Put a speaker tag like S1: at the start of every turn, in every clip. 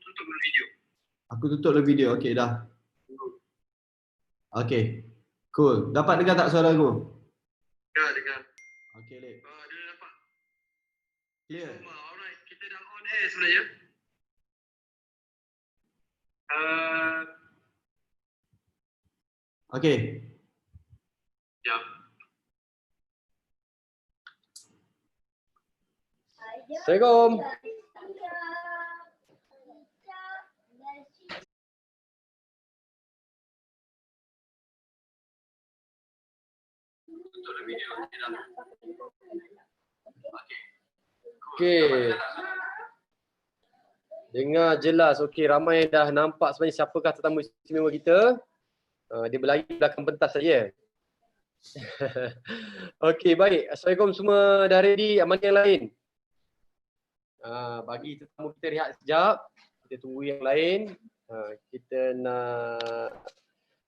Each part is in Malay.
S1: tutup dulu video.
S2: Aku tutup dulu video. Okey, dah. Okey. Cool. Dapat dengar tak suara aku?
S1: Dengar.
S2: Okey, Lek.
S1: Dia dah dapat.
S2: Clear.
S1: Alright, kita dah on air sebenarnya.
S2: Okey.
S1: Ya.
S3: Assalamualaikum. Okey. Dengar jelas. Okey, ramai yang dah nampak sebenarnya siapakah tetamu istimewa kita. Dia berlari belakang pentas saja. Okey, baik. Assalamualaikum semua, dah ready? Aman yang lain? Bagi tetamu kita rehat sekejap. Kita tunggu yang lain. Kita nak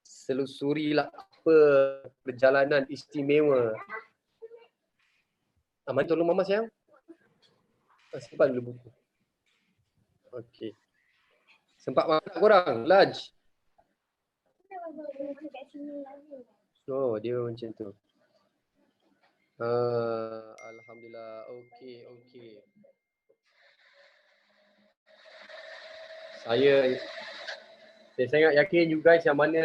S3: selusurilah apa perjalanan istimewa. Aman, tolong Mama sayang. Simpan dulu buku. Okey. Sempat makan tak korang? Lunch? Oh, dia macam tu. Alhamdulillah. Okey. Saya sangat yakin you guys yang mana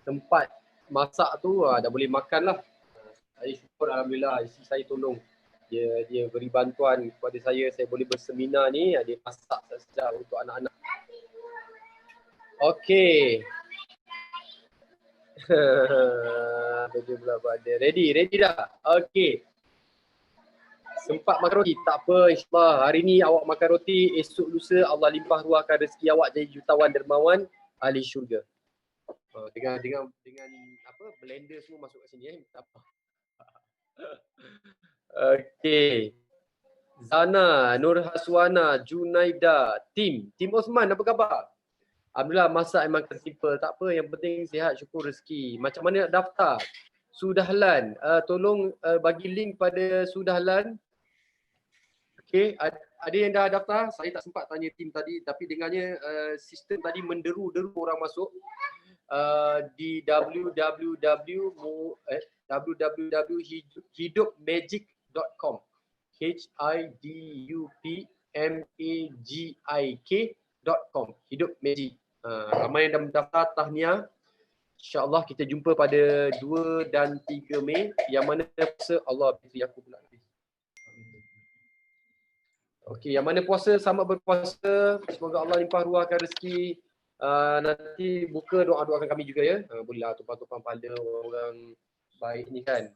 S3: tempat masak tu dah boleh makan lah. Saya syukur alhamdulillah isteri saya tolong. Dia beri bantuan kepada saya boleh berseminar ni. Dia masak sedap untuk anak-anak. Okey. Ready dah? Okey. Sempat makan roti? Tak apa, insyaAllah. Hari ni awak makan roti, esok lusa Allah limpah ruahkan rezeki awak jadi jutawan dermawan ahli syurga. Dengan apa, blender semua masuk kat sini tak apa. Okey. Zana, Nur Haswana, Junaida, Tim Osman, apa khabar? Alhamdulillah, masak memang simple. Tak apa, yang penting sihat, syukur rezeki. Macam mana nak daftar? Sudahlan, tolong bagi link pada Sudahlan. Okey, ada yang dah daftar? Saya tak sempat tanya tim tadi, tapi dengarnya sistem tadi menderu-deru orang masuk di www.hidupmagic.com. HIDUPMAGIK.com. Hidup Magic. Ramai yang dah daftar, tahniah. InsyaAllah kita jumpa pada 2 dan 3 Mei. Yang mana puasa Allah beri aku pula. Okey, yang mana puasa sama berpuasa. Semoga Allah limpah ruahkan rezeki. Nanti buka doakan kami juga ya. Bolehlah tumpang-tumpang pada orang baik ni kan.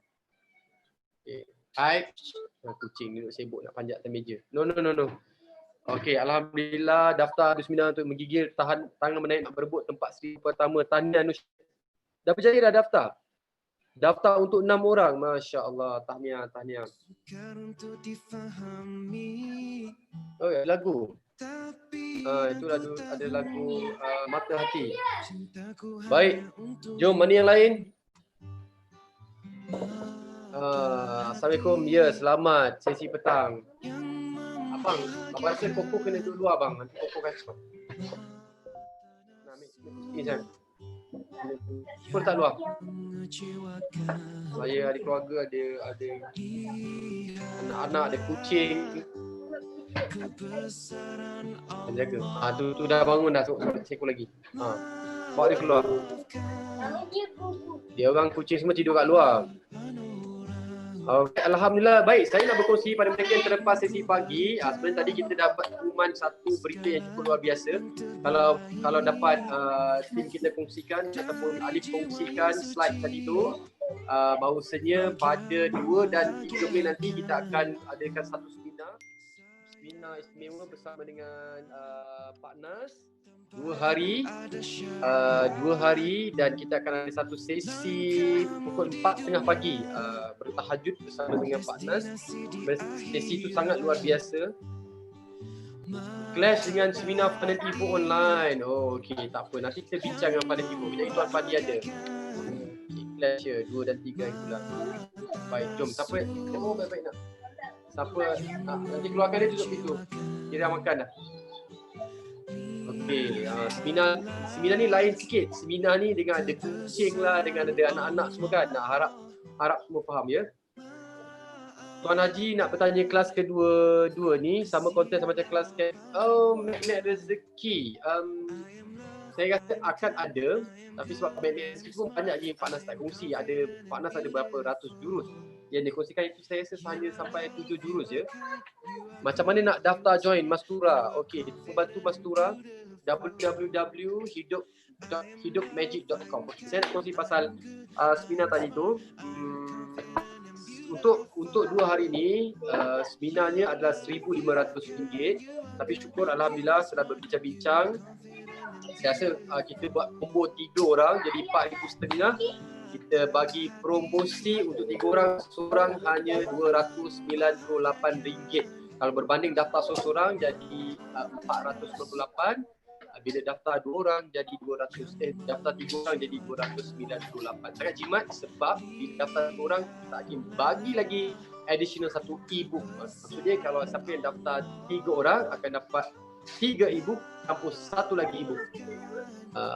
S3: Okay. Hai. Kucing duduk sibuk nak panjat atas meja. No. Okey, alhamdulillah daftar seminar untuk menggigil tangan menaik nak berebut tempat seri pertama. Tahniah Nush. Dah berjaya dah daftar? Daftar untuk 6 orang. Masya Allah. Tahniah. Oh, lagu. Itu ada lagu Mata Hati. Baik. Jom, mana yang lain? Assalamualaikum. Ya, selamat sesi petang. Abang rasa Koko kena duduk luar bang. Nanti Koko kan cepat. Nak ambil sikit kan? Super tak luar. Saya ada keluarga, ada anak-anak, ada kucing. Jaga. Tu dah bangun dah, seekor lagi. Bawa dia keluar. Dia orang kucing semua tidur kat luar. Okay, alhamdulillah. Baik, saya nak berkongsi pada mereka yang terlepas sesi pagi. Sebenarnya tadi kita dapat pengumuman satu berita yang cukup luar biasa. Kalau dapat tim kita kongsikan ataupun Alif kongsikan slide tadi tu, bahawasanya pada 2 dan 3 Mei nanti kita akan adakan satu seminar istimewa bersama dengan Pak Nas. 2 hari dan kita akan ada satu sesi pukul 4.30 pagi bertahajud bersama dengan Pak Nas. Sesi itu sangat luar biasa. Clash dengan seminar Fun and Evo online. Okey, tak apa. Nanti kita bincang dengan Fun and Evo. Jadi Tuan Fadi ada. Clash ya, 2 dan 3 hari bulan. Baik, jom. Siapa? Baik-baik nak. Siapa? Nanti keluarkan dia tutup pintu. Kira makan dah. Okey, seminar ni lain sikit. Seminar ni dengan ada kucing lah, dengan ada anak-anak semua kan. Harap semua faham ya. Tuan Haji nak bertanya kelas kedua ni sama konten sama macam kelas magnet rezeki. Saya rasa akan ada, tapi sebab magnet rezeki pun banyak lagi Pak Nas tak kongsi. Pak Nas ada berapa ratus jurus yang dikongsikan, itu saya rasa hanya sampai 7 jurus je. Macam mana nak daftar join Mastura? Okey, membantu Mastura www.hidupmagic.com. Saya nak kongsi pasal seminar tadi tu. Untuk 2 hari ni seminarnya adalah RM1,500, tapi syukur alhamdulillah setelah berbincang-bincang saya rasa kita buat combo 3 orang jadi RM4,500. Kita bagi promosi untuk 3 orang, seorang hanya RM298. Kalau berbanding daftar seorang jadi RM498. Bila daftar 2 orang jadi daftar 3 orang jadi RM298. Sangat jimat sebab bila daftar 2 orang kita akan bagi lagi additional 1 e-book. Maksudnya kalau siapa yang daftar 3 orang akan dapat 3 e-book campur 1 lagi e-book.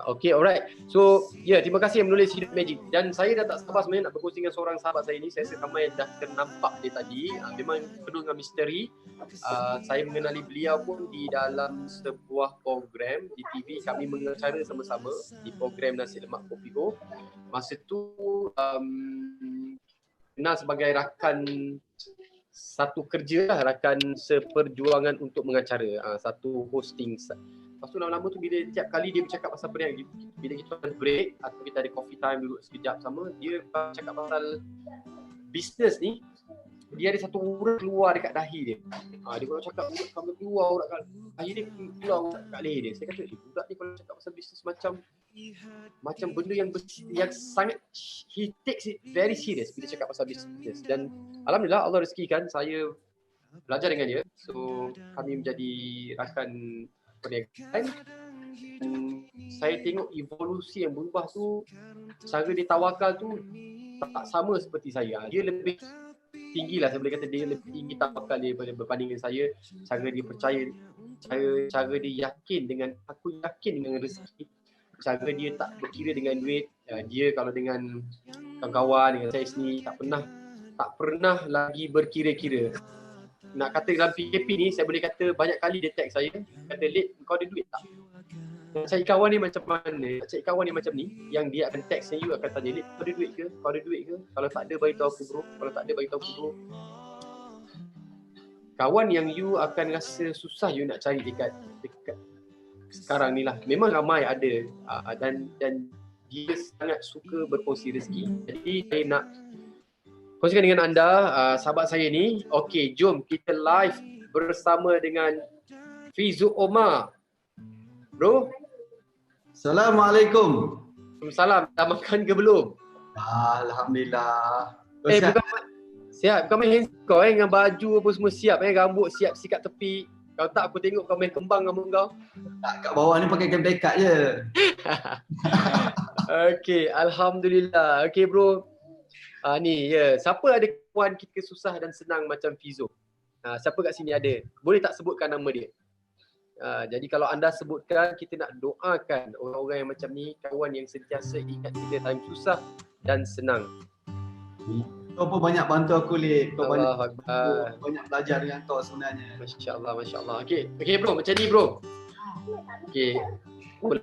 S3: Okay, alright. So, terima kasih yang menulis Hidup Magic. Dan saya dah tak sabar sebenarnya nak berkongsi dengan seorang sahabat saya ni. Saya rasa ramai yang dah ternampak dia tadi. Memang penuh dengan misteri. Saya mengenali beliau pun di dalam sebuah program di TV. Kami mengacara sama-sama di program Nasi Lemak Kopi Go. Masa tu kenal sebagai rakan satu kerja lah, rakan seperjuangan untuk mengacara, satu hosting. Lepas tu lama-lama tu bila tiap kali dia bercakap pasal perniagaan, bila kita ada break atau kita ada coffee time duduk sekejap sama, dia cakap pasal bisnes ni, dia ada satu urat keluar dekat dahi dia. Dia kalau cakap urat kamu keluar urat kat dahi dia, keluar urat kat leher dia. Saya kata, budak ni kalau cakap pasal bisnes macam benda yang sangat, he takes it very serious bila cakap pasal bisnes. Dan alhamdulillah Allah rezekikan saya belajar dengan dia. So kami menjadi rakan perniagaan. Saya tengok evolusi yang berubah tu, cara dia tawakal tu tak sama seperti saya. Dia lebih tinggi lah, saya boleh kata dia lebih tinggi tawakal dia berbanding dengan saya. Cara dia percaya, cara dia yakin dengan, aku yakin dengan rezeki. Cara dia tak berkira dengan duit. Dia kalau dengan kawan-kawan, dengan saya sendiri tak pernah lagi berkira-kira. Nak kata dalam PKP ni, saya boleh kata banyak kali dia tag saya, kata, "Lid, kau ada duit tak?" Nak cari kawan ni macam mana? Nak cari kawan ni macam ni, yang dia akan text you, akan tanya, "Lid, kau ada duit ke? Kau ada duit ke? Kalau tak ada, beritahu aku bro. Kalau tak ada, beritahu aku bro." Kawan yang you akan rasa susah you nak cari dekat sekarang ni lah. Memang ramai ada, dan dia sangat suka berkongsi rezeki. Jadi saya nak kongsikan dengan anda, sahabat saya ni. Okey, jom kita live bersama dengan Fizu Omar. Bro.
S2: Assalamualaikum.
S3: Salam. Dah makan ke belum?
S2: Alhamdulillah.
S3: Siap. Bukan main handset kau dengan baju apa semua siap, rambut siap sikat tepi. Kalau tak aku tengok kau main kembang rambut kau.
S2: Tak, kat bawah ni pakai backup je.
S3: Okey, alhamdulillah. Okey bro. Ni siapa ada kawan kita susah dan senang macam Fizo? Siapa kat sini ada? Boleh tak sebutkan nama dia? Jadi kalau anda sebutkan, kita nak doakan orang-orang yang macam ni, kawan yang sentiasa ingat kita time susah dan senang.
S2: Kau pun banyak bantu aku, Lid. Kau
S3: Allah
S2: banyak belajar dengan kau sebenarnya.
S3: Masya-Allah. Okey bro, macam ni bro. Okey.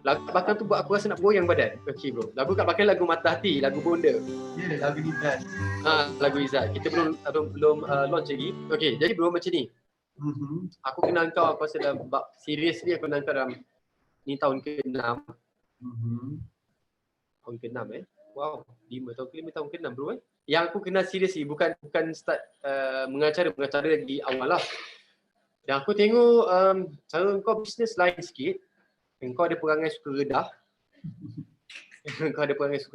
S3: Lagu kat belakang tu buat aku rasa nak goyang badan. Okey bro. Lagu kat belakang lagu Mata Hati, lagu Bonda.
S2: Ya, lagu Izzat.
S3: Lagu Izzat. Kita belum launch lagi. Okey, jadi bro macam ni. Aku kenal kau, aku rasa dah seriously aku kenal kau dalam ni tahun ke-6. Tahun ke-6 Wow, 5 tahun ke-6 bro Yang aku kenal seriously bukan start mengacara lagi awal lah. Dan aku tengok cara kau bisnes lain sikit. Kau ada perangai suka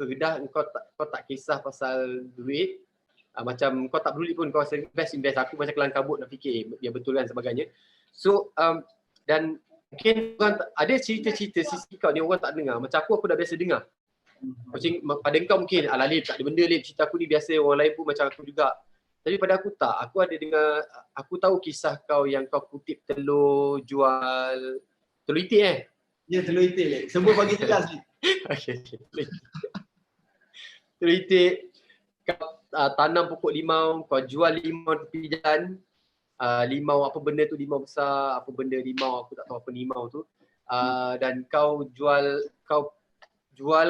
S3: redah. Kau tak kisah pasal duit. Macam kau tak peduli pun, kau invest. Aku macam kelang kabut nak fikir yang betul kan sebagainya. So dan mungkin orang ada cerita-cerita sisi kau ni orang tak dengar. Macam aku dah biasa dengar. Macam pada kau mungkin Lip tak ada benda, Lip cerita aku ni biasa, orang lain pun macam aku juga. Tapi pada aku tak. Aku ada dengar, aku tahu kisah kau yang kau kutip telur jual telur itik
S2: Ya, telur itik lek. Semua bagi jelas ni.
S3: Okay. Telur itik, kau tanam pokok limau, kau jual limau tepi jalan. Limau apa benda tu, limau besar, apa benda limau, aku tak tahu apa limau tu. Dan kau jual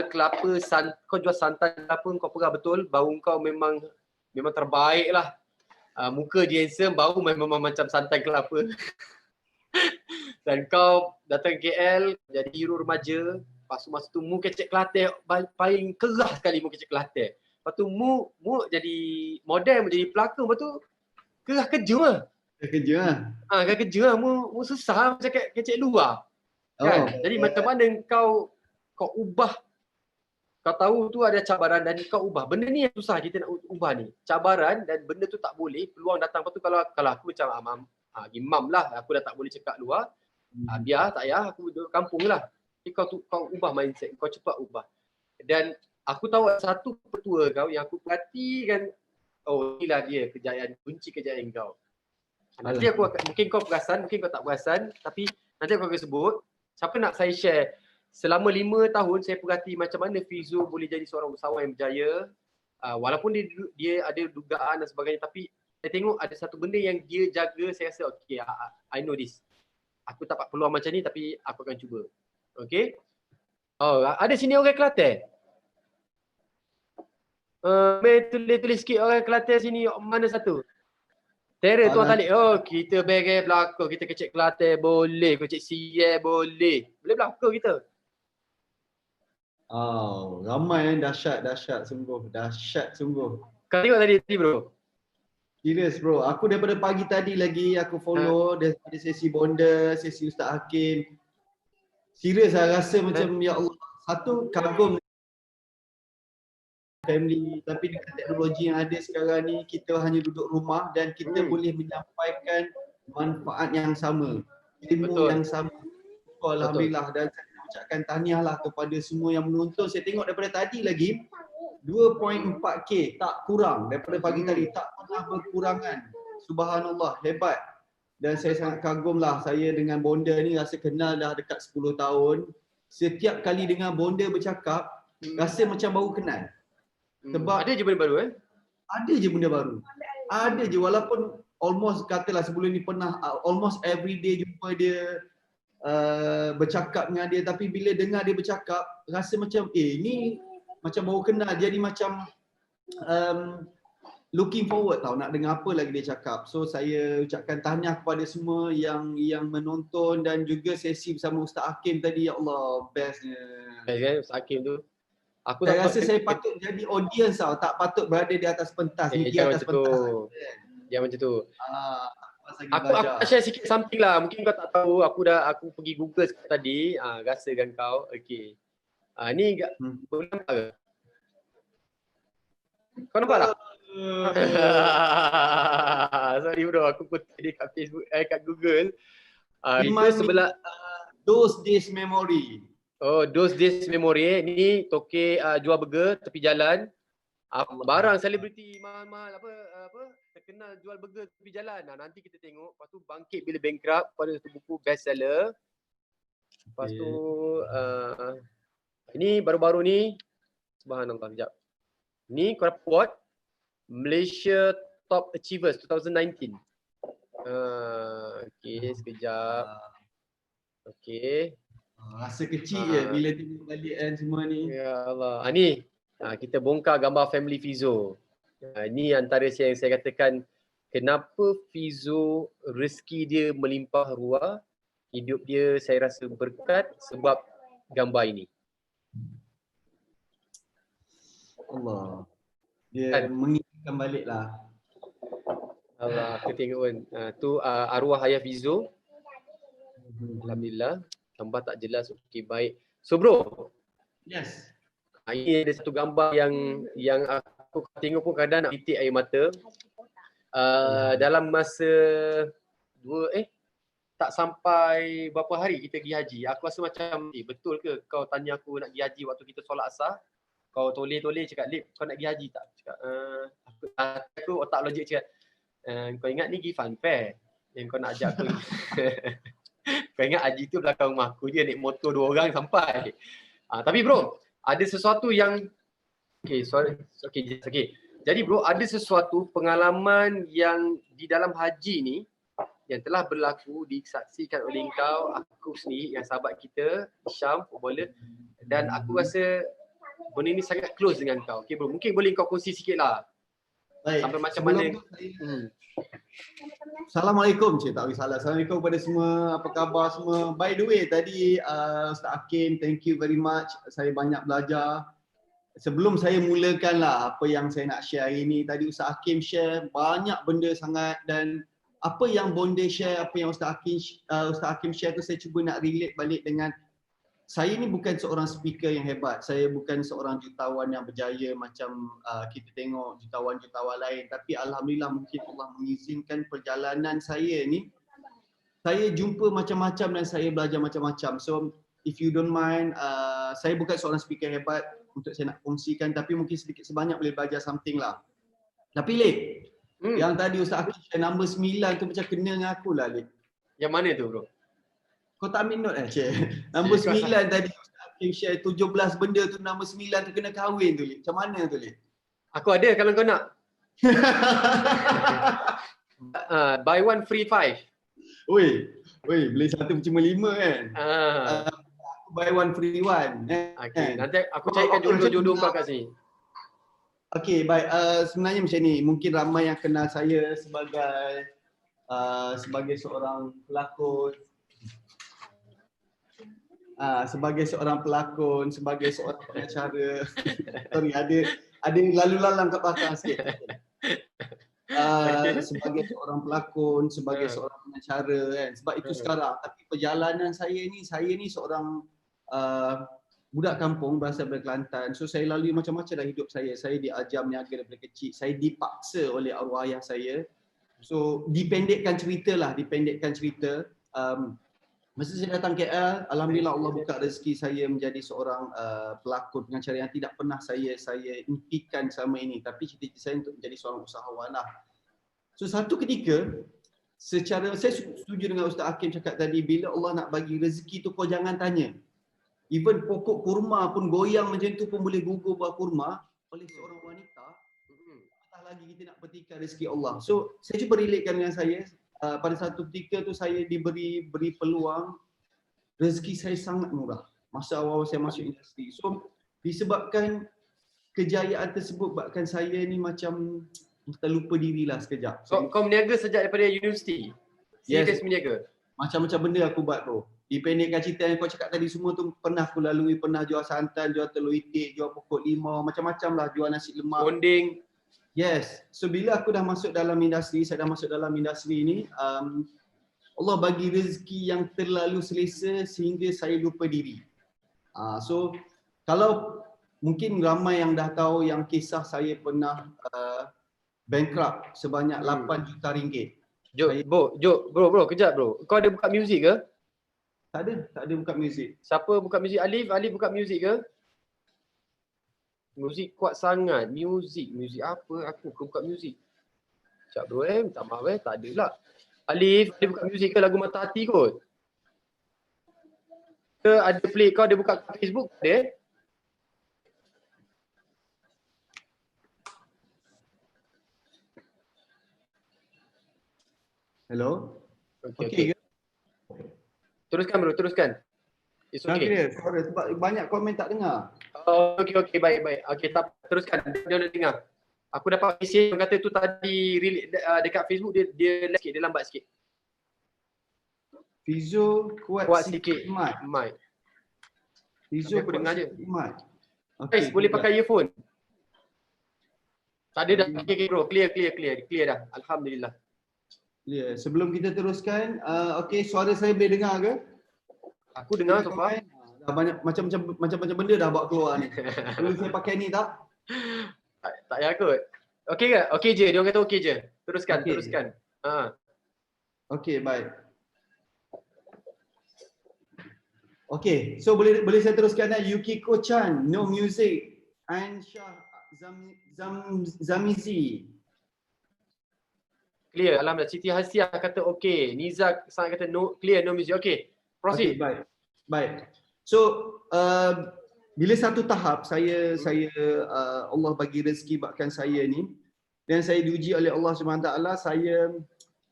S3: kelapa, kau jual santan kelapa, kau perah betul, bau kau memang terbaik lah. Muka dia handsome, bau memang macam santan kelapa. Dan kau datang KL, jadi hero remaja, lepas tu masa tu mu kecek Kelantan, paling kerah sekali mu kecek Kelantan. Lepas tu mu jadi model, mu jadi pelakon, lepas tu kerah kerja lah.
S2: Kerja lah.
S3: Kerah kerja lah, mu susah macam kecek luar. Kan? Jadi macam mana kau ubah, kau tahu tu ada cabaran dan kau ubah. Benda ni yang susah kita nak ubah ni. Cabaran dan benda tu tak boleh, peluang datang. Lepas tu kalau aku macam imam lah, aku dah tak boleh cakap luar. Biar tak payah, aku duduk kampung lah. Jadi kau ubah mindset, kau cepat ubah. Dan aku tahu satu petua kau yang aku perhatikan, oh inilah dia kejayaan, kunci kejayaan kau. Nanti mungkin kau perasan, mungkin kau tak perasan, tapi nanti aku akan sebut. Siapa nak saya share, selama 5 tahun saya perhati macam mana Fizo boleh jadi seorang usahawan yang berjaya. Walaupun dia ada dugaan dan sebagainya, tapi saya tengok ada satu benda yang dia jaga, saya rasa okay, I know this. Aku tak dapat peluang macam ni tapi aku akan cuba. Okay. Oh, ada sini orang Kelantan? Tulis sikit orang Kelantan sini, mana satu? Tera tuan talik. Oh, kita bagai belakang, kita kecek Kelantan boleh, kecek Sial boleh. Boleh belakang kita.
S2: Oh, ramai dahsyat sungguh. Dahsyat sungguh.
S3: Kau tengok tadi bro?
S2: Serius bro, aku daripada pagi tadi lagi aku follow daripada sesi bonda, sesi Ustaz Hakim. Serius saya rasa macam ya Allah, satu kagum family, tapi dengan teknologi yang ada sekarang ni kita hanya duduk rumah dan kita boleh menyampaikan manfaat yang sama, ilmu yang sama. Alhamdulillah, dan saya ucapkan tahniah lah kepada semua yang menonton. Saya tengok daripada tadi lagi 2.4K tak kurang daripada pagi tadi, tak pernah berkurangan. Subhanallah, hebat. Dan saya sangat kagum lah, saya dengan bonda ni rasa kenal dah dekat 10 tahun. Setiap kali dengan bonda bercakap, rasa macam baru kenal. Sebab
S3: ada je benda baru
S2: Ada je benda baru. Ada je, walaupun almost katalah sebelum ni pernah almost every day jumpa dia, bercakap dengan dia, tapi bila dengar dia bercakap rasa macam ni macam baru kenal, jadi macam looking forward tau nak dengar apa lagi dia cakap. So saya ucapkan tahniah kepada semua yang menonton dan juga sesi bersama Ustaz Hakim tadi. Ya Allah, bestnya.
S3: Best kan Ustaz Hakim tu.
S2: Saya rasa saya patut jadi audience tau, tak patut berada di atas pentas, di atas pentas.
S3: Jangan macam tu. Aku share sikit something lah. Mungkin kau tak tahu, aku pergi Google tadi, rasakan kau. Okey. Ni boleh nampak ke? Kau nampak tak? Sorry bro, aku kutip dia kat Facebook, kat Google. Itu sebelah
S2: Those Days Memory.
S3: Oh, Those Days Memory. Ni tokek jual burger tepi jalan. Barang selebriti mahal-mahal apa terkenal jual burger tepi jalan. Nanti kita tengok. Lepas tu bangkit bila bankrupt pada satu buku bestseller. Lepas tu ini baru-baru ni, subhanallah, sekejap. Ni kau dapat award Malaysia Top Achievers 2019. Okey, sekejap. Okey.
S2: Rasa kecil je bila tengok balik kan semua ni.
S3: Ya Allah. Ni kita bongkar gambar family Fizo. Ini antara yang saya katakan kenapa Fizo rezeki dia melimpah ruah. Hidup dia saya rasa berkat sebab gambar ini.
S2: Allah. Dia mengingatkan balik lah.
S3: Allah, aku tengok pun. Tu arwah ayah Fizo. Alhamdulillah. Gambar tak jelas. Okey, baik. So bro.
S2: Yes.
S3: Ini ada satu gambar yang aku tengok pun kadang nak titik air mata. Dalam masa tak sampai berapa hari kita pergi haji. Aku rasa macam betul ke kau tanya aku nak pergi haji waktu kita solat asar? Kau toleh-toleh cakap, Lip, kau nak pergi haji tak? Cakap, aku otak logik cakap, kau ingat ni pergi fun fair yang kau nak ajak aku. Kau ingat haji tu belakang rumah aku je, naik motor 2 orang sampai. Tapi bro, ada sesuatu yang okay. Jadi bro, ada sesuatu pengalaman yang di dalam haji ni yang telah berlaku disaksikan oleh kau, aku sendiri, yang sahabat kita, Syam, footballer, dan aku rasa benda ni sangat close dengan kau. Okay bro, mungkin boleh kau kongsi sikit lah.
S2: Baik.
S3: Sampai macam
S2: Sebelum
S3: mana?
S2: tu Assalamualaikum cik, tak boleh salah. Assalamualaikum kepada semua, apa khabar semua. By the way, tadi Ustaz Hakim, thank you very much. Saya banyak belajar. Sebelum saya mulakan lah apa yang saya nak share hari ni, tadi Ustaz Hakim share banyak benda sangat, dan apa yang Bonda share, apa yang Ustaz Hakim share tu saya cuba nak relate balik dengan saya ni bukan seorang speaker yang hebat. Saya bukan seorang jutawan yang berjaya macam kita tengok jutawan-jutawan lain. Tapi Alhamdulillah mungkin Allah mengizinkan perjalanan saya ni, saya jumpa macam-macam dan saya belajar macam-macam. So if you don't mind, saya bukan seorang speaker hebat untuk saya nak kongsikan, tapi mungkin sedikit sebanyak boleh belajar something lah. Tapi Lip, yang tadi Ustaz Hakim share nombor 9 tu macam kena dengan aku lah Lip.
S3: Yang mana tu bro?
S2: Kau tak ambil note Cik? Nombor 9 tadi Ustaz Hakim share 17 benda tu, nombor 9 tu kena kahwin tu Lip. Macam mana tu Lip?
S3: Aku ada kalau kau nak. Buy one free 5.
S2: Oi, beli satu percuma 5 kan? Buy one free one.
S3: Okay, nanti aku carikan jodoh-jodoh kau kat sini.
S2: Okay, baik. Sebenarnya macam ni, mungkin ramai yang kenal saya sebagai seorang pelakon. Sebagai seorang pengacara. Sorry, ada lalu lalang kat belakang sikit. Sebagai seorang pelakon, sebagai seorang pengacara kan. Sebab itu sekarang. Tapi perjalanan saya ni seorang budak kampung berasal dari Kelantan. So saya lalui macam-macam dalam hidup saya. Saya diajar meniaga daripada kecil. Saya dipaksa oleh arwah ayah saya. So dipendekkan cerita. Masa saya datang KL, Alhamdulillah Allah buka rezeki saya menjadi seorang pelakon pengacara yang tidak pernah saya impikan selama ini. Tapi cita-cita saya untuk menjadi seorang usahawan lah. So satu ketika, saya setuju dengan Ustaz Hakim cakap tadi, bila Allah nak bagi rezeki tu kau jangan tanya. Even pokok kurma pun goyang macam tu pun boleh gugur buah kurma oleh seorang wanita. Apatah lagi kita nak petikan rezeki Allah. So saya cuba relatekan dengan saya. Pada satu ketika tu saya beri peluang, rezeki saya sangat murah masa awal saya masuk industri. So disebabkan kejayaan tersebut, bahkan saya ni macam terlupa dirilah sekejap.
S3: Kau meniaga sejak daripada universiti? Serius meniaga? Macam-macam
S2: benda aku buat bro. Dipendekkan cerita yang kau cakap tadi semua tu pernah aku lalui. Pernah jual santan, jual telur itik, jual pokok limau, macam-macam lah, jual nasi lemak.
S3: Bonding.
S2: Yes. So bila aku dah masuk dalam industri, ni, Allah bagi rezeki yang terlalu selesa sehingga saya lupa diri. So kalau mungkin ramai yang dah tahu yang kisah saya pernah bankrupt sebanyak 8 juta ringgit.
S3: Bro, kejap bro. Kau ada buka muzik ke?
S2: Tak ada buka muzik.
S3: Siapa buka muzik? Alif buka muzik ke? Muzik kuat sangat. Muzik apa? Aku ke buka muzik? Sekejap bro minta maaf tak ada pula. Alif, ada buka muzik ke lagu Mata Hati kot? Ke ada play, kau ada buka Facebook ada?
S2: Hello?
S3: Okay. Teruskan bro, teruskan. It's okay.
S2: Sorry, sebab banyak komen tak dengar.
S3: Okay, baik. Okay, teruskan. Dia nak dengar. Aku dapat mesej yang kata tu tadi dekat Facebook dia lag sikit, dia lambat sikit.
S2: Fizo kuat sikit
S3: mic.
S2: Fizo
S3: aku dengar je.
S2: Mic.
S3: Okay, boleh pakai earphone. Tak ada dah. Okay bro, clear dah. Alhamdulillah.
S2: Ya, sebelum kita teruskan, okey, suara saya boleh dengar ke?
S3: Aku dengar so far.
S2: Dah banyak macam-macam benda dah bawa keluar ni. Perlu saya pakai ni tak?
S3: Tak payah kot. Okey ke? Okey je, dia orang kata okey je. Teruskan.
S2: Okey, baik. Okey, so boleh saya teruskan Yukiko Chan, no music. Ansyah Zamizi.
S3: Clear. Alhamdulillah. Siti Hasiah kata okey. Niza sangat kata no, clear, no music. Okey.
S2: Okey,
S3: Proceed.
S2: baik. So bila satu tahap saya Allah bagi rezeki bahkan saya ni, dan saya diuji oleh Allah SWT,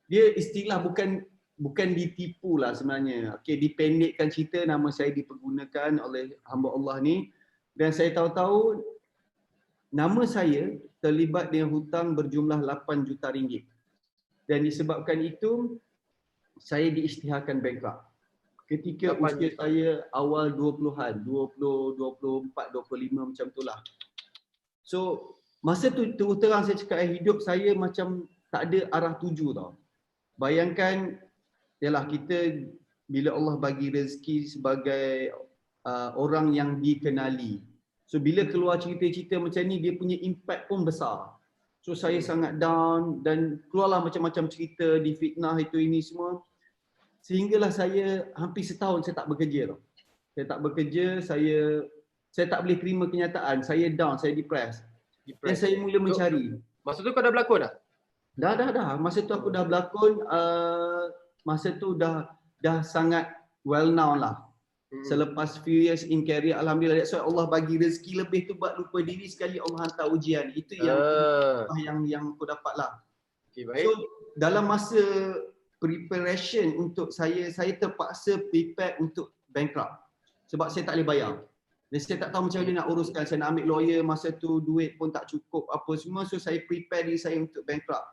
S2: dia istilah bukan ditipu lah sebenarnya. Okey, dipendekkan cerita, nama saya dipergunakan oleh hamba Allah ni, dan saya tahu-tahu nama saya terlibat dengan hutang berjumlah 8 juta ringgit. Dan disebabkan itu saya diisytiharkan bankrupt. Ketika usia saya awal 20-an, 20, 24, 25 macam itulah. So masa tu terus terang saya cakap hidup saya macam tak ada arah tuju tau. Bayangkan, yalah kita bila Allah bagi rezeki sebagai orang yang dikenali. So bila keluar cerita-cerita macam ni, dia punya impact pun besar. So saya sangat down dan keluarlah macam-macam cerita, difitnah itu ini semua. Sehinggalah saya hampir setahun saya tak bekerja tau. Saya tak bekerja, saya tak boleh terima kenyataan. Saya down, saya depressed. Dan saya mula mencari.
S3: Masa tu kau dah berlakon dah?
S2: Dah. Masa tu aku dah berlakon, masa tu dah sangat well known lah. Selepas few years in career, alhamdulillah, that's why Allah bagi rezeki lebih tu buat lupa diri sekali Allah hantar ujian. Itu yang aku dapat lah.
S3: Okay, baik.
S2: So dalam masa preparation untuk saya terpaksa prepare untuk bankrupt. Sebab saya tak boleh bayar. Dan saya tak tahu macam mana nak uruskan. Saya nak ambil lawyer, masa tu duit pun tak cukup apa semua. So saya prepare diri saya untuk bankrupt.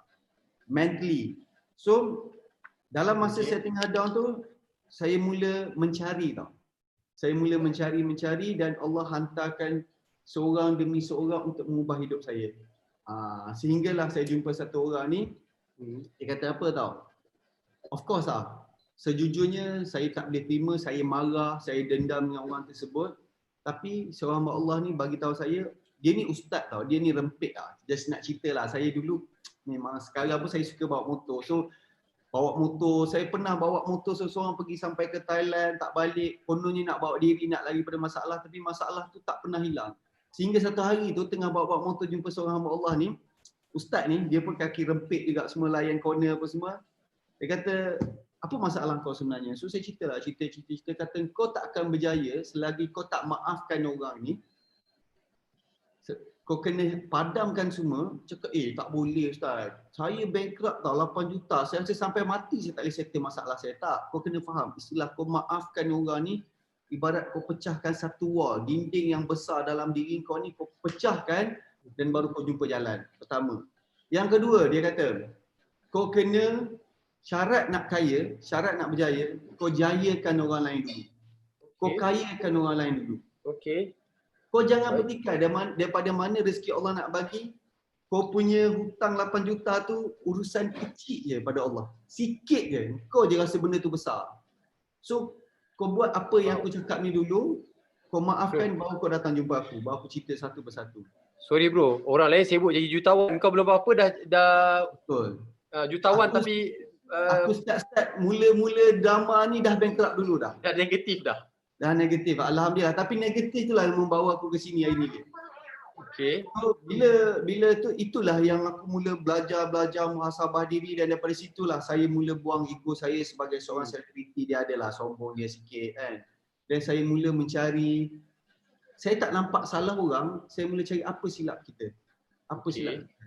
S2: Mentally. So dalam masa saya tengah down tu, saya mula mencari tau. Saya mula mencari dan Allah hantarkan seorang demi seorang untuk mengubah hidup saya. Sehinggalah saya jumpa satu orang ni, dia kata apa tau? Of course lah, sejujurnya saya tak boleh terima, saya marah, saya dendam dengan orang tersebut. Tapi seorang hamba Allah ni bagi tahu saya, dia ni ustaz tau, dia ni rempit lah. Just nak cerita lah, saya dulu memang sekarang pun saya suka bawa motor. So bawa motor, saya pernah bawa motor seorang pergi sampai ke Thailand, tak balik. Kononnya nak bawa diri, nak lari pada masalah, tapi masalah tu tak pernah hilang. Sehingga satu hari tu tengah bawa motor jumpa seorang hamba Allah ni, ustaz ni, dia pun kaki rempit juga, semua layan corner apa semua. Dia kata, apa masalah kau sebenarnya? So saya cerita, kata kau tak akan berjaya selagi kau tak maafkan orang ni. Kau kena padamkan semua. Cakap, tak boleh ustaz. Saya bankrupt tau, 8 juta. Saya rasa sampai mati saya tak boleh settle masalah saya. Tak, kau kena faham. Istilah kau maafkan orang ni, ibarat kau pecahkan satu wall. Dinding yang besar dalam diri kau ni, kau pecahkan dan baru kau jumpa jalan. Pertama. Yang kedua, dia kata, kau kena syarat nak kaya, syarat nak berjaya, kau jayakan orang lain dulu. Kau kayakan orang lain dulu.
S3: Okey.
S2: Kau jangan bertikai daripada mana rezeki Allah nak bagi. Kau punya hutang 8 juta tu urusan kecil je pada Allah. Sikit je. Kau je rasa benda tu besar. So kau buat apa yang aku cakap ni dulu. Kau maafkan baru kau datang jumpa aku. Baru aku cerita satu persatu.
S3: Sorry bro, orang lain sibuk jadi jutawan. Kau belum apa dah
S2: Betul.
S3: Jutawan
S2: Aku-
S3: tapi
S2: Aku start mula-mula drama ni dah bankrupt dulu dah.
S3: dah negatif dah.
S2: Dah negatif. Alhamdulillah. Tapi negatif itulah yang membawa aku ke sini hari ni.
S3: Okey.
S2: So, bila tu itulah yang aku mula belajar muhasabah diri, dan daripada situlah saya mula buang ego saya sebagai seorang selebriti. Dia adalah sombong dia sikit kan. Dan saya mula mencari, saya tak nampak salah orang, saya mula cari apa silap kita. Apa silap kita.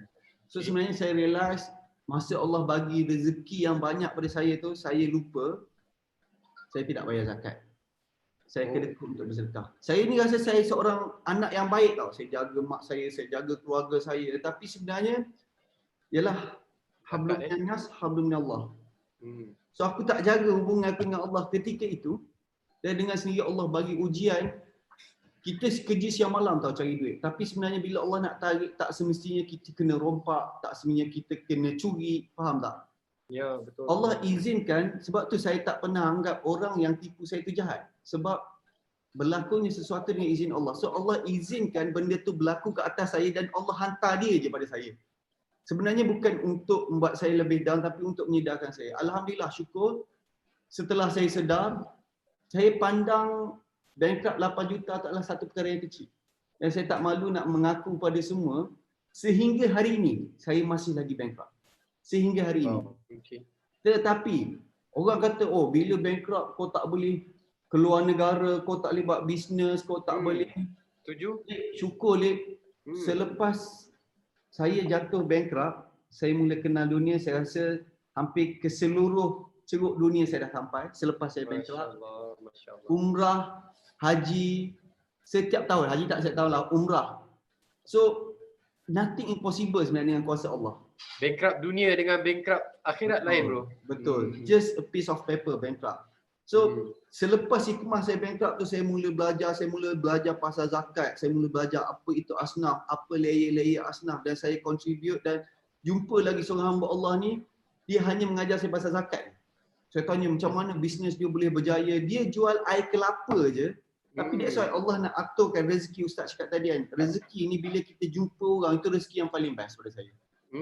S2: So sebenarnya saya realise masa Allah bagi rezeki yang banyak pada saya tu, saya lupa saya tidak bayar zakat. Saya kedekut untuk bersedekah. Saya ni rasa saya seorang anak yang baik tau. Saya jaga mak saya jaga keluarga saya. Tapi sebenarnya ialah hablum minnas, hablum minallah. So aku tak jaga hubungan aku dengan Allah ketika itu. Dan dengan sendiri Allah bagi ujian. Kita kerja siang malam tau cari duit. Tapi sebenarnya bila Allah nak tarik, tak semestinya kita kena rompak, tak semestinya kita kena curi. Faham tak?
S3: Ya, betul.
S2: Allah izinkan, sebab tu saya tak pernah anggap orang yang tipu saya tu jahat. Sebab berlakunya sesuatu dengan izin Allah. So Allah izinkan benda tu berlaku ke atas saya dan Allah hantar dia je pada saya. Sebenarnya bukan untuk membuat saya lebih down, tapi untuk menyedarkan saya. Alhamdulillah, syukur. Setelah saya sedar, saya pandang bankrupt 8 juta taklah satu perkara yang kecil. Dan saya tak malu nak mengaku pada semua, sehingga hari ini saya masih lagi bankrupt. Sehingga hari ini.
S3: Okay.
S2: Tetapi orang kata, oh bila bankrupt kau tak boleh keluar negara, kau tak boleh buat bisnes, kau tak boleh.
S3: Setuju?
S2: Syukur Lip, selepas saya jatuh bankrupt, saya mula kenal dunia. Saya rasa hampir ke seluruh ceruk dunia saya dah sampai selepas saya bankrupt.
S3: Masya Allah.
S2: Umrah, haji, setiap tahun. Haji tak setiap tahun lah, umrah. So, nothing impossible sebenarnya dengan kuasa Allah.
S3: Bankrupt dunia dengan bankrupt akhirat lain bro.
S2: Betul. Just a piece of paper bankrupt. So, selepas hikmah saya bankrupt tu, saya mula belajar pasal zakat, saya mula belajar apa itu asnaf, apa layer-layer asnaf, dan saya contribute dan jumpa lagi seorang hamba Allah ni, dia hanya mengajar saya pasal zakat. Saya tanya macam mana bisnes dia boleh berjaya, dia jual air kelapa je. Tapi that's why Allah nak aturkan rezeki. Ustaz cakap tadi kan, rezeki ni bila kita jumpa orang, itu rezeki yang paling best pada saya.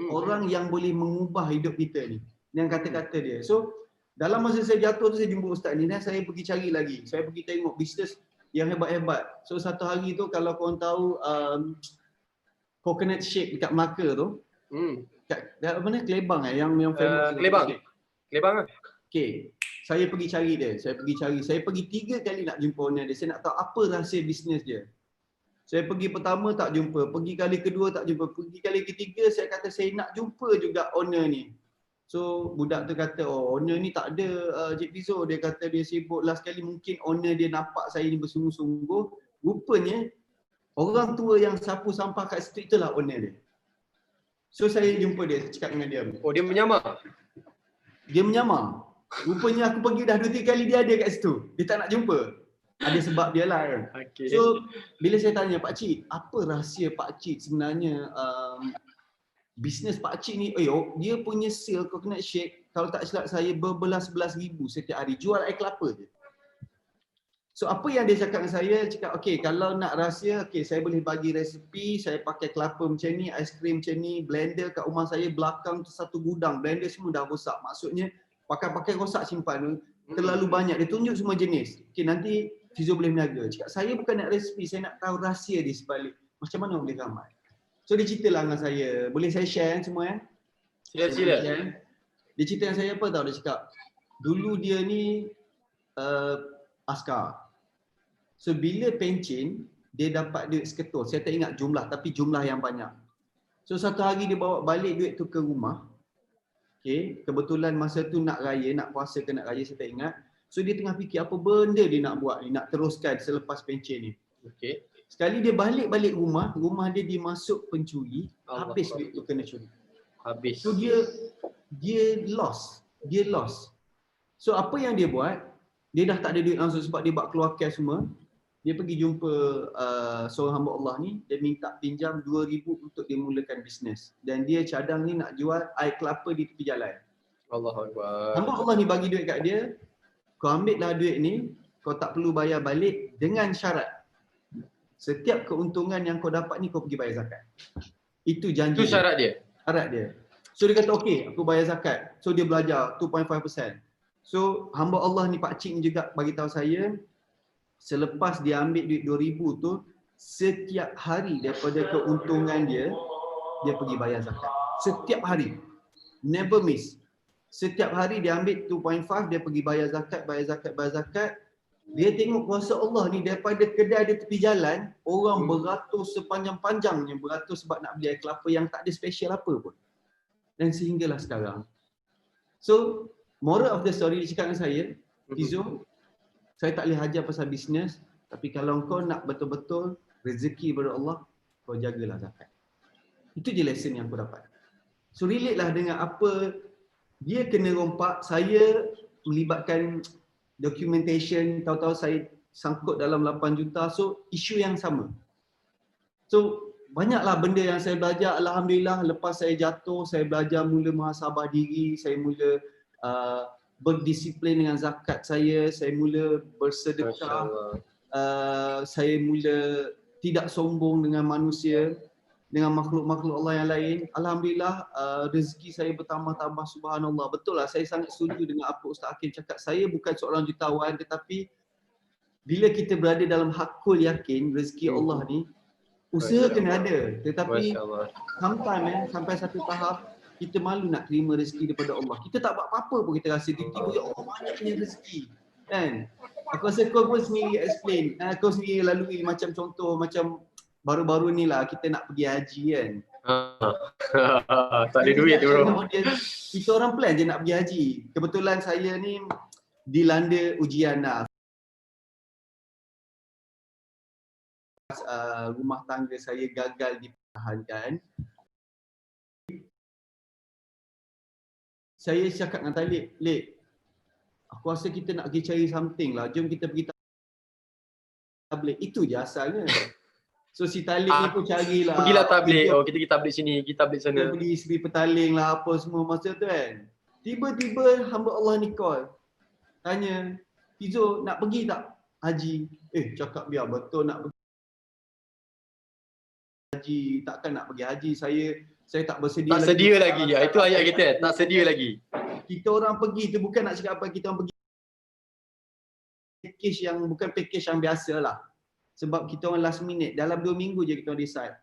S2: Orang yang boleh mengubah hidup kita ni, yang kata-kata dia. So, dalam masa saya jatuh tu saya jumpa ustaz ni dan saya pergi cari lagi. Saya pergi tengok bisnes yang hebat-hebat. So satu hari tu kalau korang tahu coconut shake dekat Melaka tu. Dekat mana? Kelebang yang famous.
S3: Kelebang lah.
S2: Okay. Saya pergi cari dia. Saya pergi 3 kali nak jumpa owner dia. Saya nak tahu apa rahsia bisnes dia. Saya pergi pertama tak jumpa. Pergi kali kedua tak jumpa. Pergi kali ketiga saya kata saya nak jumpa juga owner ni. So budak tu kata, oh owner ni tak ada Cik Fizo. Dia kata dia sibuk. Last kali mungkin owner dia nampak saya ni bersungguh-sungguh. Rupanya orang tua yang sapu sampah kat street tu lah owner dia. So saya jumpa dia, cakap dengan dia.
S3: Oh dia menyamar?
S2: Dia menyamar. Rupanya aku pergi dah 2-3 kali dia ada kat situ. Dia tak nak jumpa. Ada sebab dia lah kan.
S3: Okay.
S2: So bila saya tanya, Pak Cik, apa rahsia Pak Cik sebenarnya bisnes Pak Cik ni? Dia punya sale coconut shake, kalau tak silap saya berbelas-belas ribu setiap hari. Jual air kelapa je. So apa yang dia cakap dengan saya, cakap okay kalau nak rahsia, okay saya boleh bagi resepi, saya pakai kelapa macam ni, aiskrim macam ni, blender kat rumah saya belakang tu satu gudang, blender semua dah rosak. Maksudnya pakai rosak simpan tu, terlalu banyak. Dia tunjuk semua jenis. Okay nanti Fizo boleh meniaga. Cakap saya bukan nak resepi, saya nak tahu rahsia di sebalik. Macam mana boleh ramai. So dia cerita lah dengan saya. Boleh saya share semua ya?
S3: Sila.
S2: Dia cerita dengan saya apa tahu, dia cakap dulu dia ni askar. So bila pencen, dia dapat duit seketul. Saya tak ingat jumlah, tapi jumlah yang banyak. So satu hari dia bawa balik duit tu ke rumah. Okay, kebetulan masa tu nak raya, nak puasa ke nak raya saya tak ingat. So dia tengah fikir apa benda dia nak buat ni, nak teruskan selepas pencen ni.
S3: Okay.
S2: Sekali dia balik rumah dia dimasuk pencuri, habis duit tu kena curi.
S3: Habis.
S2: So dia lost. So apa yang dia buat, dia dah tak ada duit langsung sebab dia buat keluar cash semua. Dia pergi jumpa seorang hamba Allah ni, dia minta pinjam 2,000 untuk dia mulakan bisnes. Dan dia cadang ni nak jual air kelapa di tepi jalan.
S3: Allahuakbar.
S2: Hamba Allah ni bagi duit kat dia, kau ambil lah duit ni, kau tak perlu bayar balik dengan syarat. Setiap keuntungan yang kau dapat ni kau pergi bayar zakat. Itu janji.
S3: Itu syarat dia?
S2: Syarat dia. So dia kata okey, aku bayar zakat. So dia belajar 2.5%. So hamba Allah ni Pak Cik ni juga bagi tahu saya, selepas dia ambil duit 2,000 tu, setiap hari daripada keuntungan dia, dia pergi bayar zakat. Setiap hari. Never miss. Setiap hari dia ambil 2.5, dia pergi bayar zakat. Dia tengok kuasa Allah ni daripada kedai di tepi jalan, orang beratus sepanjang-panjangnya, beratus sebab nak beli air kelapa yang tak ada special apa pun. Dan sehinggalah sekarang. So, moral of the story dia cakap dengan saya, Fizo, saya tak boleh ajar pasal bisnes, tapi kalau kau nak betul-betul rezeki daripada Allah, kau jagalah zakat. Itu je lesson yang aku dapat. So relate lah dengan apa dia kena rompak. Saya melibatkan documentation, tahu-tahu saya sangkut dalam 8 juta, so isu yang sama. So banyaklah benda yang saya belajar. Alhamdulillah lepas saya jatuh, saya belajar mula muhasabah diri, saya mula berdisiplin dengan zakat saya mula bersedekah, saya mula tidak sombong dengan manusia, dengan makhluk-makhluk Allah yang lain. Alhamdulillah rezeki saya bertambah-tambah, subhanallah. Betul lah, saya sangat setuju dengan apa Ustaz Hakim cakap. Saya bukan seorang jutawan, tetapi bila kita berada dalam hakul yakin rezeki Allah ni, Usaha kena ada, tetapi
S3: Masya Allah.
S2: sampai satu tahap kita malu nak terima rezeki daripada Allah. Kita tak buat apa-apa pun kita rasa tiba-tiba ya Allah banyaknya rezeki. Kan? Aku rasa kau pun sendiri explain. Kau sendiri lalui macam contoh macam baru-baru ni lah kita nak pergi haji kan.
S3: Tak ada duit tu bro.
S2: Kita orang plan je nak pergi haji. Kebetulan saya ni dilanda ujian lah. Rumah tangga saya gagal dipertahankan. Saya cakap dengan Talib, Lek, aku rasa kita nak pergi cari something lah. Jom kita pergi tabligh. Itu je asalnya. So si Talib ni pun carilah.
S3: Pergilah tabligh. Oh, kita pergi tabligh sini, kita tabligh sana.
S2: Kita pergi Seri Petaling lah apa semua masa tu kan. Tiba-tiba hamba Allah ni call. Tanya, Fizo nak pergi tak haji? Cakap biar betul nak pergi haji. Takkan nak pergi haji. Saya tak bersedia
S3: Tak sedia lagi. Itu ayat kita. Tak sedia lagi.
S2: Kita orang pergi tu bukan nak cakap apa, kita orang pergi package yang bukan package yang biasa lah. Sebab kita orang last minute, dalam 2 minggu je kita orang decide.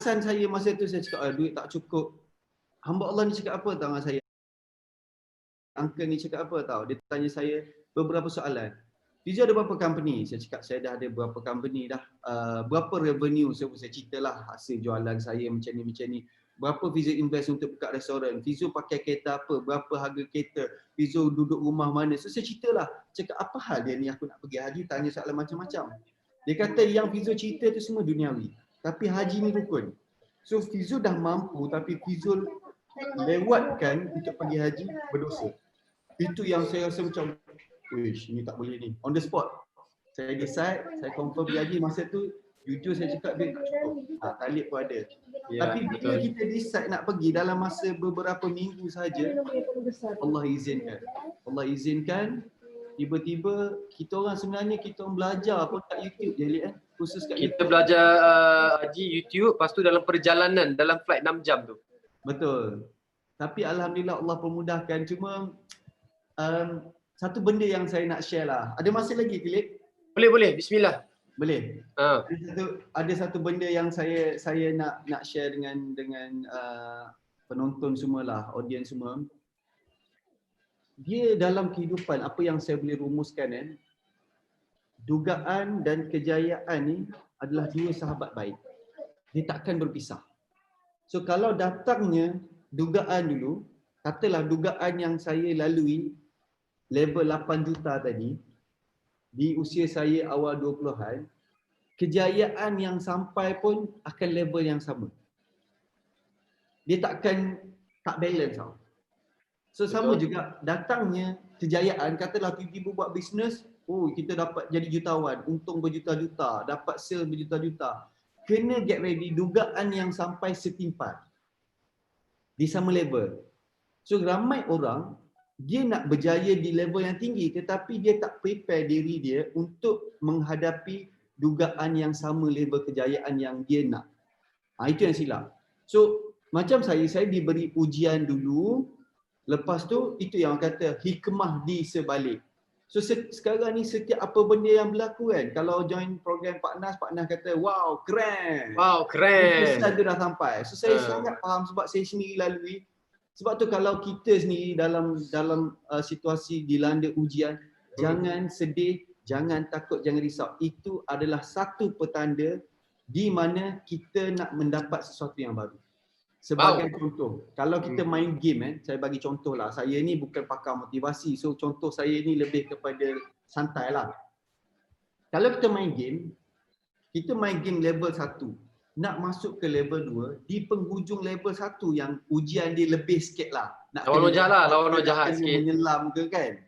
S2: Pesan saya masa tu saya cakap, duit tak cukup. Hamba Allah ni cakap apa tahu dengan saya? Uncle ni cakap apa tahu? Dia tanya saya beberapa soalan. Fizo ada berapa company? Saya cakap saya dah ada berapa company dah. Berapa revenue? Saya ceritalah hasil jualan saya macam ni. Berapa Fizo invest untuk buka restoran? Fizo pakai kereta apa? Berapa harga kereta? Fizo duduk rumah mana? So saya ceritalah. Cakap apa hal dia ni aku nak pergi haji, tanya soalan macam-macam. Dia kata yang Fizo cerita tu semua duniawi. Tapi haji ni rukun. So Fizo dah mampu tapi Fizo lewatkan untuk pergi haji berdosa. Itu yang saya rasa macam, wish, ni tak boleh ni. On the spot. Saya decide, saya confirm pergi haji. Masa tu, jujur saya cakap duit tak cukup. Talib pun ada. Tapi bila kita decide nak pergi dalam masa beberapa minggu saja, Allah izinkan, tiba-tiba kita orang sebenarnya kita orang belajar pun kat YouTube je kan. Khusus kat
S3: Kita belajar haji YouTube, lepas tu dalam perjalanan, dalam flight 6 jam tu.
S2: Betul. Tapi alhamdulillah Allah permudahkan. Cuma satu benda yang saya nak share lah. Ada masa lagi Philip?
S3: Boleh. Bismillah.
S2: Boleh. Ada satu benda yang saya nak share dengan penonton semualah, audiens semua. Dia dalam kehidupan apa yang saya boleh rumuskan dugaan dan kejayaan ni adalah dua sahabat baik. Dia takkan berpisah. So kalau datangnya dugaan dulu, katalah dugaan yang saya lalui level 8 juta tadi di usia saya awal 20-an, kejayaan yang sampai pun akan level yang sama. Dia takkan tak balance tau. So sama juga datangnya kejayaan, katalah tiba-tiba buat bisnes, kita dapat jadi jutawan, untung berjuta-juta, dapat sale berjuta-juta. Kena get ready dugaan yang sampai setimpal. Di sama level. So ramai orang dia nak berjaya di level yang tinggi tetapi dia tak prepare diri dia untuk menghadapi dugaan yang sama level kejayaan yang dia nak. Itu yang silap. So macam saya diberi ujian dulu, lepas tu itu yang kata hikmah di sebalik. So sekarang ni setiap apa benda yang berlaku kan, kalau join program Pak Nas kata wow keren. Pesan tu dah sampai. So saya sangat faham sebab saya sendiri lalui. Sebab tu kalau kita sendiri dalam situasi dilanda ujian, jangan sedih, jangan takut, jangan risau. Itu adalah satu petanda di mana kita nak mendapat sesuatu yang baru. Sebagai contoh, kalau kita main game, saya bagi contoh lah. Saya ni bukan pakar motivasi, so contoh saya ni lebih kepada santai lah. Kalau kita main game level 1, nak masuk ke level 2, di penghujung level 1 yang ujian dia lebih sikit lah.
S3: Lawan orang jahat sikit.
S2: Menyelam ke kan.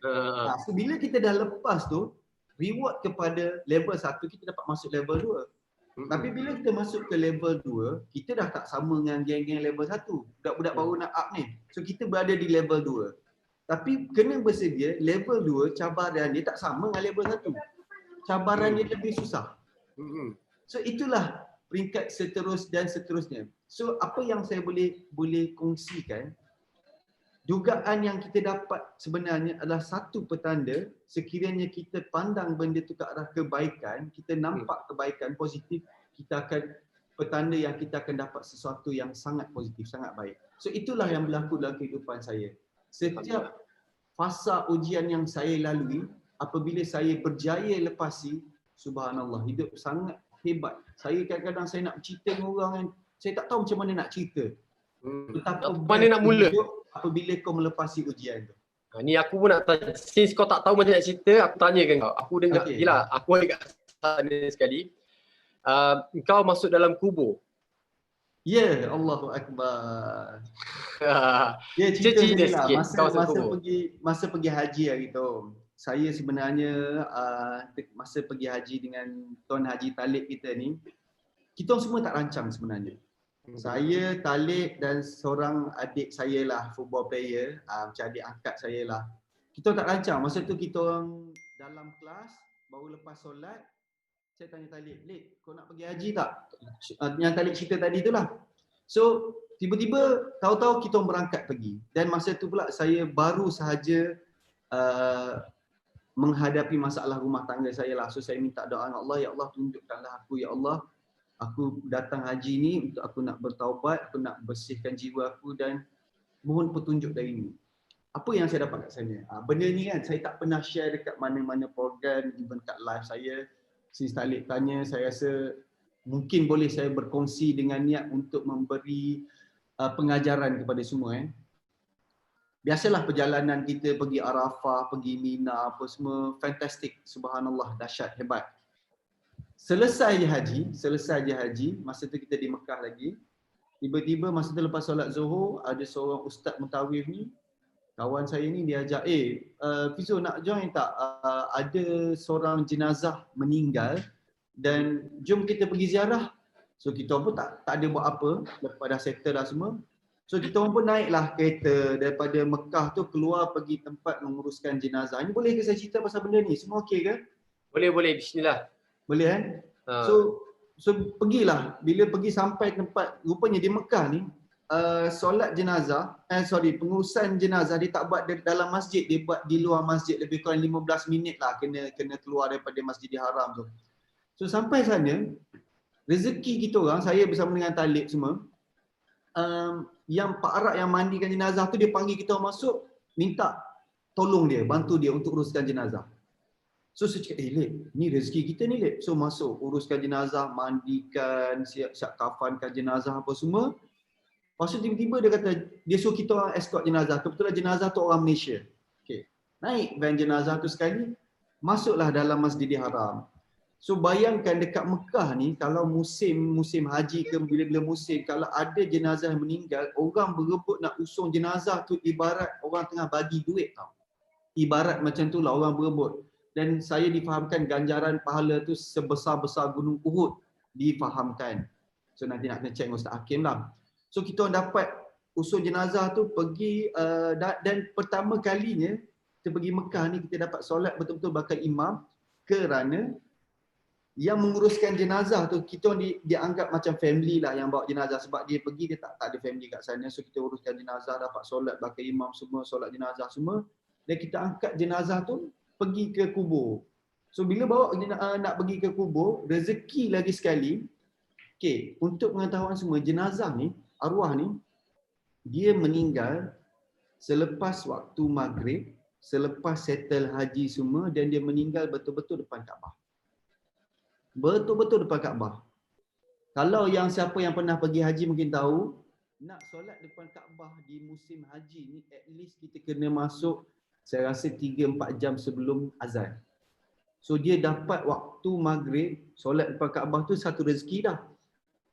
S2: So bila kita dah lepas tu, reward kepada level 1, kita dapat masuk level 2. Tapi bila kita masuk ke level 2, kita dah tak sama dengan geng-geng level 1. Budak-budak baru nak up ni. So kita berada di level 2. Tapi kena bersedia, level 2 cabaran dia tak sama dengan level 1. Cabaran dia lebih susah. So itulah peringkat seterusnya. So apa yang saya boleh kongsikan, dugaan yang kita dapat sebenarnya adalah satu petanda sekiranya kita pandang benda tu ke arah kebaikan, kita nampak kebaikan positif, kita akan petanda yang kita akan dapat sesuatu yang sangat positif, sangat baik. So itulah yang berlaku dalam kehidupan saya. Setiap fasa ujian yang saya lalui, apabila saya berjaya lepasi, subhanallah, hidup sangat hebat. Saya kadang-kadang saya nak cerita dengan orang yang saya tak tahu macam mana nak cerita. Betapa
S3: Mana nak mula?
S2: hidup apabila kau melepasi ujian tu.
S3: Ni aku pun nak tanya, since kau tak tahu macam nak cerita, aku tanyakan kau. Aku dengar,
S2: Okay.
S3: yelah, aku ada kat sana sekali. Kau masuk dalam kubur.
S2: Ya, Allahu Akbar. Dia
S3: Cerita
S2: cerita ni lah,
S3: sikit, kau masuk kubur.
S2: masa pergi haji hari tu. Saya sebenarnya masa pergi haji dengan Tuan Haji Talib kita ni, kita orang semua tak rancang sebenarnya. Saya, Talib dan seorang adik saya lah, football player, macam adik angkat saya lah. Kita orang tak rancang. Masa tu kita orang dalam kelas, baru lepas solat, saya tanya Talib, "Lid, kau nak pergi haji tak?" Yang Talib cerita tadi tu lah. So, tiba-tiba tahu-tahu kita orang berangkat pergi. Dan masa tu pula saya baru sahaja menghadapi masalah rumah tangga saya lah. So, saya minta doa dengan Allah, "Ya Allah, tunjukkanlah aku, Ya Allah. Aku datang haji ni untuk aku nak bertaubat, aku nak bersihkan jiwa aku dan mohon petunjuk darimu." Apa yang saya dapat kat sana? Benda ni kan saya tak pernah share dekat mana-mana program, even kat live saya. Si Talib tanya, saya rasa mungkin boleh saya berkongsi dengan niat untuk memberi pengajaran kepada semua. Biasalah perjalanan kita pergi Arafah, pergi Mina, apa semua, fantastik, subhanallah, dahsyat, hebat. Selesai je haji, masa tu kita di Mekah lagi. Tiba-tiba masa tu lepas solat Zuhur, ada seorang ustaz mutawif ni, kawan saya ni dia ajak, Fizo nak join tak? Ada seorang jenazah meninggal dan jom kita pergi ziarah. So kita pun tak ada buat apa, lepas dah settle dah semua. So kita orang pun naiklah kereta daripada Mekah tu keluar pergi tempat menguruskan jenazah. Ini boleh ke saya cerita pasal benda ni? Semua okey ke?
S3: Boleh, bismillah.
S2: Boleh kan? So pergilah. Bila pergi sampai tempat, rupanya di Mekah ni, solat jenazah, pengurusan jenazah dia tak buat dalam masjid, dia buat di luar masjid, lebih kurang 15 minit lah kena keluar daripada Masjidil Haram tu. So sampai sana, rezeki kita orang, saya bersama dengan Talib semua, yang Pak Arak yang mandikan jenazah tu dia panggil kita orang masuk, minta tolong dia, bantu dia untuk uruskan jenazah. So saya cakap, Lip, ni rezeki kita ni Lip. So masuk, uruskan jenazah, mandikan, siap kafankan jenazah apa semua. Lepas tu tiba-tiba dia kata, dia suruh kita orang escort jenazah. Kebetulan jenazah tu orang Malaysia. Okay. Naik van jenazah tu sekali, masuklah dalam Masjidil Haram. So bayangkan dekat Mekah ni, kalau musim haji ke bila-bila musim, kalau ada jenazah yang meninggal, orang berebut nak usung jenazah tu ibarat orang tengah bagi duit tau. Ibarat macam tu lah orang berebut. Dan saya difahamkan ganjaran pahala tu sebesar-besar gunung Uhud. Difahamkan. So nanti nak kena check dengan Ustaz Hakim lah. So kita orang dapat usul jenazah tu pergi dan pertama kalinya kita pergi Mekah ni kita dapat solat betul-betul bakal imam kerana yang menguruskan jenazah tu kita orang dianggap macam family lah yang bawa jenazah sebab dia pergi dia tak ada family kat sana. So kita uruskan jenazah, dapat solat bakal imam semua, solat jenazah semua dan kita angkat jenazah tu pergi ke kubur. So bila bawa nak pergi ke kubur, rezeki lagi sekali. Okey, untuk pengetahuan semua, jenazah ni, arwah ni, dia meninggal selepas waktu maghrib, selepas settle haji semua dan dia meninggal betul-betul depan Kaabah. Betul-betul depan Kaabah. Kalau yang siapa yang pernah pergi haji mungkin tahu, nak solat depan Kaabah di musim haji ni at least kita kena masuk saya rasa 3-4 jam sebelum azan. So dia dapat waktu maghrib, solat depan Kaabah tu satu rezeki dah.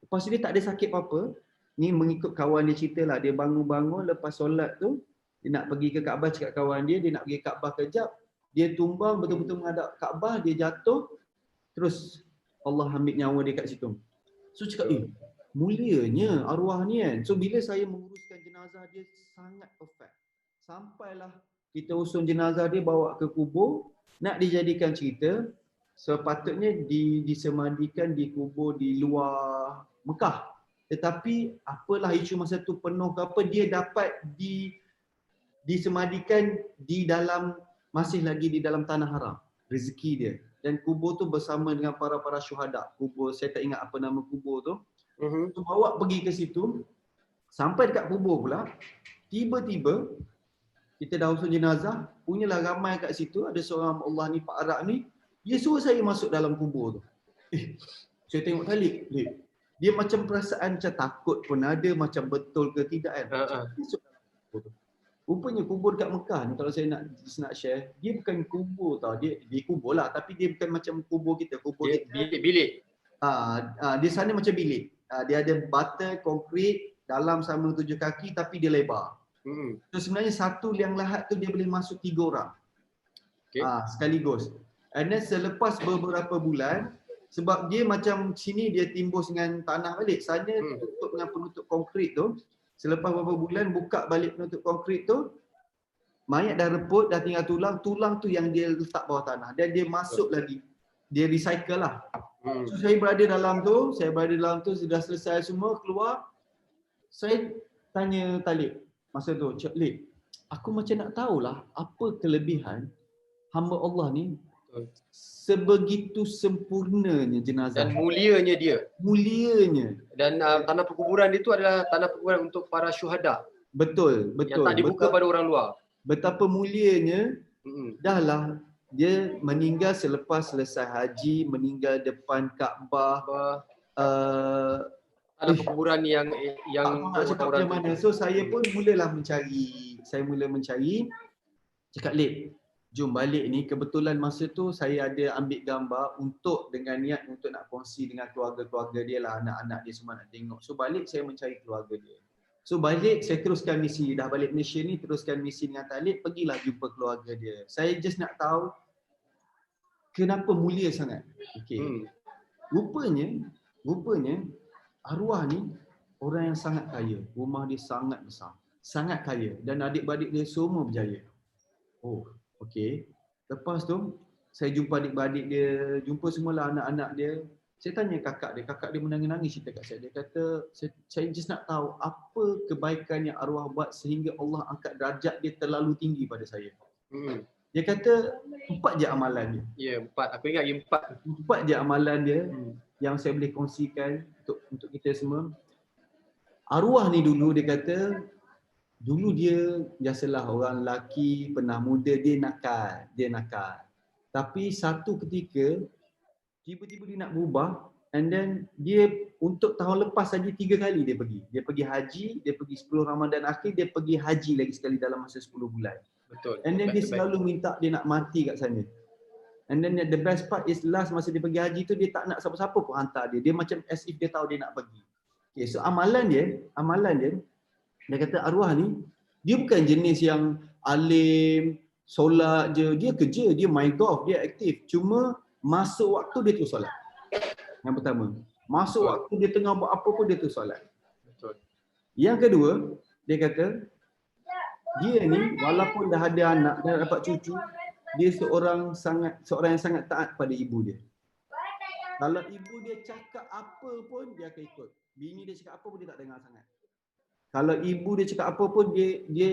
S2: Lepas tu dia tak ada sakit apa-apa. Ni mengikut kawan dia cerita lah. Dia bangun-bangun lepas solat tu, dia nak pergi ke Kaabah, cakap kawan dia nak pergi Kaabah kejap. Dia tumbang betul-betul menghadap Kaabah, dia jatuh. Terus Allah ambil nyawa dia kat situ. So cakap, mulianya arwah ni kan. So bila saya menguruskan jenazah dia sangat perfect. Sampailah kita usun jenazah dia bawa ke kubur, nak dijadikan cerita, sepatutnya disemandikan di kubur di luar Mekah. Tetapi apalah isu masa tu penuh ke apa, dia dapat disemandikan di dalam, masih lagi di dalam tanah haram. Rezeki dia. Dan kubur tu bersama dengan para syuhada. Kubur, saya tak ingat apa nama kubur tu. So, bawa pergi ke situ, sampai dekat kubur pula, tiba-tiba kita dah usul jenazah, punyalah ramai kat situ, ada seorang Allah ni, Pak Arab ni, dia suruh saya masuk dalam kubur tu. Saya tengok Talib, dia macam perasaan macam takut pun ada, macam betul ke tidak kan. Masuk dalam kubur tu. Rupanya kubur dekat Mekah ni, kalau saya nak share, dia bukan kubur tau, dia kubur lah, tapi dia bukan macam kubur kita, kubur
S3: Dia
S2: kita.
S3: bilik.
S2: Di sana macam bilik. Dia ada bata konkrit dalam sama 7 kaki tapi dia lebar. So sebenarnya satu liang lahat tu dia boleh masuk 3 orang. Sekaligus. And then selepas beberapa bulan, sebab dia macam sini dia timbus dengan tanah balik, sana tutup dengan penutup konkrit tu. Selepas beberapa bulan buka balik penutup konkrit tu, mayat dah reput, dah tinggal tulang tu yang dia letak bawah tanah dan dia masuk lagi. Dia recycle lah. So saya berada dalam tu, sudah selesai semua, keluar. Saya tanya Talib masa tu, Cik Lip, aku macam nak tahulah apa kelebihan hamba Allah ni sebegitu sempurnanya jenazah.
S3: Dan mulianya dia.
S2: Mulianya.
S3: Dan tanah perkuburan dia tu adalah tanah perkuburan untuk para syuhada.
S2: Betul.
S3: Yang tak dibuka pada orang luar.
S2: Betapa mulianya, dahlah dia meninggal selepas selesai haji, meninggal depan Kaabah.
S3: Tanah perkuburan yang
S2: nak cakap macam mana. So saya pun mula mencari. Cakap, Lip, jom balik ni. Kebetulan masa tu saya ada ambil gambar untuk dengan niat untuk nak kongsi dengan keluarga-keluarga dia lah, anak-anak dia semua nak tengok. So balik saya mencari keluarga dia. So balik saya teruskan misi. Dah balik Malaysia ni teruskan misi dengan Talib, pergilah jumpa keluarga dia. Saya just nak tahu kenapa mulia sangat. Okey. Rupanya arwah ni orang yang sangat kaya. Rumah dia sangat besar. Sangat kaya. Dan adik-beradik dia semua berjaya. Oh, okey. Lepas tu, saya jumpa adik-beradik dia, jumpa semualah anak-anak dia. Saya tanya kakak dia menangis-nangis cerita kat saya. Dia kata, saya just nak tahu apa kebaikan yang arwah buat sehingga Allah angkat derajat dia terlalu tinggi pada saya. Dia kata, 4 je amalan dia.
S3: Ya, 4. Aku ingat dia 4.
S2: 4 je amalan dia yang saya boleh kongsikan untuk kita semua. Arwah ni dulu dia kata, dulu dia biasalah orang lelaki pernah muda, dia nakal. Tapi satu ketika tiba-tiba dia nak berubah, and then dia untuk tahun lepas saja 3 kali dia pergi. Dia pergi haji, dia pergi 10 Ramadan akhir, dia pergi haji lagi sekali dalam masa 10 bulan.
S3: Betul.
S2: And then dia selalu minta dia nak mati kat sana. And then the best part is last masa dia pergi haji tu dia tak nak siapa-siapa pun hantar dia. Dia macam as if dia tahu dia nak pergi. Okay, so amalan dia kata arwah ni, dia bukan jenis yang alim, solat je. Dia kerja, dia main golf, dia aktif. Cuma masuk waktu dia terus solat. Yang pertama. Masuk waktu dia tengah buat apa pun dia terus solat.
S3: Betul.
S2: Yang kedua, dia kata, dia ni walaupun dah ada anak, dah dapat cucu, dia seorang yang sangat taat pada ibu dia. Kalau ibu dia cakap apa pun dia akan ikut. Bini dia cakap apa pun dia tak dengar sangat. Kalau ibu dia cakap apa pun dia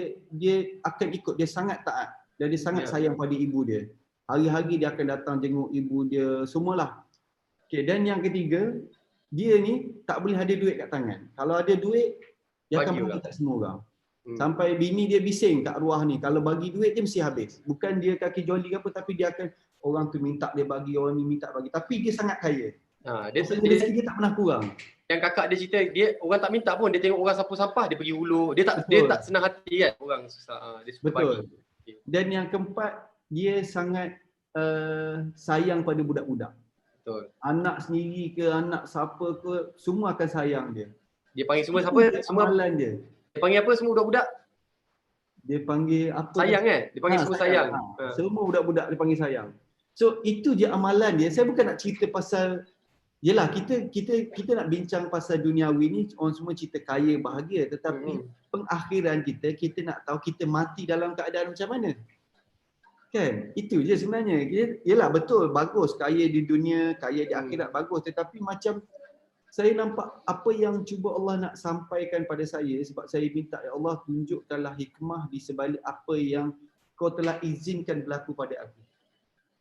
S2: akan ikut. Dia sangat taat dan dia sangat sayang pada ibu dia. Hari-hari dia akan datang jenguk ibu dia, semualah. Okay, dan yang ketiga, dia ni tak boleh ada duit kat tangan. Kalau ada duit, dia akan bagi kat semua orang. Sampai bini dia bising kat arwah ni, kalau bagi duit dia mesti habis. Bukan dia kaki joli ke apa, tapi dia akan, orang tu minta dia bagi, orang ni minta bagi. Tapi dia sangat kaya. Rezeki dia tak pernah kurang.
S3: Yang kakak dia cerita, dia orang tak minta pun, dia tengok orang sapu sampah, dia pergi hulur. Dia tak senang hati kan, orang susah. Dia suka bagi.
S2: Dan yang keempat, dia sangat sayang pada budak-budak.
S3: Betul.
S2: Anak sendiri ke, anak siapa ke, semua akan sayang dia.
S3: Dia panggil semua siapa? Semua
S2: amalan dia.
S3: Dia panggil apa semua budak-budak?
S2: Dia panggil apa?
S3: Sayang kan? Dia panggil semua sayang.
S2: Semua budak-budak dia panggil sayang. So itu je amalan dia. Saya bukan nak cerita pasal, yelah kita nak bincang pasal duniawi ni, orang semua cerita kaya, bahagia. Tetapi pengakhiran kita nak tahu kita mati dalam keadaan macam mana. Kan? Itu je sebenarnya. Yelah betul, bagus. Kaya di dunia, kaya di akhirat bagus. Tetapi macam saya nampak apa yang cuba Allah nak sampaikan pada saya, sebab saya minta, ya Allah tunjukkanlah hikmah di sebalik apa yang kau telah izinkan berlaku pada aku.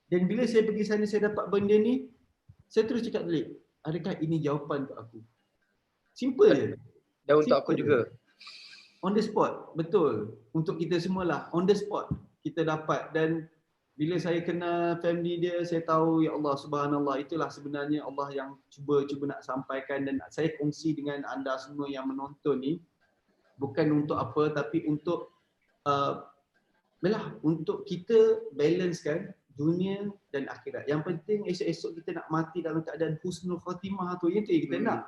S2: Dan bila saya pergi sana, saya dapat benda ni, saya terus cakap balik, adakah ini jawapan untuk aku? Simple je.
S3: Dan untuk aku
S2: Simple.
S3: juga.
S2: On the spot, betul. Untuk kita semualah, on the spot kita dapat. Dan bila saya kenal family dia, saya tahu ya Allah subhanallah, itulah sebenarnya Allah yang cuba nak sampaikan. Dan saya kongsi dengan anda semua yang menonton ni, bukan untuk apa, tapi untuk untuk kita balancekan dunia dan akhirat. Yang penting esok-esok kita nak mati dalam keadaan husnul khatimah tu, itu yang kita nak.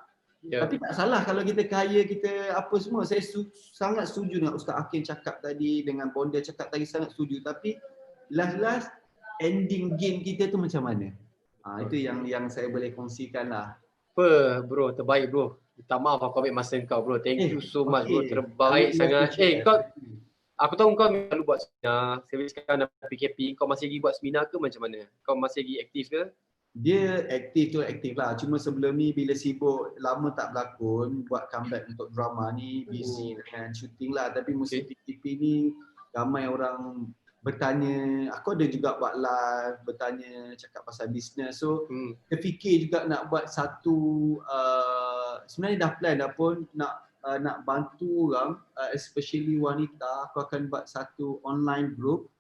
S3: Ya.
S2: Tapi tak salah kalau kita kaya, kita apa semua. Saya sangat setuju dengan Ustaz Hakim cakap tadi, dengan Bonda cakap tadi, sangat setuju. Tapi last ending game kita tu macam mana? Itu yang saya boleh kongsikan lah.
S3: Apa bro, terbaik bro. Minta maaf aku ambil masa kau bro. Thank you so much bro, terbaik
S2: Kalau
S3: sangat.
S2: you
S3: Kau, aku tahu kau selalu buat seminar. Saya sekarang dah PKP, kau masih lagi buat seminar ke macam mana? Kau masih lagi aktif ke?
S2: Dia aktif lah. Cuma sebelum ni bila sibuk, lama tak berlakon, buat comeback untuk drama ni, busy dengan syuting lah. Tapi musim PKP ni ramai orang bertanya. Aku ada juga buat live, bertanya, cakap pasal bisnes. So terfikir juga nak buat satu, sebenarnya dah plan dah pun nak bantu orang, especially wanita. Aku akan buat satu online group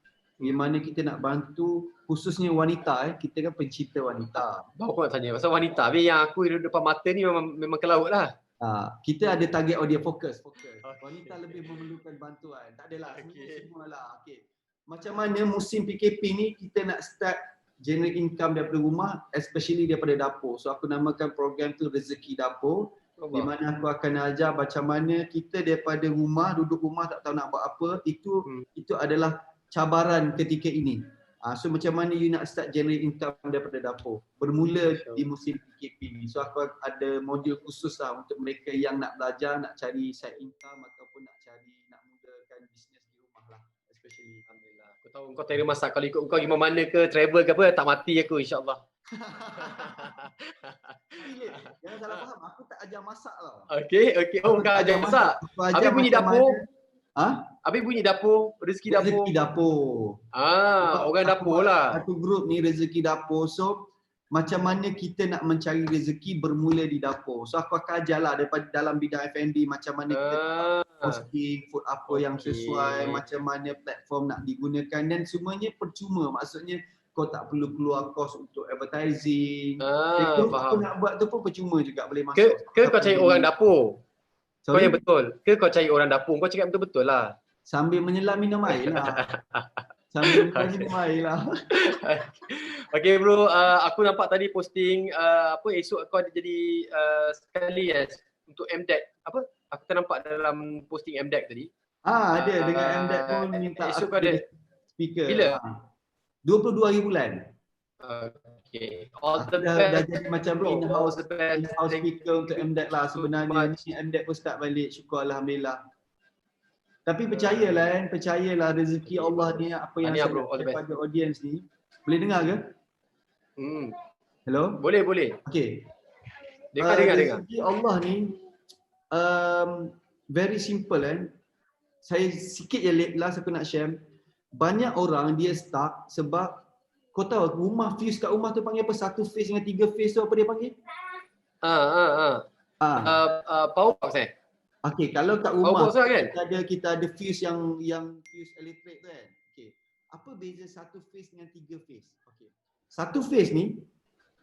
S2: di mana kita nak bantu khususnya wanita. Kita kan pencinta wanita.
S3: Baru aku nak tanya pasal wanita. Habis yang aku duduk depan mata ni memang kelaut lah.
S2: Kita ada target audience, fokus. Wanita lebih memerlukan bantuan. Tak adalah, semua lah. Macam mana musim PKP ni kita nak start generate income daripada rumah, especially daripada dapur. So aku namakan program tu Rezeki Dapur. Di mana aku akan ajar macam mana kita daripada rumah, duduk rumah tak tahu nak buat apa. Itu adalah cabaran ketika ini. So macam mana you nak start generate income daripada dapur. Bermula di musim PKP ni. So aku ada modul khusus lah untuk mereka yang nak belajar, nak cari side income ataupun nak mulakan bisnes di rumah lah. Especially.
S3: Alhamdulillah. Aku tahu kau tak ada masak. Kalau ikut kau pergi mana ke, travel ke apa, tak mati aku insyaAllah.
S2: Jangan salah faham, aku tak ajar masak tau.
S3: Okay. Oh, bukan ajar masak. Habis bunyi dapur. Habis bunyi dapur, rezeki dapur.
S2: Rezeki dapur.
S3: Orang dapur lah.
S2: Satu grup ni rezeki dapur. So macam mana kita nak mencari rezeki bermula di dapur. So aku akan ajarlah daripada dalam bidang F&B macam mana kita posting food apa yang sesuai, macam mana platform nak digunakan, dan semuanya percuma. Maksudnya kau tak perlu keluar kos untuk advertising. Kau nak buat tu pun percuma juga, boleh masuk.
S3: Ke kau cari orang dapur? Kau
S2: Sorry?
S3: yang betul. Ke kau cari orang dapur? Kau cakap betul-betul lah.
S2: Sambil menyelam minum air lah. Sambil minum air lah.
S3: Okay bro, aku nampak tadi posting esok kau ada jadi sekali untuk MDEC. Apa? Aku ternampak dalam posting MDEC tadi.
S2: Ada dengan MDEC pun minta
S3: esok
S2: aku
S3: ada
S2: speaker.
S3: Bila?
S2: 22 hari bulan.
S3: Okay. All the
S2: dah
S3: best.
S2: jadi macam in-house speaker untuk MDEC lah sebenarnya. Ni MDEC pun start balik, syukur alhamdulillah. Tapi percayalah rezeki Allah ni apa yang saya daripada audience ni. Boleh dengar ke? Hello?
S3: Boleh.
S2: Okay.
S3: Dengar.
S2: Rezeki Allah ni very simple kan. Saya sikit je last aku nak share. Banyak orang dia stuck sebab kau tahu rumah fuse kat rumah tu panggil apa? Satu phase dengan 3 phase tu apa dia panggil?
S3: Power box
S2: Okey, kalau kat rumah
S3: power box kan?
S2: kita ada fuse yang fuse elektrik tu kan. Okey. Apa beza satu phase dengan 3 phase? Okey. Satu phase ni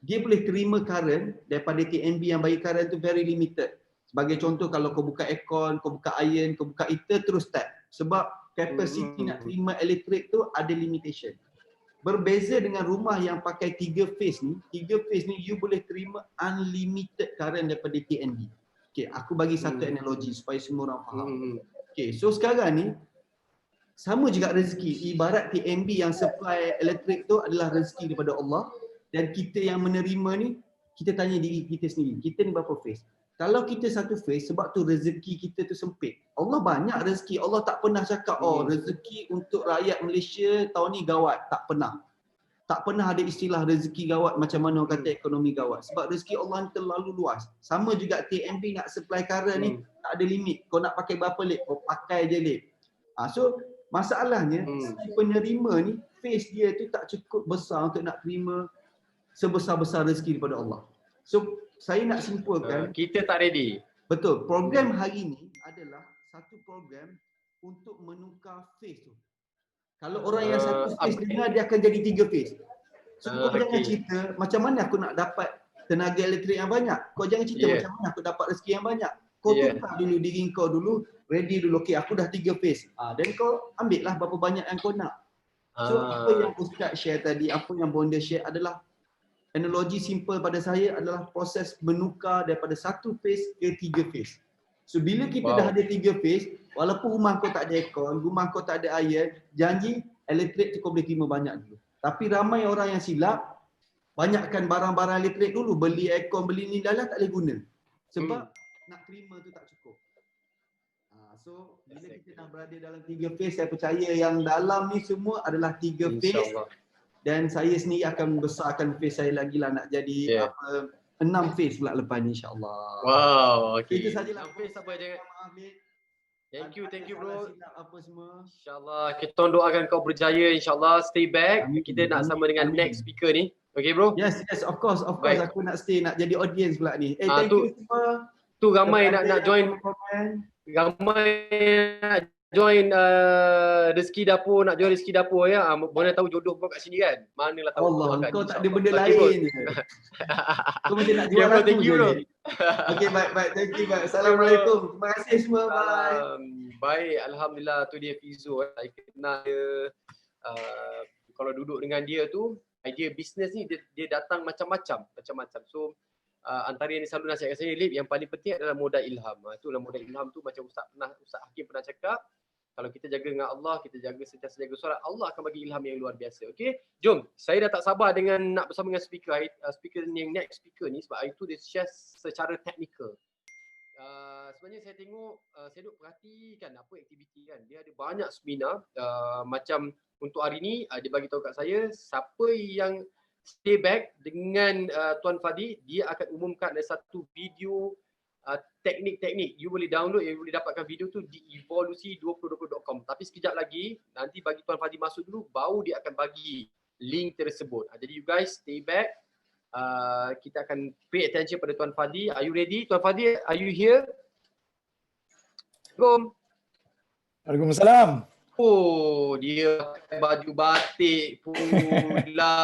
S2: dia boleh terima current daripada TNB yang bagi current tu very limited. Sebagai contoh kalau kau buka aircon, kau buka iron, kau buka heater terus start. Sebab capacity nak terima elektrik tu ada limitation. Berbeza dengan rumah yang pakai 3 phase ni you boleh terima unlimited current daripada TNB. Okey, aku bagi satu analogi supaya semua orang faham. Okey, so sekarang ni sama juga rezeki. Ibarat TNB yang supply elektrik tu adalah rezeki daripada Allah, dan kita yang menerima ni kita tanya diri kita sendiri, kita ni berapa phase? Kalau kita satu phase, sebab tu rezeki kita tu sempit. Allah banyak rezeki. Allah tak pernah cakap, rezeki untuk rakyat Malaysia tahun ni gawat. Tak pernah. Tak pernah ada istilah rezeki gawat macam mana orang kata ekonomi gawat. Sebab rezeki Allah ni terlalu luas. Sama juga TNB nak supply current ni, tak ada limit. Kau nak pakai berapa lip, kau pakai je lip. So, masalahnya, si penerima ni, phase dia tu tak cukup besar untuk nak terima sebesar-besar rezeki daripada Allah. So, saya nak simpulkan
S3: kita tak ready.
S2: Betul. Program hari ini adalah satu program untuk menukar phase tu. Kalau orang yang satu phase dengar, dia akan jadi 3 phase. So kau jangan cerita macam mana aku nak dapat tenaga elektrik yang banyak. Kau jangan cerita macam mana aku dapat rezeki yang banyak. Kau tukar dulu diri kau dulu, ready dulu. Okey, aku dah 3 phase. Dan kau ambil lah berapa banyak yang kau nak. So apa yang Ustaz share tadi, apa yang Bonda share adalah analogi simple pada saya adalah proses menukar daripada satu phase ke 3 phase. So bila kita dah ada 3 phase, walaupun rumah kau tak ada aircon, rumah kau tak ada air, janji elektrik tu kau boleh terima banyak dulu. Tapi ramai orang yang silap, banyakkan barang-barang elektrik dulu, beli aircon, beli ni dah tak boleh guna. Sebab nak terima tu tak cukup. So bila kita dah berada dalam 3 phase, saya percaya yang dalam ni semua adalah 3 phase. Dan saya sendiri akan membesarkan phase saya lagi lah, nak jadi 6 phase pula lepas ni insya-Allah.
S3: Wow, okey.
S2: Itu sajalah.
S3: 6 phase apa jangan. Thank you bro.
S2: Apa semua.
S3: InsyaAllah kita doakan kau berjaya, insyaAllah. Stay back. Kita nak sama dengan next speaker ni. Okay bro?
S2: Yes, of course. Baik. Aku nak stay, nak jadi audience pula ni. Thank you semua.
S3: Tu ramai nak join. Ramai nak join rezeki dapur, nak join rezeki dapur ya. Mana tahu jodoh kau kat sini kan? Manalah tahu
S2: Allah, kau tak ada benda lain je. Kau mesti nak jual aku je. Okey, baik. Thank you, baik. Assalamualaikum. Terima kasih semua. Bye.
S3: Baik, alhamdulillah tu dia Fizo. Saya kenal dia. Kalau duduk dengan dia tu, idea bisnes ni dia datang macam-macam. So antara yang dia selalu nasihatkan saya, Lip, yang paling penting adalah modal ilham. Itulah modal ilham tu, macam Ustaz Hakim pernah cakap, kalau kita jaga dengan Allah, kita jaga sentiasa jaga solat, Allah akan bagi ilham yang luar biasa. Okey, jom. Saya dah tak sabar dengan nak bersama dengan speaker ni, yang next speaker ni, sebab hari tu dia share secara teknikal. Sebenarnya saya tengok, saya duk perhatikan apa aktiviti kan. Dia ada banyak seminar, macam untuk hari ni dia bagi tahu kat saya, siapa yang stay back dengan Tuan Fadi, dia akan umumkan ada satu video teknik-teknik. You boleh download, you boleh dapatkan video tu di evolusi2020.com. Tapi sekejap lagi, nanti bagi Tuan Fadi masuk dulu, baru dia akan bagi link tersebut. Jadi you guys stay back. Kita akan pay attention pada Tuan Fadi. Are you ready? Tuan Fadi, are you here? Assalamualaikum.
S4: Waalaikumsalam.
S3: Oh, dia pakai baju batik pula.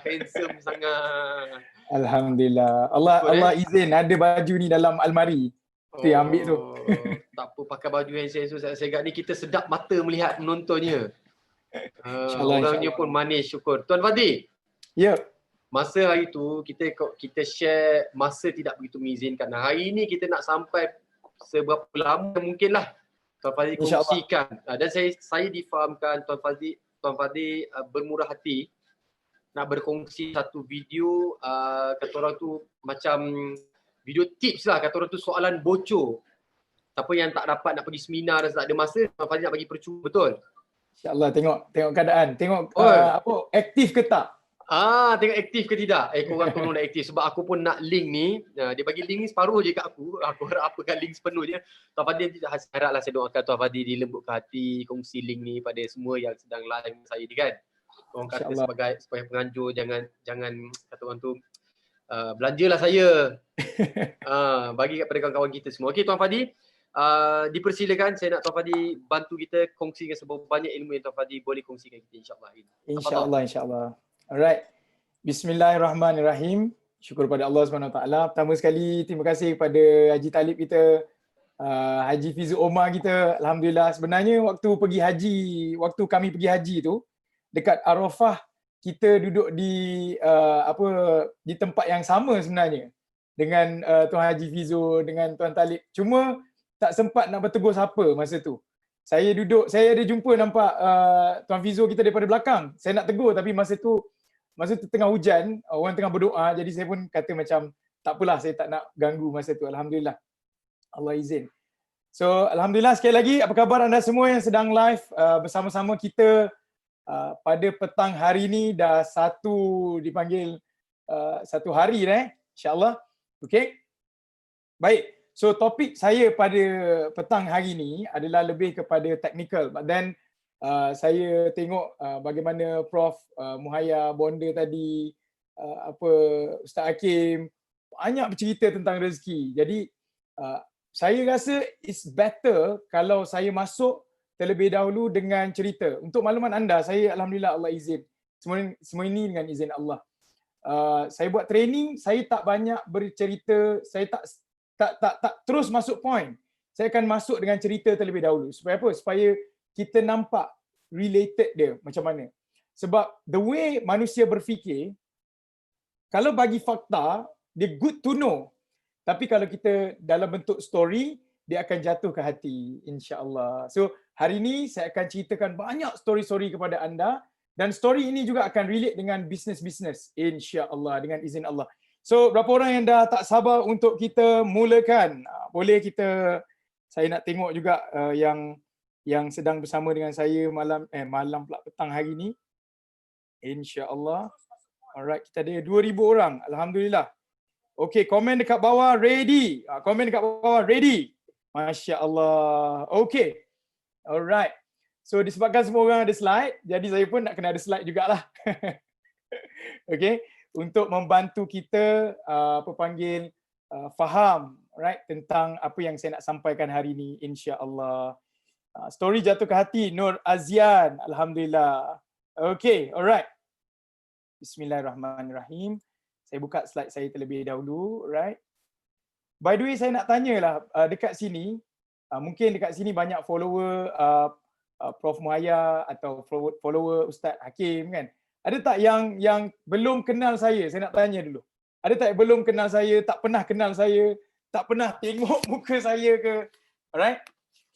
S3: Handsome sangat.
S4: Alhamdulillah. Allah izin ada baju ni dalam almari. Tu yang ambil tu.
S3: Tak apa, pakai baju handsome. Saya agak ni kita sedap mata melihat menontonnya. Orangnya pun manis, syukur. Tuan Fadi.
S4: Ya.
S3: Masa hari tu kita share masa tidak begitu mengizinkan. Hari ni kita nak sampai seberapa lama mungkinlah Tuan Fadi kongsikan. Dan saya difahamkan Tuan Fadi bermurah hati nak berkongsi satu video, kata orang tu macam video tips lah, kata orang tu soalan bocor. Siapa yang tak dapat nak pergi seminar dan tak ada masa, Tuan Fadi nak bagi percuma, betul?
S4: InsyaAllah, tengok keadaan, tengok aktif ke tak.
S3: Tengok aktif ke tidak. Korang tolong dah aktif. Sebab aku pun nak link ni. Dia bagi link ni separuh je kat aku. Aku harap apakan link sepenuh je. Tuan Fadi, haraplah saya doakan Tuan Fadi dilembutkan hati, kongsi link ni pada semua yang sedang live saya ni kan. Orang kata sebagai penganjur, jangan kata orang tu, belanjalah saya. Bagi kepada kawan-kawan kita semua. Okey Tuan Fadi, dipersilakan, saya nak Tuan Fadi bantu kita kongsikan seberapa banyak ilmu yang Tuan Fadi boleh kongsikan kita insya-Allah.
S4: InsyaAllah. Alright. Bismillahirrahmanirrahim. Syukur pada Allah SWT. Pertama sekali terima kasih kepada Haji Talib kita, Haji Fizu Omar kita. Alhamdulillah, sebenarnya waktu kami pergi haji tu dekat Arafah, kita duduk di di tempat yang sama sebenarnya dengan Tuan Haji Fizu, dengan Tuan Talib. Cuma tak sempat nak bertegur siapa masa tu. Saya ada jumpa nampak Tuan Fizo kita daripada belakang. Saya nak tegur tapi masa tu tengah hujan, orang tengah berdoa, jadi saya pun kata macam tak apalah, saya tak nak ganggu masa tu. Alhamdulillah. Allah izin. So alhamdulillah, sekali lagi apa khabar anda semua yang sedang live bersama-sama kita pada petang hari ni. Dah dipanggil satu hari insya-Allah. Okey. Baik. So topik saya pada petang hari ni adalah lebih kepada technical, but then saya tengok bagaimana Prof Muhaya, Bonda tadi, Ustaz Hakim banyak bercerita tentang rezeki. Jadi Saya rasa it's better kalau saya masuk terlebih dahulu dengan cerita. Untuk makluman anda, saya alhamdulillah Allah izin. Semua ini dengan izin Allah. Saya buat training, saya tak banyak bercerita, saya tak terus masuk point. Saya akan masuk dengan cerita terlebih dahulu. Supaya apa? Supaya kita nampak related dia macam mana. Sebab the way manusia berfikir, kalau bagi fakta, dia good to know. Tapi kalau kita dalam bentuk story, dia akan jatuh ke hati, insya-Allah. So, hari ini saya akan ceritakan banyak story-story kepada anda dan story ini juga akan relate dengan bisnes-bisnes, insya-Allah, dengan izin Allah. So, berapa orang yang dah tak sabar untuk kita mulakan? Boleh kita, saya nak tengok juga yang sedang bersama dengan saya malam pula petang hari ni. InsyaAllah. Alright, kita ada 2,000 orang. Alhamdulillah. Okay, komen dekat bawah ready. Komen dekat bawah ready. Masya Allah. Okay. Alright. So disebabkan semua orang ada slide, jadi saya pun nak kena ada slide jugalah. Okay. Untuk membantu kita faham right tentang apa yang saya nak sampaikan hari ini, insya-Allah. Story jatuh ke hati Nur Azian. Alhamdulillah. Okay, alright. Bismillahirrahmanirrahim. Saya buka slide saya terlebih dahulu, right? By the way, saya nak tanyalah dekat sini, mungkin dekat sini banyak follower Prof Muhaya atau follower Ustaz Hakim kan? Ada tak yang belum kenal saya? Saya nak tanya dulu. Ada tak yang belum kenal saya, tak pernah kenal saya, tak pernah tengok muka saya ke? Alright?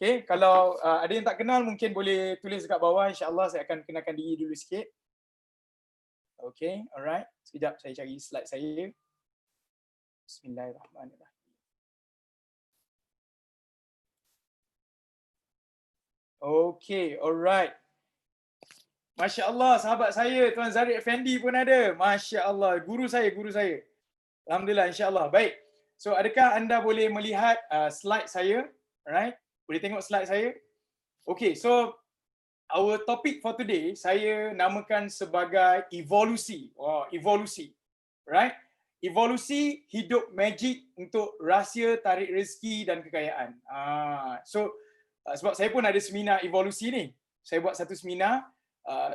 S4: Okay, kalau ada yang tak kenal mungkin boleh tulis dekat bawah, insya-Allah saya akan kenalkan diri dulu sikit. Okay, alright. Sekejap saya cari slide saya. Bismillahirrahmanirrahim. Okay, alright. Masya Allah, sahabat saya Tuan Zarid Effendi pun ada. Masya Allah, guru saya. Alhamdulillah, insya-Allah. Baik. So, adakah anda boleh melihat slide saya? Alright. Boleh tengok slide saya? Okay, so our topic for today saya namakan sebagai evolusi. Evolusi. Right? Evolusi hidup magic untuk rahsia tarik rezeki dan kekayaan. So sebab saya pun ada seminar evolusi ni. Saya buat satu seminar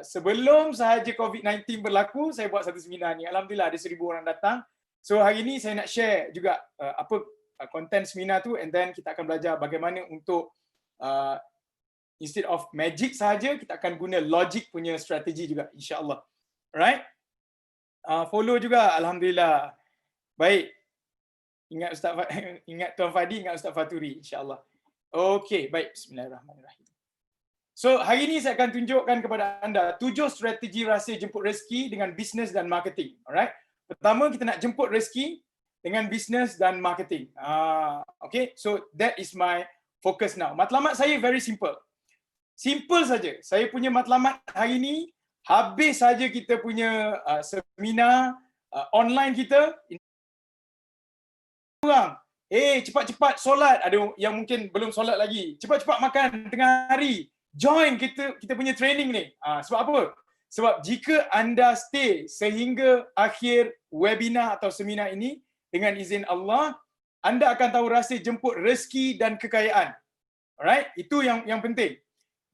S4: sebelum sahaja COVID-19 berlaku, saya buat satu seminar ni. Alhamdulillah ada 1,000 orang datang. So hari ni saya nak share juga apa konten seminar tu, and then kita akan belajar bagaimana untuk instead of magic sahaja, kita akan guna logic punya strategi juga, insya-Allah. Alright? Follow juga, alhamdulillah. Baik. Ingat ingat Tuan Fadi, ingat Ustaz Faturi, insya-Allah. Okey, baik. Bismillahirrahmanirrahim. So, hari ini saya akan tunjukkan kepada anda 7 strategi rahsia jemput rezeki dengan bisnes dan marketing. Alright? Pertama, kita nak jemput rezeki dengan bisnes dan marketing. Okay, so that is my focus now. Matlamat saya very simple. Simple saja. Saya punya matlamat hari ini, habis saja kita punya seminar online kita. Orang, cepat-cepat solat. Ada yang mungkin belum solat lagi. Cepat-cepat makan tengah hari. Join kita punya training ni. Sebab apa? Sebab jika anda stay sehingga akhir webinar atau seminar ini, dengan izin Allah, anda akan tahu rahsia jemput rezeki dan kekayaan. Alright? Itu yang penting.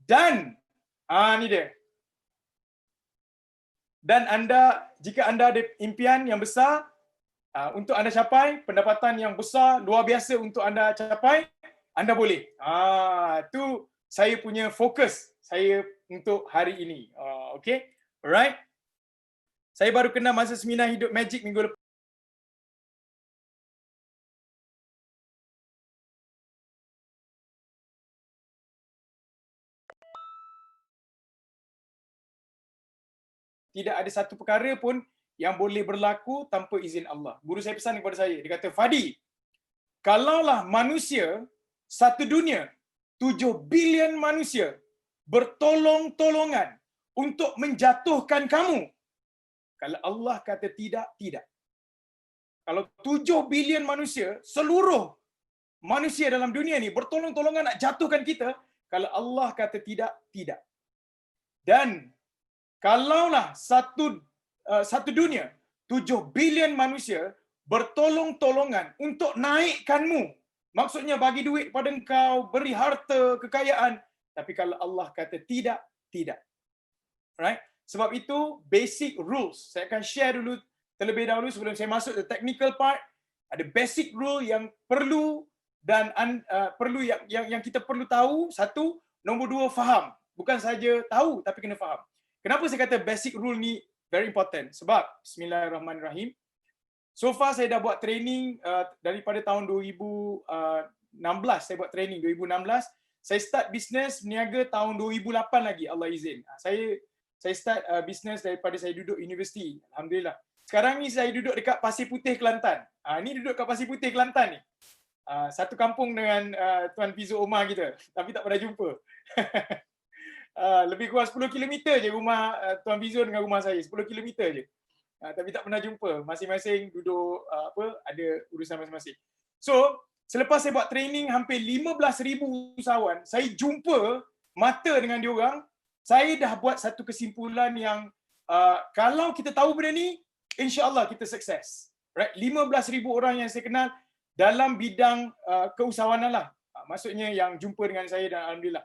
S4: Dan ni dia. Dan jika anda ada impian yang besar untuk anda capai, pendapatan yang besar, luar biasa untuk anda capai, anda boleh. Itu saya punya fokus saya untuk hari ini. Okay? Alright? Saya baru kena masa seminar Hidup Magic minggu lepas. Tidak ada satu perkara pun yang boleh berlaku tanpa izin Allah. Guru saya pesan kepada saya, dia kata, Fadi, kalaulah manusia, satu dunia, 7 bilion manusia bertolong-tolongan untuk menjatuhkan kamu, kalau Allah kata tidak, tidak. Kalau 7 bilion manusia, seluruh manusia dalam dunia ni bertolong-tolongan nak jatuhkan kita, kalau Allah kata tidak, tidak. Dan kalaulah satu dunia, 7 bilion manusia bertolong-tolongan untuk naikkanmu Maksudnya bagi duit pada engkau, beri harta, kekayaan. Tapi kalau Allah kata tidak, tidak. Right? Sebab itu basic rules. Saya akan share dulu terlebih dahulu sebelum saya masuk ke technical part. Ada basic rule yang perlu dan perlu yang kita perlu tahu. Satu, nombor dua, faham. Bukan saja tahu tapi kena faham. Kenapa saya kata basic rule ni very important? Sebab bismillahirrahmanirrahim. So far saya dah buat training daripada tahun 2016 saya buat training 2016. Saya start bisnes berniaga tahun 2008 lagi, Allah izin. Saya start bisnes daripada saya duduk universiti. Alhamdulillah. Sekarang ni saya duduk dekat Pasir Putih, Kelantan. Ni duduk kat Pasir Putih, Kelantan ni. Satu kampung dengan Tuan Fizu Omar kita. Tapi tak pernah jumpa. Lebih kurang 10 km je rumah Tuan Fizu dengan rumah saya. 10 km je. Tapi tak pernah jumpa. Masing-masing duduk ada urusan masing-masing. So, selepas saya buat training hampir 15,000 usahawan, saya jumpa mata dengan diorang, saya dah buat satu kesimpulan yang kalau kita tahu benda ni, insya-Allah kita sukses. Right? 15,000 orang yang saya kenal dalam bidang keusahawanan lah. Maksudnya yang jumpa dengan saya dan alhamdulillah.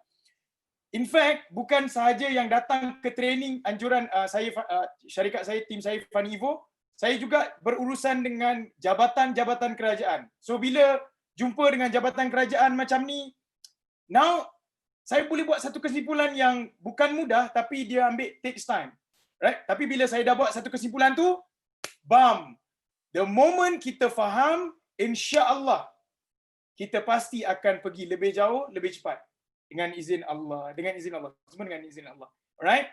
S4: In fact, bukan sahaja yang datang ke training anjuran saya, syarikat saya, tim saya Fanivo, saya juga berurusan dengan jabatan-jabatan kerajaan. So bila jumpa dengan jabatan kerajaan macam ni, now saya boleh buat satu kesimpulan yang bukan mudah tapi dia ambil takes time. Right? Tapi bila saya dah buat satu kesimpulan tu, bam. The moment kita faham, insya-Allah kita pasti akan pergi lebih jauh, lebih cepat. Dengan izin Allah, semua dengan izin Allah. Alright?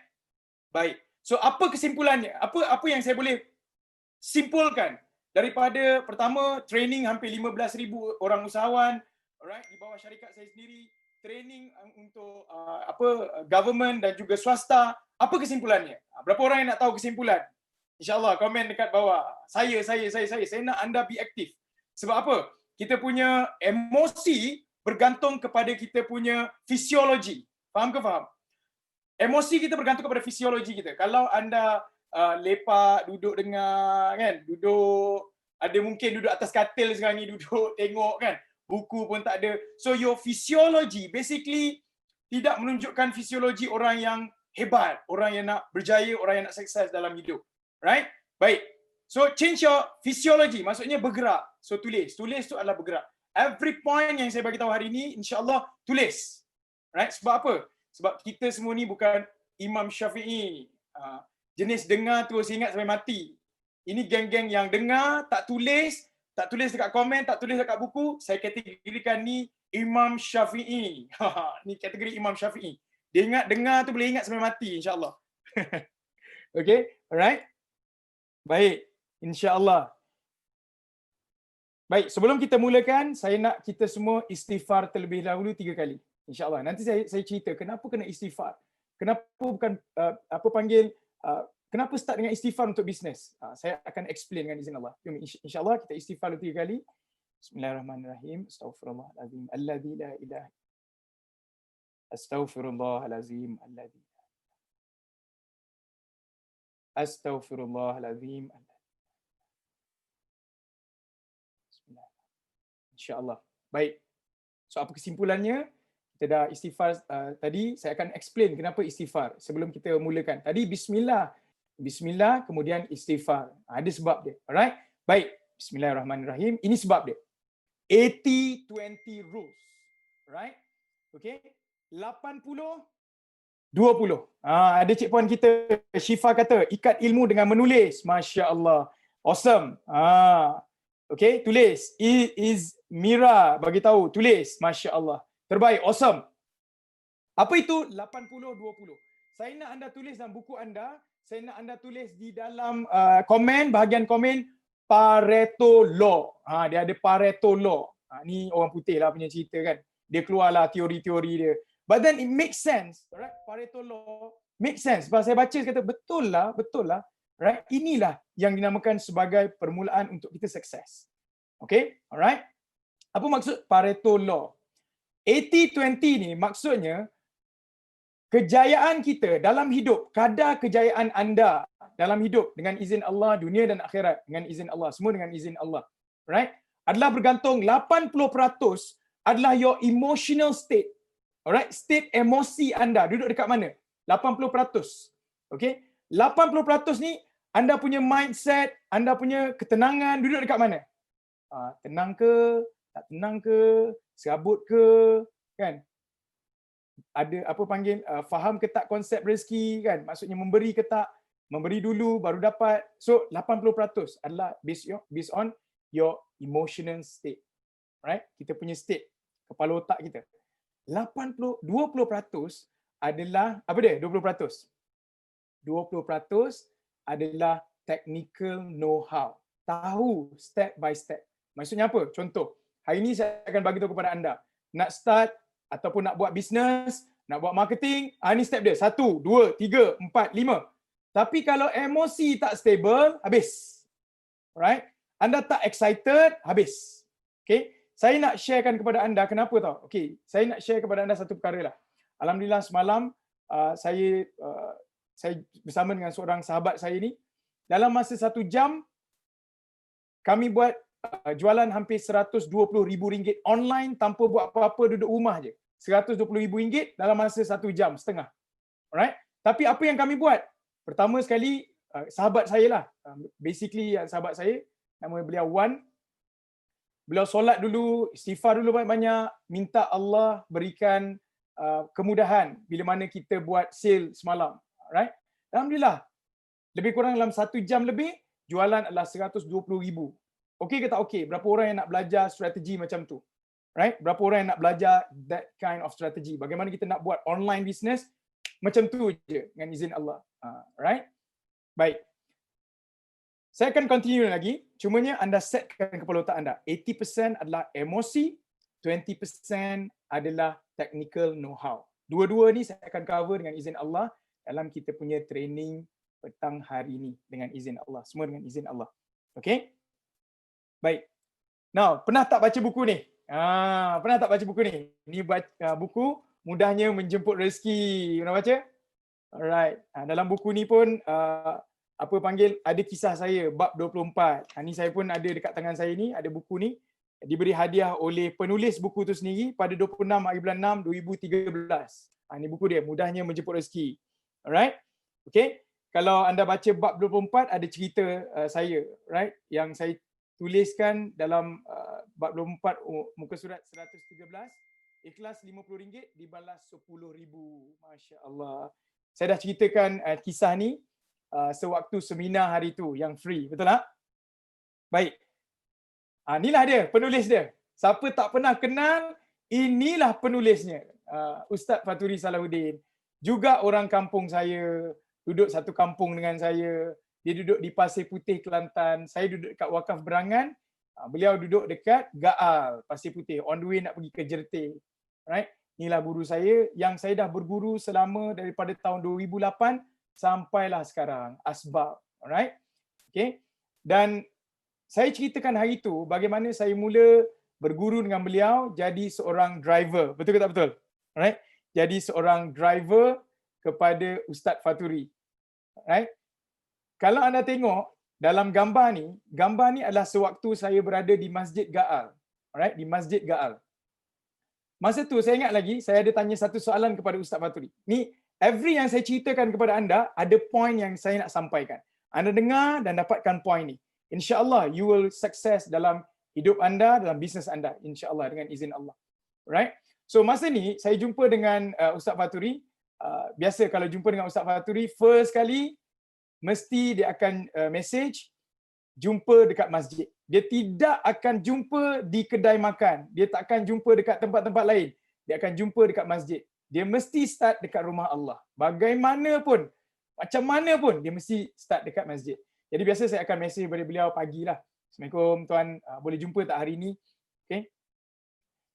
S4: Baik. So apa kesimpulannya? Apa yang saya boleh simpulkan daripada pertama training hampir 15,000 orang usahawan, alright, di bawah syarikat saya sendiri, training untuk government dan juga swasta. Apa kesimpulannya? Berapa orang yang nak tahu kesimpulan? InsyaAllah komen dekat bawah. Saya nak anda be aktif. Sebab apa? Kita punya emosi bergantung kepada kita punya fisiologi. Faham ke faham? Emosi kita bergantung kepada fisiologi kita. Kalau anda lepak, duduk dengar, kan? Ada mungkin duduk atas katil sekarang ni, duduk tengok kan? Buku pun tak ada. So your physiology basically tidak menunjukkan fisiologi orang yang hebat, orang yang nak berjaya, orang yang nak sukses dalam hidup. Right? Baik. So change your physiology, maksudnya bergerak. So tulis tu adalah bergerak. Every point yang saya bagi tahu hari ini, insya-Allah tulis. Right? Sebab apa? Sebab kita semua ni bukan Imam Syafi'i. Jenis dengar terus ingat sampai mati. Ini geng-geng yang dengar, tak tulis dekat komen, tak tulis dekat buku, saya kategorikan ni Imam Syafi'i. Ni kategori Imam Syafi'i. Dia ingat dengar tu boleh ingat sampai mati, insya-Allah. Okay? Alright? Baik. InsyaAllah. Baik, sebelum kita mulakan, saya nak kita semua istighfar terlebih dahulu 3 kali. InsyaAllah. Nanti saya cerita kenapa kena istighfar. Kenapa bukan kenapa start dengan istighfar untuk bisnes. Saya akan explain dengan izin Allah. InsyaAllah kita istighfar 3 kali. Bismillahirrahmanirrahim. Astaghfirullahalazim. Alladzi la ilaha. Astaghfirullahalazim. Astaghfirullahalazim. InsyaAllah. Baik. So apa kesimpulannya? Kita dah istighfar tadi. Saya akan explain kenapa istighfar sebelum kita mulakan. Tadi Bismillah kemudian istighfar. Ada sebab dia. Alright? Baik. Bismillahirrahmanirrahim. Ini sebab dia. 80-20 rules. Right? Okay? 80-20. Ada cik puan kita, Syifa kata, ikat ilmu dengan menulis. Masya Allah. Awesome. Okay, tulis. Is Mira bagi tahu, tulis. Masya Allah. Terbaik, awesome. Apa itu 80-20? Saya nak anda tulis dalam buku anda, saya nak anda tulis di dalam komen, bahagian komen, Pareto Law. Dia ada Pareto Law. Ni orang putih lah punya cerita kan. Dia keluarlah teori-teori dia. But then it makes sense. Right? Pareto Law makes sense. Sebab saya baca kata betul lah. Right? Inilah yang dinamakan sebagai permulaan untuk kita sukses. Okay? Alright? Apa maksud Pareto Law? 80-20 ni maksudnya kejayaan kita dalam hidup, kadar kejayaan anda dalam hidup dengan izin Allah, dunia dan akhirat dengan izin Allah, semua dengan izin Allah. Right? adalah bergantung 80% adalah your emotional state. Alright, state emosi anda duduk dekat mana? 80%. Okay? 80% ni anda punya mindset, anda punya ketenangan duduk dekat mana? Tenang ke, tak tenang ke, serabut ke, kan? Ada apa panggil, faham ke tak konsep rezeki, kan? Maksudnya memberi ke tak? Memberi dulu baru dapat. So 80% adalah based on your emotional state. Right? Kita punya state, kepala otak kita. 20% adalah apa dia? 20%. 20% adalah technical know-how. Tahu step by step. Maksudnya apa? Contoh, hari ini saya akan bagi tahu kepada anda. Nak start ataupun nak buat bisnes, nak buat marketing, ini step dia. 1, 2, 3, 4, 5. Tapi kalau emosi tak stable, habis. Alright? Anda tak excited, habis. Okay? Saya nak sharekan kepada anda, kenapa tau? Okay, saya nak share kepada anda satu perkara lah. Alhamdulillah semalam saya bersama dengan seorang sahabat saya ni, dalam masa 1 jam, kami buat jualan hampir RM120,000 online tanpa buat apa-apa, duduk rumah je. RM120,000 dalam masa 1 jam setengah. Alright? Tapi apa yang kami buat? Pertama sekali, sahabat saya lah. Basically sahabat saya, nama beliau Wan. Beliau solat dulu, istighfar dulu banyak-banyak, minta Allah berikan kemudahan bila mana kita buat sale semalam. Alright? Alhamdulillah. Lebih kurang dalam 1 jam lebih, jualan adalah RM120,000. Okey ke tak okey? Berapa orang yang nak belajar strategi macam tu? Right? Berapa orang yang nak belajar that kind of strategy? Bagaimana kita nak buat online business macam tu je dengan izin Allah. Right? Baik. Saya akan continue lagi. Cumanya anda setkan kepala otak anda. 80% adalah emosi, 20% adalah technical know-how. Dua-dua ni saya akan cover dengan izin Allah dalam kita punya training petang hari ini dengan izin Allah. Semua dengan izin Allah. Okay? Baik. Now, pernah tak baca buku ni? Pernah tak baca buku ni? Ni buku Mudahnya Menjemput Rezeki. Pernah baca? Alright. Dalam buku ni pun apa panggil, ada kisah saya bab 24. Ni saya pun ada dekat tangan saya ni, ada buku ni. Diberi hadiah oleh penulis buku tu sendiri pada 26 hari bulan 6 2013. Ni buku dia, Mudahnya Menjemput Rezeki. Alright? Okay? Kalau anda baca bab 24, ada cerita saya, right? Yang saya tuliskan dalam bab 24 muka surat 113, ikhlas RM50 dibalas RM10,000. Masya-Allah. Saya dah ceritakan kisah ni sewaktu seminar hari tu yang free, betul tak? Baik. Inilah dia, penulis dia. Siapa tak pernah kenal, inilah penulisnya. Ustaz Faturi Salahuddin. Juga orang kampung saya, duduk satu kampung dengan saya. Dia duduk di Pasir Putih, Kelantan. Saya duduk dekat Wakaf Berangan. Beliau duduk dekat Gaal, Pasir Putih. On the way nak pergi ke Jertih. Right? Inilah guru saya yang saya dah berguru selama daripada tahun 2008 sampailah sekarang. Asbab. Alright? Okay? Dan saya ceritakan hari itu bagaimana saya mula berguru dengan beliau jadi seorang driver. Betul ke tak betul? Alright? Jadi seorang driver kepada Ustaz Faturi. Alright? Kalau anda tengok dalam gambar ni adalah sewaktu saya berada di Masjid Gaal. Alright, di Masjid Gaal. Masa tu saya ingat lagi, saya ada tanya satu soalan kepada Ustaz Faturi. Ni every yang saya ceritakan kepada anda ada point yang saya nak sampaikan. Anda dengar dan dapatkan point ni. InsyaAllah you will success dalam hidup anda, dalam bisnes anda. InsyaAllah dengan izin Allah. Right? So masa ni saya jumpa dengan Ustaz Faturi. Biasa kalau jumpa dengan Ustaz Faturi, first kali mesti dia akan message jumpa dekat masjid. Dia tidak akan jumpa di kedai makan. Dia tak akan jumpa dekat tempat-tempat lain. Dia akan jumpa dekat masjid. Dia mesti start dekat rumah Allah. Bagaimanapun, macam mana pun, dia mesti start dekat masjid. Jadi biasa saya akan message kepada beliau pagi lah. Assalamualaikum tuan, boleh jumpa tak hari ni? Okay.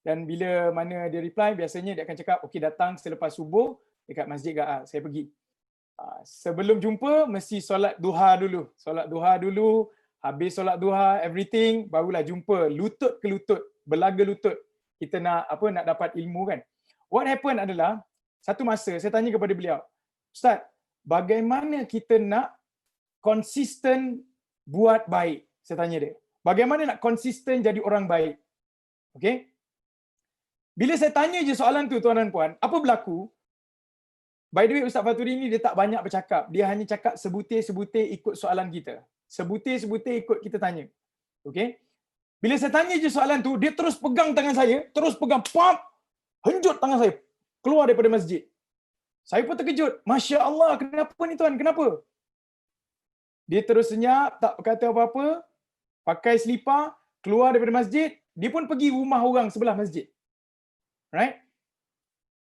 S4: Dan bila mana dia reply, biasanya dia akan cakap, okey datang selepas subuh dekat Masjid Gaal. Saya pergi. Sebelum jumpa mesti solat duha dulu. Solat duha dulu, habis solat duha everything barulah jumpa lutut ke lutut, belaga lutut. Kita nak dapat ilmu kan. What happened adalah satu masa saya tanya kepada beliau, Ustaz, bagaimana kita nak konsisten buat baik? Saya tanya dia. Bagaimana nak konsisten jadi orang baik. Okey? Bila saya tanya je soalan tu tuan dan puan, apa berlaku? By the way, Ustaz Faturi ni dia tak banyak bercakap. Dia hanya cakap sebutir-sebutir ikut soalan kita. Sebutir-sebutir ikut kita tanya. Okey? Bila saya tanya je soalan tu, dia terus pegang tangan saya, terus pegang, pop, henjut tangan saya, keluar daripada masjid. Saya pun terkejut. Masya Allah, kenapa ni tuan? Kenapa? Dia terus senyap, tak berkata apa-apa, pakai selipar, keluar daripada masjid, dia pun pergi rumah orang sebelah masjid. Right?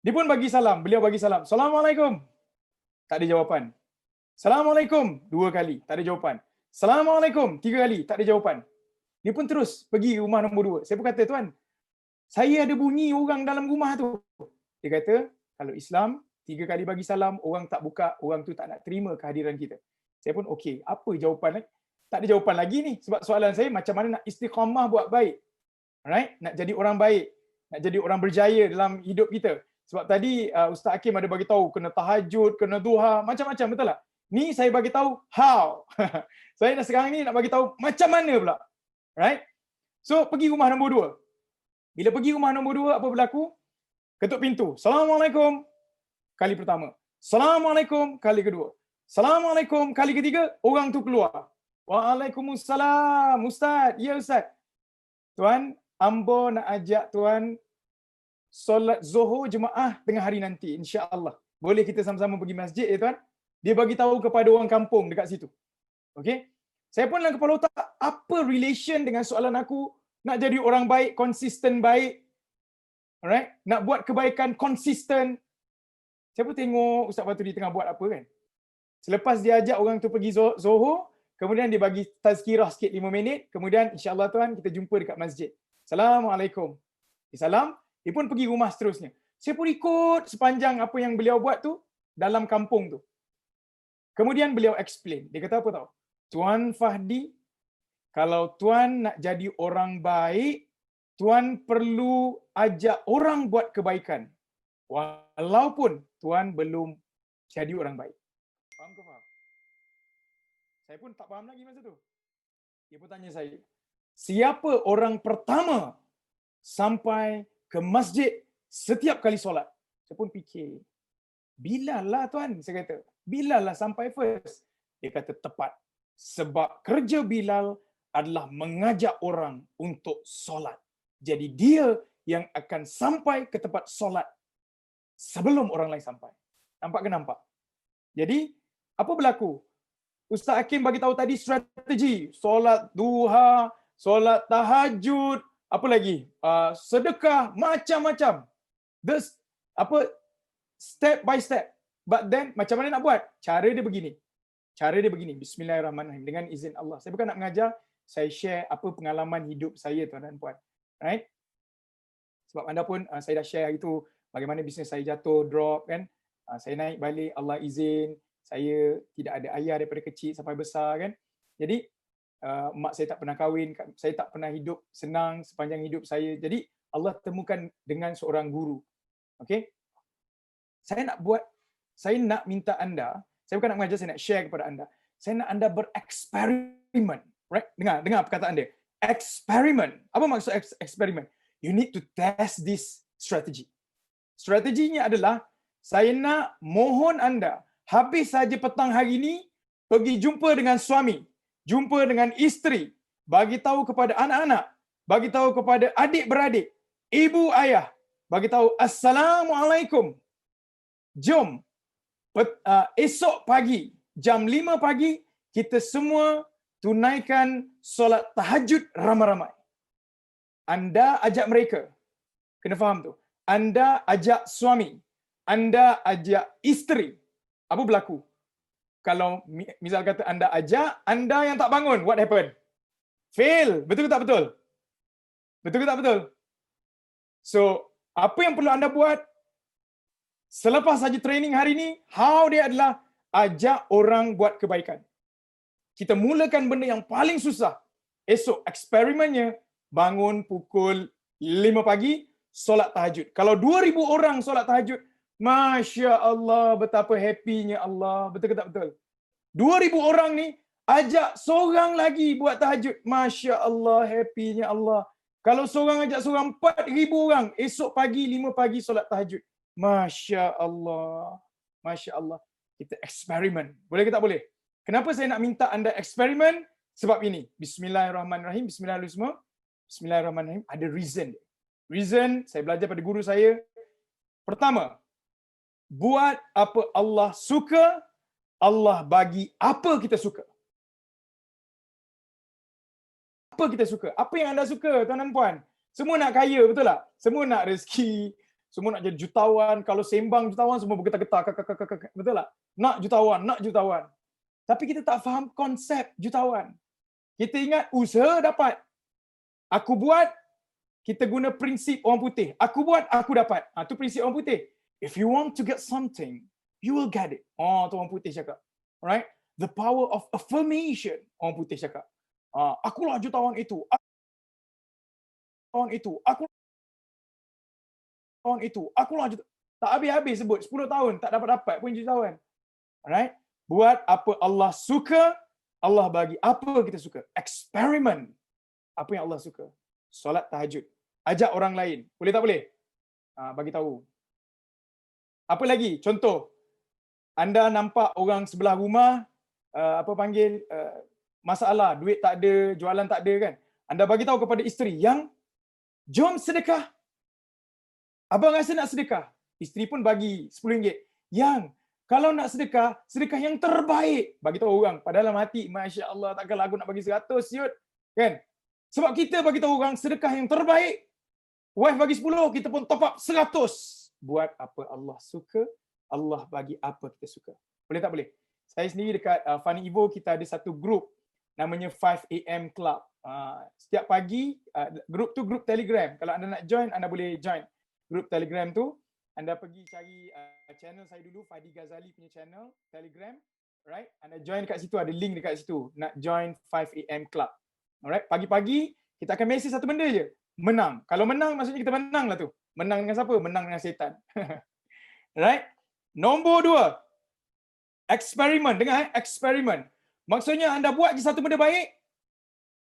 S4: Dia pun bagi salam, beliau bagi salam. Assalamualaikum. Tak ada jawapan. Assalamualaikum 2 kali, tak ada jawapan. Assalamualaikum 3 kali, tak ada jawapan. Dia pun terus pergi rumah nombor 2. Saya pun kata, tuan, saya ada bunyi orang dalam rumah tu. Dia kata, kalau Islam 3 kali bagi salam, orang tak buka, orang tu tak nak terima kehadiran kita. Saya pun okey, apa jawapan? Tak ada jawapan lagi ni. Sebab soalan saya macam mana nak istiqamah buat baik. Alright? Nak jadi orang baik. Nak jadi orang berjaya dalam hidup kita. Sebab tadi Ustaz Hakim ada bagi tahu kena tahajud, kena duha, macam-macam, betul tak? Ni saya bagi tahu how. Saya dah sekarang ni nak bagi tahu macam mana pula. Right? So pergi rumah nombor 2. Bila pergi rumah nombor 2, apa berlaku? Ketuk pintu. Assalamualaikum. Kali pertama. Assalamualaikum kali kedua. Assalamualaikum kali ketiga, orang tu keluar. Waalaikumsalam, Ustaz. Ya Ustaz. Tuan, ambo nak ajak tuan solat Zuhur jemaah tengah hari nanti, insya-Allah. Boleh kita sama-sama pergi masjid ya tuan? Dia bagi tahu kepada orang kampung dekat situ. Okey? Saya pun dalam kepala otak, apa relation dengan soalan aku nak jadi orang baik, konsisten baik. Alright? Nak buat kebaikan konsisten. Saya pun tengok Ustaz Faturi tengah buat apa kan. Selepas dia ajak orang tu pergi Zuhur, kemudian dia bagi tazkirah sikit 5 minit, kemudian insya-Allah tuan kita jumpa dekat masjid. Assalamualaikum. Salam, dia pun pergi rumah seterusnya. Saya pun ikut sepanjang apa yang beliau buat tu dalam kampung tu. Kemudian beliau explain. Dia kata apa tahu? Tuan Fahdi, kalau tuan nak jadi orang baik, tuan perlu ajak orang buat kebaikan. Walaupun tuan belum jadi orang baik. Faham ke faham? Saya pun tak faham lagi masa tu. Dia pun tanya saya, siapa orang pertama sampai ke masjid setiap kali solat? Saya pun fikir, Bilal lah tuan, saya kata. Bilal lah sampai first. Dia kata tepat. Sebab kerja Bilal adalah mengajak orang untuk solat. Jadi dia yang akan sampai ke tempat solat sebelum orang lain sampai. Nampak ke nampak? Jadi, apa berlaku? Ustaz Hakim bagi tahu tadi strategi. Solat duha, solat tahajud, apa lagi? Sedekah, macam-macam. Step by step. But then, macam mana nak buat? Cara dia begini. Bismillahirrahmanirrahim. Dengan izin Allah. Saya bukan nak mengajar, saya share apa pengalaman hidup saya tuan dan puan. Right? Sebab anda pun, saya dah share hari tu, bagaimana bisnes saya jatuh, drop kan. Saya naik balik, Allah izin. Saya tidak ada ayah daripada kecil sampai besar kan. Jadi, mak saya tak pernah kahwin, saya tak pernah hidup senang sepanjang hidup saya. Jadi, Allah temukan dengan seorang guru. Okay? Saya nak minta anda, saya bukan nak mengajar, saya nak share kepada anda. Saya nak anda bereksperimen. Right? Dengar perkataan dia. Eksperimen. Apa maksud eksperimen? You need to test this strategy. Strateginya adalah, saya nak mohon anda, habis saja petang hari ini, pergi jumpa dengan suami, jumpa dengan isteri, bagi tahu kepada anak-anak, bagi tahu kepada adik-beradik, ibu ayah, bagi tahu Assalamualaikum. Jom, esok pagi, jam 5 pagi, kita semua tunaikan solat tahajud ramai-ramai. Anda ajak mereka. Kena faham tu. Anda ajak suami. Anda ajak isteri. Apa berlaku? Kalau misal kata anda ajak, anda yang tak bangun, what happen? Fail. Betul ke tak betul? Betul ke tak betul? So, apa yang perlu anda buat? Selepas saja training hari ini, how dia adalah ajak orang buat kebaikan. Kita mulakan benda yang paling susah. Esok eksperimennya, bangun pukul 5 pagi, solat tahajud. Kalau 2,000 orang solat tahajud, Masya Allah, betapa happynya Allah. Betul ke tak betul? 2,000 orang ni Ajak seorang lagi buat tahajud. Masya Allah, happynya Allah. Kalau seorang ajak seorang 4,000 orang, esok pagi 5 pagi solat tahajud. Masya Allah. Masya Allah. Kita eksperimen. Boleh ke tak boleh? Kenapa saya nak minta anda eksperimen? Sebab ini. Bismillahirrahmanirrahim. Bismillahirrahmanirrahim. Bismillahirrahmanirrahim. Ada reason. Reason, saya belajar pada guru saya. Pertama, buat apa Allah suka, Allah bagi apa kita suka. Apa kita suka? Apa yang anda suka, tuan dan puan? Semua nak kaya, betul tak? Semua nak rezeki, semua nak jadi jutawan. Kalau sembang jutawan, semua bergetar-getar. Betul tak? Nak jutawan. Tapi kita tak faham konsep jutawan. Kita ingat usaha dapat. Aku buat, kita guna prinsip orang putih. Aku buat, aku dapat. Itu prinsip orang putih. If you want to get something, you will get it. Tu orang putih cakap. Alright? The power of affirmation, orang putih cakap. Akulah jutawan itu. Akulah jutawan. Tak habis-habis sebut 10 tahun tak dapat pun jutawan. Alright? Buat apa Allah suka, Allah bagi apa kita suka. Eksperimen apa yang Allah suka. Solat tahajud. Ajak orang lain. Boleh tak boleh? Bagi tahu. Apa lagi? Contoh. Anda nampak orang sebelah rumah masalah, duit tak ada, jualan tak ada kan. Anda bagi tahu kepada isteri yang jom sedekah. Abang rasa nak sedekah. Isteri pun bagi RM10. Yang kalau nak sedekah, sedekah yang terbaik. Bagi tahu orang. Padahal dalam hati, Masya Allah, takkanlah aku nak bagi 100 siut. Kan? Sebab kita bagi tahu orang sedekah yang terbaik. Wife bagi 10, kita pun top up 100. Buat apa Allah suka, Allah bagi apa kita suka. Boleh tak boleh? Saya sendiri dekat Funny Evo, kita ada satu grup namanya 5 AM Club. Setiap pagi, grup tu grup Telegram. Kalau anda nak join, anda boleh join grup Telegram tu. Anda pergi cari channel saya dulu, Fadi Ghazali punya channel Telegram. Right? Anda join dekat situ, ada link dekat situ. Nak join 5 AM Club. Alright? Pagi-pagi, kita akan mesej satu benda je. Menang. Kalau menang, maksudnya kita menang lah tu. Menang dengan siapa? Menang dengan setan. Right? Nombor 2. Eksperimen. Dengar eksperimen. Maksudnya anda buat je satu benda baik,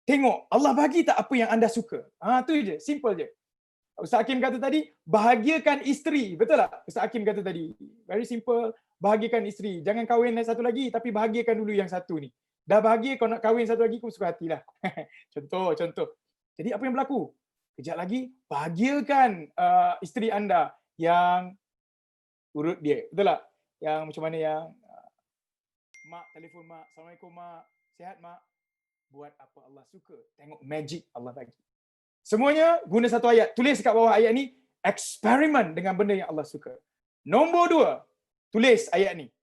S4: tengok Allah bagi tak apa yang anda suka. Tu je, simple je. Ustaz Hakim kata tadi, bahagiakan isteri. Betul tak? Ustaz Hakim kata tadi. Very simple, bahagiakan isteri. Jangan kahwin satu lagi, tapi bahagiakan dulu yang satu ni. Dah bahagia, kau nak kahwin satu lagi, kau suka hatilah. Contoh. Jadi apa yang berlaku? Kejap lagi, bahagiakan isteri anda yang urut dia. Betul tak? Yang macam mana yang mak, telefon mak, Assalamualaikum mak, sihat mak. Buat apa Allah suka. Tengok magic Allah bagi. Semuanya guna satu ayat. Tulis kat bawah ayat ni, eksperimen dengan benda yang Allah suka. Nombor 2, tulis ayat ni.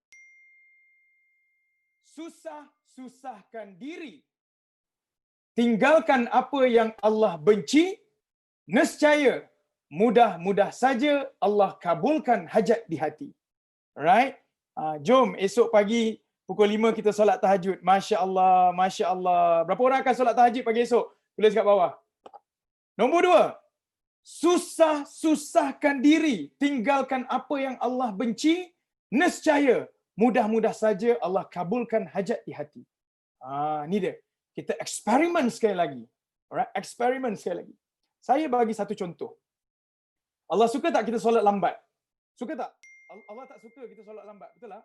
S4: Susahkan diri. Tinggalkan apa yang Allah benci, nescaya mudah-mudah saja Allah kabulkan hajat di hati. Right? Jom esok pagi pukul 5 kita solat tahajud. Masya Allah, Masya Allah. Berapa orang akan solat tahajud pagi esok? Tulis kat bawah. Nombor 2. Susahkan diri. Tinggalkan apa yang Allah benci. Nescaya mudah-mudah saja Allah kabulkan hajat di hati. Ni dia. Kita eksperimen sekali lagi. Alright, eksperimen sekali lagi. Saya bagi satu contoh. Allah suka tak kita solat lambat? Suka tak? Allah tak suka kita solat lambat. Betul tak?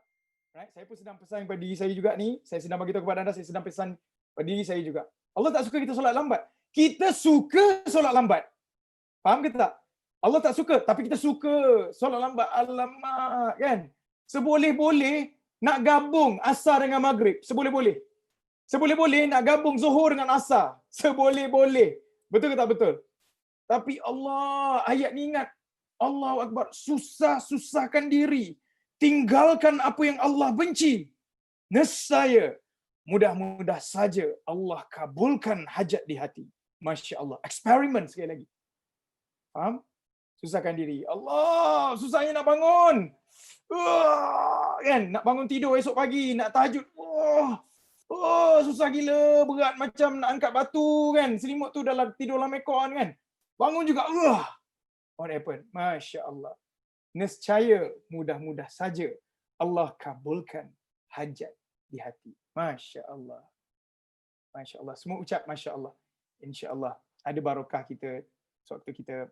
S4: Right? Saya pun sedang pesan kepada diri saya juga ni. Saya sedang bagi tahu kepada anda, saya sedang pesan kepada diri saya juga. Allah tak suka kita solat lambat. Kita suka solat lambat. Faham ke tak? Allah tak suka, tapi kita suka solat lambat. Alamak, kan? Seboleh-boleh nak gabung asar dengan maghrib. Seboleh-boleh. Seboleh-boleh nak gabung zuhur dengan asar. Seboleh-boleh. Betul ke tak betul? Tapi Allah, ayat ni ingat. Allahu Akbar. Susahkan diri. Tinggalkan apa yang Allah benci. Nescaya mudah-mudah saja Allah kabulkan hajat di hati. Masya Allah. Eksperimen sekali lagi. Faham? Susahkan diri. Allah, susahnya nak bangun. Kan? Nak bangun tidur esok pagi. Nak tahajud. Susah gila. Berat macam nak angkat batu kan. Selimut tu dalam tidur dalam ekor kan. Bangun juga. What happened? Masya Allah. Nescaya mudah-mudah saja Allah kabulkan hajat di hati. Masya Allah. Masya-Allah. Semua ucap masya-Allah. Insya-Allah ada barakah kita sewaktu kita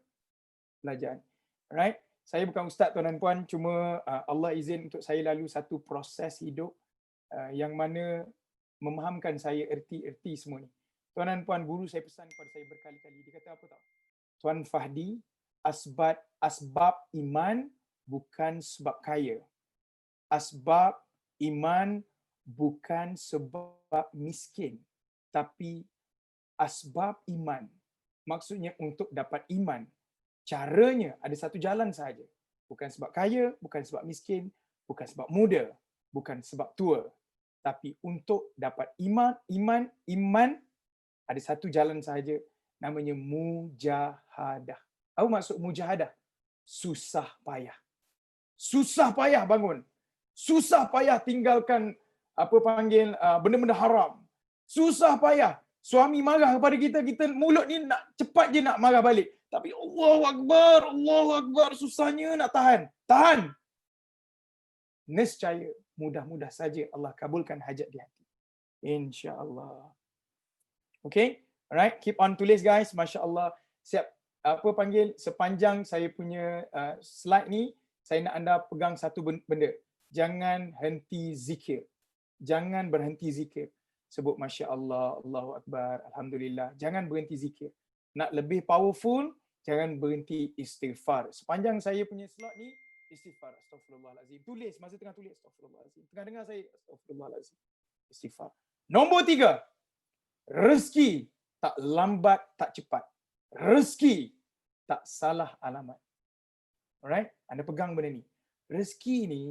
S4: belajar. Alright. Saya bukan ustaz tuan dan puan, cuma Allah izin untuk saya lalu satu proses hidup yang mana memahamkan saya erti-erti semua ni. Tuan dan puan, guru saya pesan kepada saya berkali-kali. Dia kata apa tahu? Tuan Fahdi, asbab iman bukan sebab kaya. Asbab iman bukan sebab miskin. Tapi asbab iman. Maksudnya untuk dapat iman. Caranya ada satu jalan sahaja. Bukan sebab kaya, bukan sebab miskin, bukan sebab muda, bukan sebab tua. Tapi untuk dapat iman ada satu jalan sahaja, namanya mujahadah. Apa maksud mujahadah? Susah payah. Susah payah bangun. Susah payah tinggalkan benda-benda haram. Susah payah. Suami marah kepada kita, kita mulut ni nak cepat je nak marah balik. Tapi Allahu Akbar, susahnya nak tahan. Tahan. Nescaya mudah-mudah saja Allah kabulkan hajat di hati. Insya-Allah. Okay? Alright, keep on tulis guys. Masya-Allah. Siap sepanjang saya punya slide ni, saya nak anda pegang satu benda. Jangan henti zikir. Jangan berhenti zikir. Sebut masya-Allah, Allahu Akbar, alhamdulillah. Jangan berhenti zikir. Nak lebih powerful, jangan berhenti istighfar. Sepanjang saya punya slot ni, istighfar. Astaghfirullahalazim. Tulis masa tengah tulis, astaghfirullahalazim. Tengah dengar saya, astaghfirullahalazim. Istighfar. Nombor 3. Rezeki tak lambat, tak cepat. Rezeki tak salah alamat. Alright? Anda pegang benda ni. Rezeki ni,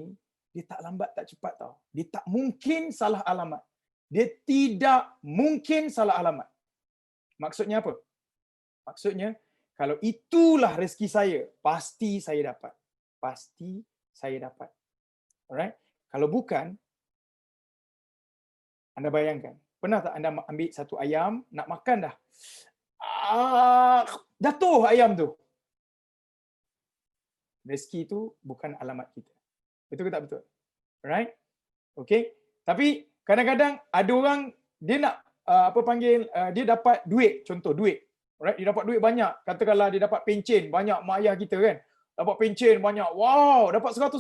S4: dia tak lambat, tak cepat tau. Dia tak mungkin salah alamat. Dia tidak mungkin salah alamat. Maksudnya apa? Maksudnya, kalau itulah rezeki saya, pasti saya dapat. Pasti saya dapat. Alright? Kalau bukan, anda bayangkan, pernah tak anda ambil satu ayam, nak makan dah. Jatuh ayam tu. Rezeki tu bukan alamat kita. Betul ke tak betul? Alright? Okay? Tapi kadang-kadang ada orang, dia nak dia dapat duit, contoh duit. Alright, dia dapat duit banyak. Katakanlah dia dapat pencen banyak, mak ayah kita kan. Dapat pencen banyak. Wow, dapat 100,000.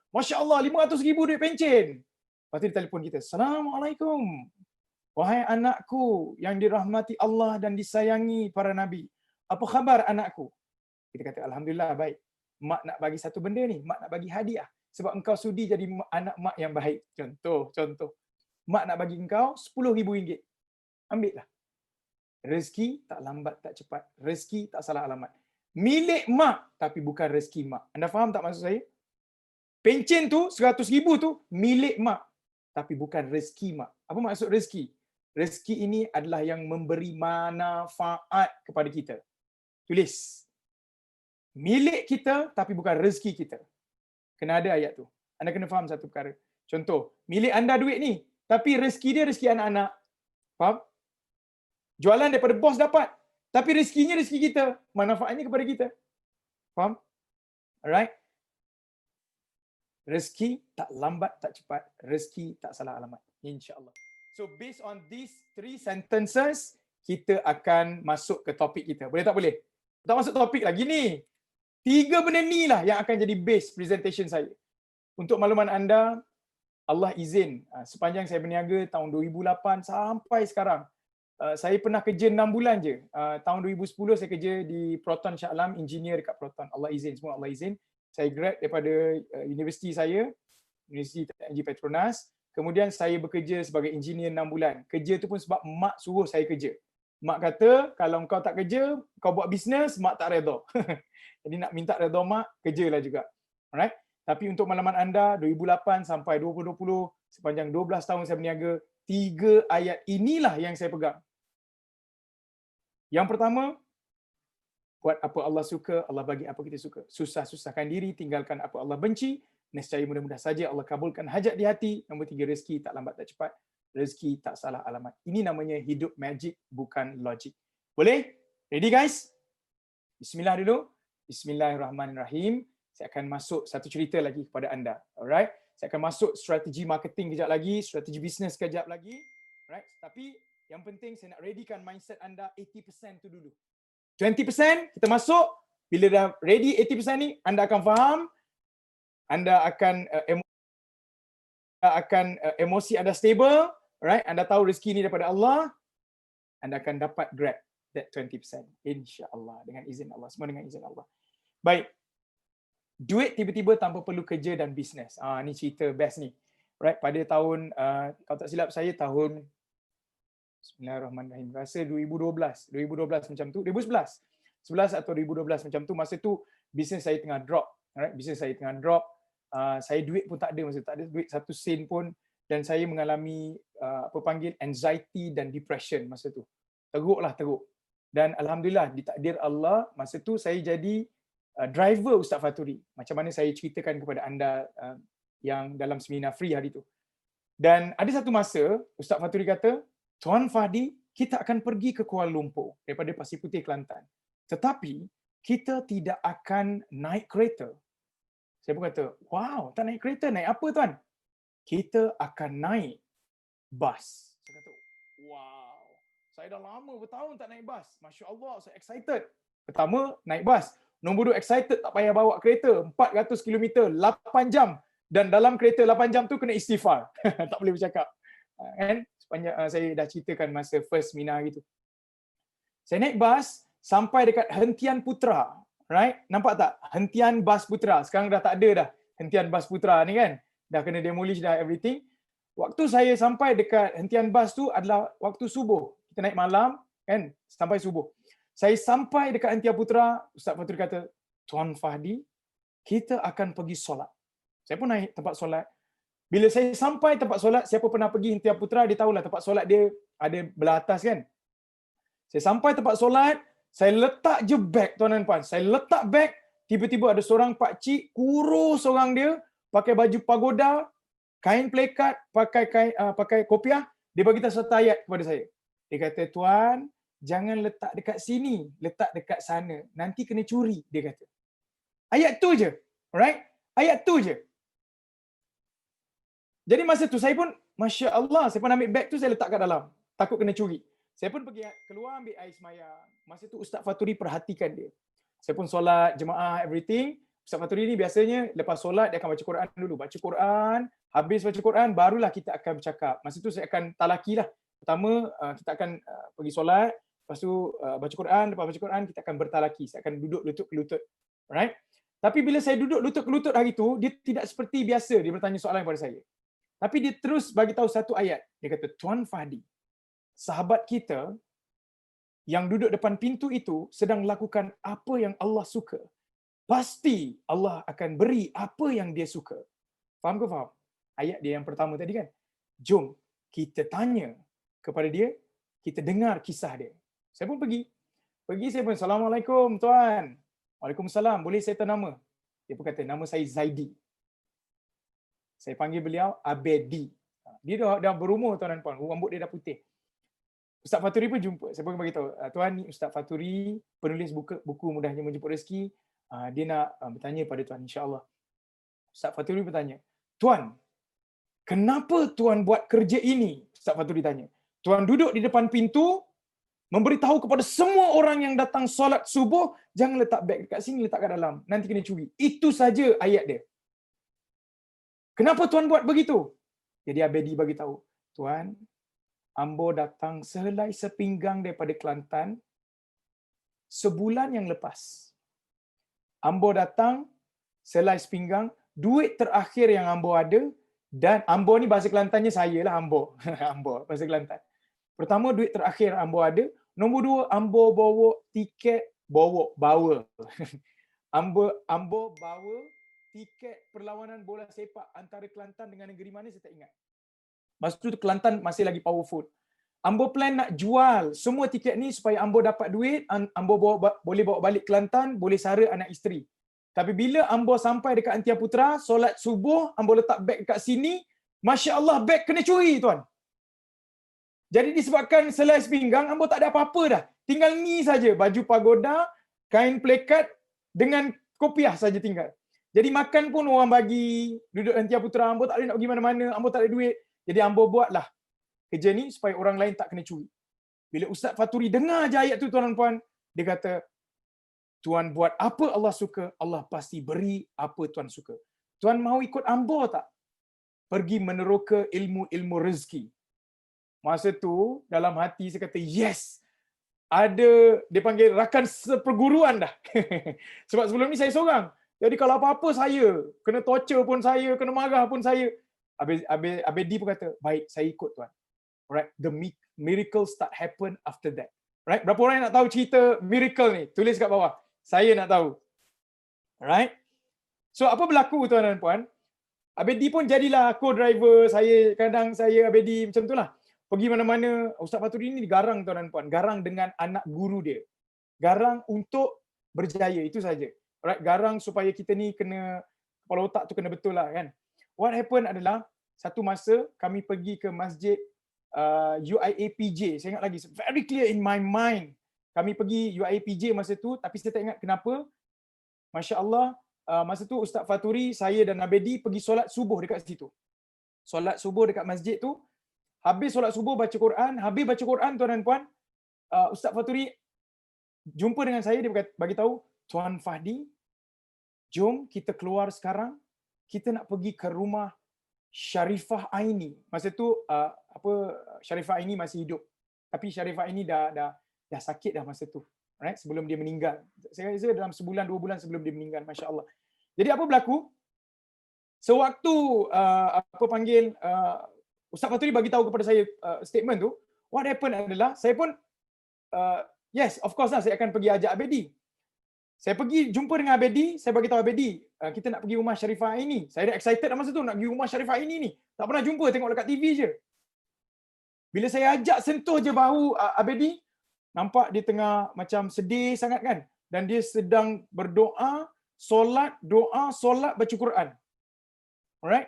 S4: Masya-Allah, 500,000 duit pencen. Lepas tu dia telefon kita. Assalamualaikum. Wahai anakku yang dirahmati Allah dan disayangi para nabi. Apa khabar anakku? Kita kata alhamdulillah baik. Mak nak bagi satu benda ni, mak nak bagi hadiah sebab engkau sudi jadi anak mak yang baik. Contoh. Mak nak bagi engkau RM10,000. Ambil lah. Rezeki tak lambat, tak cepat. Rezeki tak salah alamat. Milik mak, tapi bukan rezeki mak. Anda faham tak maksud saya? Pencen tu, 100,000 tu, milik mak. Tapi bukan rezeki mak. Apa maksud rezeki? Rezeki ini adalah yang memberi manfaat kepada kita. Tulis. Milik kita, tapi bukan rezeki kita. Kena ada ayat tu. Anda kena faham satu perkara. Contoh, milik anda duit ni, tapi rezeki dia rezeki anak-anak. Faham? Jualan daripada bos dapat. Tapi rezekinya rezeki kita. Manfaatnya kepada kita. Faham? Alright? Rezeki tak lambat, tak cepat. Rezeki tak salah alamat. InsyaAllah. So based on these 3 sentences, kita akan masuk ke topik kita. Boleh tak boleh? Tak masuk topik lagi ni. 3 benda ni lah yang akan jadi base presentation saya. Untuk makluman anda, Allah izin sepanjang saya berniaga tahun 2008 sampai sekarang, saya pernah kerja 6 bulan je. Tahun 2010 saya kerja di Proton Shah Alam, engineer dekat Proton. Allah izin, semua Allah izin. Saya grad daripada universiti saya, Universiti Teknologi Petronas. Kemudian saya bekerja sebagai engineer 6 bulan. Kerja tu pun sebab mak suruh saya kerja. Mak kata, kalau kau tak kerja, kau buat bisnes, mak tak redha. Jadi nak minta redha mak, kerjalah juga. Alright? Tapi untuk makluman anda, 2008 sampai 2020, sepanjang 12 tahun saya berniaga, 3 ayat inilah yang saya pegang. Yang pertama, buat apa Allah suka, Allah bagi apa kita suka. Susah-susahkan diri, tinggalkan apa Allah benci. Nescaya mudah-mudah saja Allah kabulkan hajat di hati. Nombor 3, rezeki tak lambat tak cepat. Rezeki tak salah alamat. Ini namanya hidup magic, bukan logik. Boleh? Ready guys? Bismillah dulu. Bismillahirrahmanirrahim. Saya akan masuk satu cerita lagi kepada anda. Alright? Saya akan masuk strategi marketing kejap lagi, strategi bisnes kejap lagi. Alright? Tapi Yang penting saya nak readykan mindset anda 80% tu dulu. 20% kita masuk, bila dah ready 80% ni, anda akan faham, anda akan emosi anda stable, right? Anda tahu rezeki ni daripada Allah, anda akan dapat grab that 20%. InsyaAllah, dengan izin Allah. Semua dengan izin Allah. Baik. Duit tiba-tiba tanpa perlu kerja dan bisnes. Ni cerita best ni. Right? Pada tahun, kalau tak silap saya, tahun Bismillahirrahmanirrahim. Rasa 2012 macam tu. 2011 atau 2012 macam tu. Masa tu, bisnes saya tengah drop. Right? Bisnes saya tengah drop. Saya duit pun tak ada masa tu. Tak ada duit 1 sen pun. Dan saya mengalami anxiety dan depression masa tu. Teruk. Dan Alhamdulillah, ditakdir Allah, masa tu saya jadi driver Ustaz Faturi. Macam mana saya ceritakan kepada anda yang dalam seminar free hari tu. Dan ada satu masa, Ustaz Faturi kata, Tuan Fahdi, kita akan pergi ke Kuala Lumpur daripada Pasir Putih, Kelantan. Tetapi, kita tidak akan naik kereta. Saya pun kata, wow, tak naik kereta, naik apa tuan? Kita akan naik bas. Saya kata, wow, saya dah lama bertahun tak naik bas. Masya Allah, saya excited. Pertama, naik bas. Nombor 2, excited tak payah bawa kereta. 400 km, 8 jam. Dan dalam kereta 8 jam tu kena istighfar. Tak boleh bercakap. Kan? Sepanjang saya dah ceritakan masa first seminar gitu. Saya naik bas sampai dekat Hentian Putra. Right? Nampak tak? Hentian Bas Putra. Sekarang dah tak ada dah Hentian Bas Putra ni kan. Dah kena demolish dah everything. Waktu saya sampai dekat Hentian Bas tu adalah waktu subuh. Kita naik malam kan sampai subuh. Saya sampai dekat Hentian Putra, Ustaz Faturi kata, Tuan Fahdi, kita akan pergi solat. Saya pun naik tempat solat. Bila saya sampai tempat solat, siapa pernah pergi Hentian Putra, dia tahulah tempat solat dia ada belah atas kan. Saya sampai tempat solat, saya letak je beg tuan dan puan. Saya letak beg, tiba-tiba ada seorang pakcik kurus seorang dia, pakai baju pagoda, kain plekat, pakai kopiah, dia bagi tahu satu ayat kepada saya. Dia kata, tuan, jangan letak dekat sini, letak dekat sana. Nanti kena curi, dia kata. Ayat tu je. Alright? Ayat tu je. Jadi masa tu saya pun, Masya Allah, saya pun ambil beg tu, saya letak kat dalam. Takut kena curi. Saya pun pergi keluar ambil air semayang. Masa tu Ustaz Faturi perhatikan dia. Saya pun solat, jemaah, everything. Ustaz Faturi ni biasanya lepas solat, dia akan baca Quran dulu. Baca Quran, habis baca Quran, barulah kita akan bercakap. Masa tu saya akan talaki lah. Pertama, kita akan pergi solat. Lepas tu baca Quran, lepas baca Quran kita akan bertalaki. Saya akan duduk lutut ke lutut. Alright? Tapi bila saya duduk lutut ke lutut hari tu, dia tidak seperti biasa dia bertanya soalan kepada saya. Tapi dia terus bagi tahu satu ayat. Dia kata, Tuan Fahdi, sahabat kita yang duduk depan pintu itu sedang lakukan apa yang Allah suka. Pasti Allah akan beri apa yang dia suka. Faham ke faham? Ayat dia yang pertama tadi kan. Jom kita tanya kepada dia, kita dengar kisah dia. Saya pun pergi. Saya pun, Assalamualaikum tuan. Waalaikumsalam. Boleh saya tahu nama? Dia pun kata, nama saya Zaidi. Saya panggil beliau Abedi. Dia dah berumur tuan dan puan. Rambut dia dah putih. Ustaz Faturi pun jumpa. Saya pun bagi tahu, tuan ni Ustaz Faturi, penulis buku Mudahnya Menjemput Rezeki. Dia nak bertanya pada tuan, insya-Allah. Ustaz Faturi bertanya, tuan, kenapa tuan buat kerja ini? Ustaz Faturi tanya. Tuan duduk di depan pintu, memberitahu kepada semua orang yang datang solat subuh, jangan letak beg dekat sini, letak kat dalam. Nanti kena curi. Itu saja ayat dia. Kenapa tuan buat begitu? Jadi Abedi bagi tahu, tuan, ambo datang sehelai sepinggang daripada Kelantan sebulan yang lepas. Ambo datang sehelai sepinggang, duit terakhir yang ambo ada, dan ambo ni bahasa Kelantannya saya lah ambo. Ambo bahasa Kelantan. Pertama, duit terakhir ambo ada. Nombor 2, ambo bawa tiket bawa. Ambo bawa tiket perlawanan bola sepak antara Kelantan dengan negeri mana saya tak ingat. Masa tu Kelantan masih lagi powerful. Ambo plan nak jual semua tiket ni supaya ambo dapat duit, ambo boleh bawa balik Kelantan, boleh sara anak isteri. Tapi bila ambo sampai dekat Hentian Putra, solat subuh, ambo letak beg dekat sini, Masya Allah, beg kena curi tuan. Jadi disebabkan selai sepinggang, ambo tak ada apa-apa dah. Tinggal ni saja, baju pagoda, kain plekat dengan kopiah saja tinggal. Jadi makan pun orang bagi, duduk Hentian Putra, ambo tak boleh nak pergi mana-mana, ambo tak ada duit. Jadi ambo buatlah kerja ni supaya orang lain tak kena curi. Bila Ustaz Faturi dengar je ayat tu tuan dan puan, dia kata, Tuan buat apa Allah suka, Allah pasti beri apa Tuan suka. Tuan mahu ikut ambo tak? Pergi meneroka ilmu-ilmu rezeki. Masa tu dalam hati saya kata yes. Ada dia panggil rakan seperguruan dah. Sebab sebelum ni saya seorang. Jadi kalau apa-apa saya, kena torture pun saya, kena marah pun saya. Abedi pun kata, baik saya ikut tuan. Alright, the miracle start happen after that. Right? Berapa orang yang nak tahu cerita miracle ni? Tulis kat bawah. Saya nak tahu. Alright? So apa berlaku tuan dan puan? Abedi pun jadilah co-driver saya, kadang saya Abedi macam tu lah. Pergi mana-mana, Ustaz Faturi ni garang tuan dan puan, garang dengan anak guru dia. Garang untuk berjaya, itu saja. Alright, garang supaya kita ni kena, kepala otak tu kena betul lah kan. What happened adalah, satu masa kami pergi ke masjid UIAPJ, saya ingat lagi, very clear in my mind. Kami pergi UIAPJ masa tu, tapi saya tak ingat kenapa. Masya Allah, masa tu Ustaz Faturi, saya dan Abedi pergi solat subuh dekat situ. Solat subuh dekat masjid tu, habis solat subuh baca Quran, habis baca Quran tuan dan puan, Ustaz Faturi jumpa dengan saya, dia bagi tahu, Tuan Fahdi, jom kita keluar sekarang, kita nak pergi ke rumah Sharifah Aini. Masa tu Sharifah Aini masih hidup. Tapi Sharifah Aini dah sakit dah masa tu. Right? Sebelum dia meninggal. Saya rasa dalam sebulan 2 bulan sebelum dia meninggal, masya-Allah. Jadi apa berlaku? Sewaktu Ustaz Faturi bagi tahu kepada saya statement tu, what happened adalah saya pun yes, of course lah saya akan pergi ajak Abedi. Saya pergi jumpa dengan Abedi, saya bagi tahu Abedi, kita nak pergi rumah Sharifah ini. Saya dah excited dah masa tu nak pergi rumah Sharifah ini ni. Tak pernah jumpa, tengok dekat TV je. Bila saya ajak sentuh je bahu Abedi, nampak dia tengah macam sedih sangat kan. Dan dia sedang berdoa, solat, baca Quran. Alright?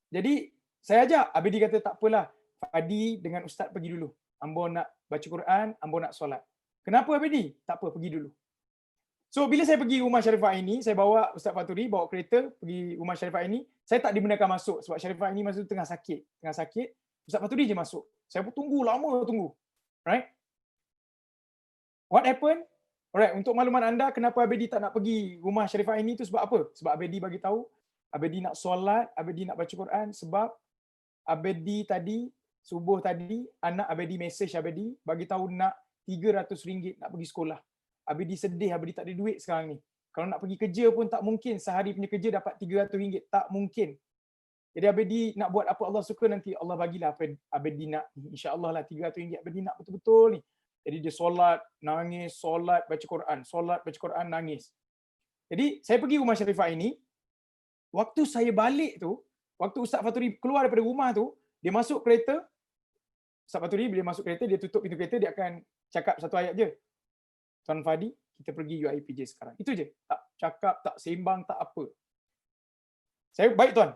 S4: Jadi saya ajak, Abedi kata tak apalah, Fadi dengan Ustaz pergi dulu. Ambo nak baca Quran, ambo nak solat. Kenapa Abedi? Tak apa, pergi dulu. So bila saya pergi rumah Sharifah ini, saya bawa Ustaz Faturi, bawa kereta pergi rumah Sharifah ini, saya tak dibenarkan masuk sebab Sharifah ini masa tu tengah sakit. Ustaz Faturi je masuk. Saya pun lama tunggu. Right? What happened? Alright, untuk makluman anda, kenapa Abedi tak nak pergi rumah Sharifah ini tu sebab apa? Sebab Abedi bagi tahu, Abedi nak solat, Abedi nak baca Quran sebab Abedi tadi, subuh tadi, anak Abedi message Abedi, bagi tahu nak RM300 nak pergi sekolah. Abedi sedih, Abedi tak ada duit sekarang ni. Kalau nak pergi kerja pun tak mungkin, sehari punya kerja dapat RM300, tak mungkin. Jadi Abedi nak buat apa Allah suka, nanti Allah bagilah apa Abedi nak. InsyaAllah lah RM300 Abedi nak betul-betul ni. Jadi dia solat, nangis, solat, baca Quran, nangis. Jadi saya pergi rumah Sharifah ini, waktu saya balik tu, waktu Ustaz Faturi keluar daripada rumah tu, dia masuk kereta, Ustaz Faturi bila masuk kereta, dia tutup pintu kereta, dia akan cakap satu ayat je. Tuan Fadi, kita pergi UIPJ sekarang. Itu je. Tak cakap, tak sembang, tak apa. Saya, baik tuan.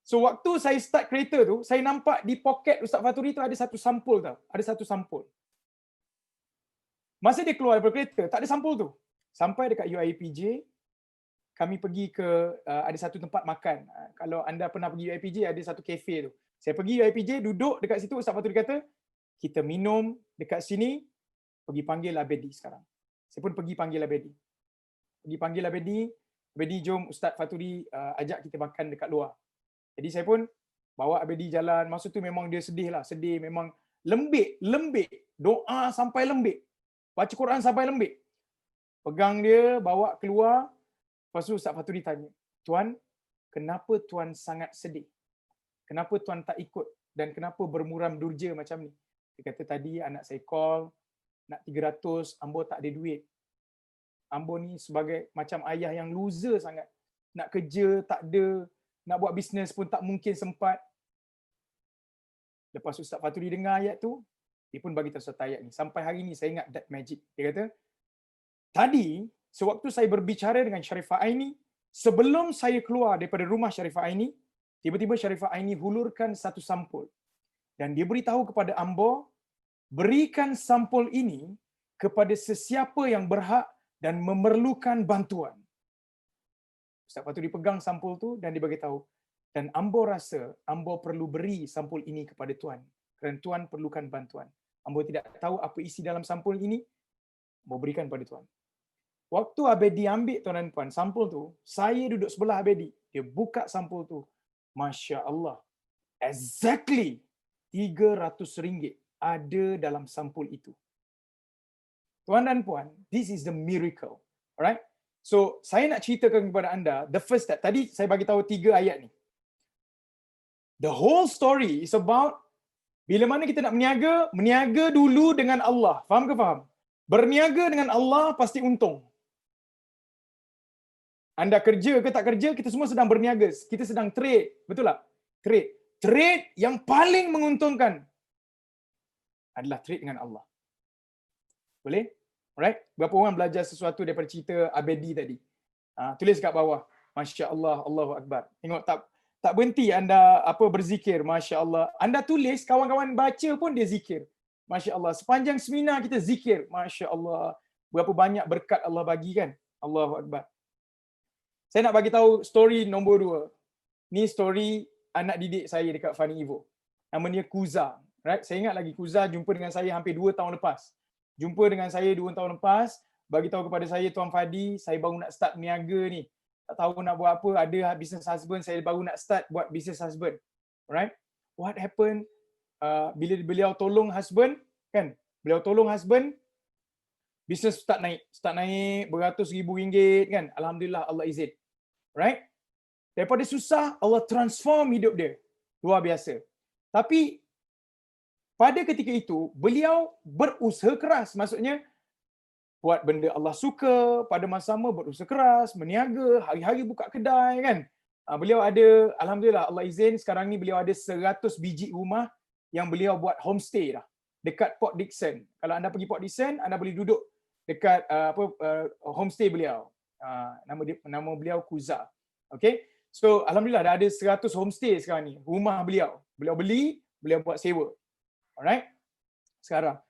S4: So waktu saya start kereta tu, saya nampak di poket Ustaz Faturi tu ada satu sampul tau. Ada satu sampul. Masa dia keluar daripada kereta, tak ada sampul tu. Sampai dekat UIPJ, kami pergi ke ada satu tempat makan. Kalau anda pernah pergi UIPJ, ada satu kafe tu. Saya pergi UIPJ, duduk dekat situ, Ustaz Faturi kata, kita minum dekat sini, pergi panggil Abedi sekarang. Saya pun pergi panggil Abedi. Abedi jom Ustaz Faturi ajak kita makan dekat luar. Jadi saya pun bawa Abedi jalan. Masa tu memang dia sedih lah. Sedih memang lembik. Doa sampai lembik. Baca Quran sampai lembik. Pegang dia, bawa keluar. Lepas tu Ustaz Faturi tanya, Tuan, kenapa Tuan sangat sedih? Kenapa Tuan tak ikut? Dan kenapa bermuram durja macam ni? Dia kata tadi anak saya call, nak 300, ambo tak ada duit. Ambo ni sebagai macam ayah yang loser sangat. Nak kerja tak ada, nak buat bisnes pun tak mungkin sempat. Lepas Ustaz Faturi dengar ayat tu, dia pun bagi tahu satu ayat ni. Sampai hari ni saya ingat that magic. Dia kata, tadi sewaktu saya berbicara dengan Sharifah Aini, sebelum saya keluar daripada rumah Sharifah Aini, tiba-tiba Sharifah Aini hulurkan satu sampul. Dan dia beritahu kepada ambo, berikan sampul ini kepada sesiapa yang berhak dan memerlukan bantuan. Ustaz Faturi pegang sampul tu dan dia beritahu, dan ambo rasa ambo perlu beri sampul ini kepada Tuan kerana Tuan perlukan bantuan. Hamba tidak tahu apa isi dalam sampul ini. Hamba berikan pada Tuan. Waktu Abedi ambil tuan dan puan sampul tu, saya duduk sebelah Abedi. Dia buka sampul tu. Masya Allah. Exactly RM300 ada dalam sampul itu. Tuan dan puan, this is the miracle. Alright? So, saya nak ceritakan kepada anda, the first step. Tadi saya bagi tahu 3 ayat ni. The whole story is about bila mana kita nak berniaga dulu dengan Allah. Faham ke faham? Berniaga dengan Allah pasti untung. Anda kerja ke tak kerja, kita semua sedang berniaga. Kita sedang trade. Betul tak? Trade. Trade yang paling menguntungkan adalah trade dengan Allah. Boleh? Alright? Berapa orang belajar sesuatu daripada cerita Abedi tadi? Tulis kat bawah. Masya Allah, Allahu Akbar. Tengok tak berhenti anda berzikir. Masya Allah. Anda tulis, kawan-kawan baca pun dia zikir. Masya Allah. Sepanjang seminar kita zikir. Masya Allah. Berapa banyak berkat Allah bagi kan? Allahu Akbar. Saya nak bagi tahu story nombor 2. Ni story anak didik saya dekat Funny Evo. Nama dia Kuza. Right? Saya ingat lagi Kuza jumpa dengan saya hampir 2 tahun lepas. Jumpa dengan saya 2 tahun lepas, bagi tahu kepada saya, Tuan Fadi, saya baru nak start niaga ni. Tak tahu nak buat apa, ada business husband, saya baru nak start buat business husband. Alright? What happened? Bila beliau tolong husband, kan? Beliau tolong husband, business start naik beratus ribu ringgit kan. Alhamdulillah, Allah izin. Right? Daripada susah, Allah transform hidup dia. Luar biasa. Tapi pada ketika itu, beliau berusaha keras. Maksudnya, buat benda Allah suka, pada masa sama berusaha keras, berniaga, hari-hari buka kedai kan. Beliau ada, Alhamdulillah, Allah izin, sekarang ni beliau ada 100 biji rumah yang beliau buat homestay dah. Dekat Port Dickson. Kalau anda pergi Port Dickson, anda boleh duduk dekat homestay beliau. Nama beliau Kuza. Okay. So, Alhamdulillah dah ada 100 homestay sekarang ni. Rumah beliau. Beliau beli, beliau buat sewa. Alright? Sekarang.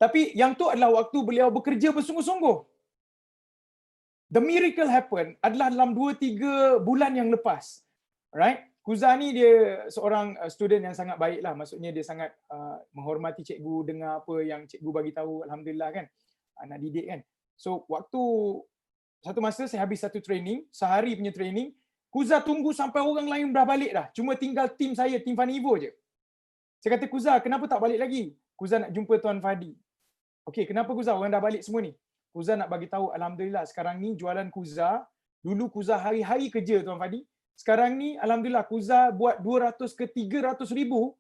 S4: Tapi yang tu adalah waktu beliau bekerja bersungguh-sungguh. The miracle happen adalah dalam 2-3 bulan yang lepas. Alright? Kuza ni dia seorang student yang sangat baik lah. Maksudnya dia sangat menghormati cikgu, dengar apa yang cikgu bagi tahu. Alhamdulillah kan. Anak didik kan. So waktu satu masa saya habis satu training, sehari punya training, Kuza tunggu sampai orang lain dah balik dah. Cuma tinggal tim saya, tim Funny Evo je. Saya kata, Kuza, kenapa tak balik lagi? Kuza nak jumpa Tuan Fadi. Okey, kenapa Kuza? Orang dah balik semua ni. Kuza nak bagi tahu, Alhamdulillah sekarang ni jualan Kuza, dulu Kuza hari-hari kerja Tuan Fadi. Sekarang ni Alhamdulillah Kuza buat 200 ke 300 ribu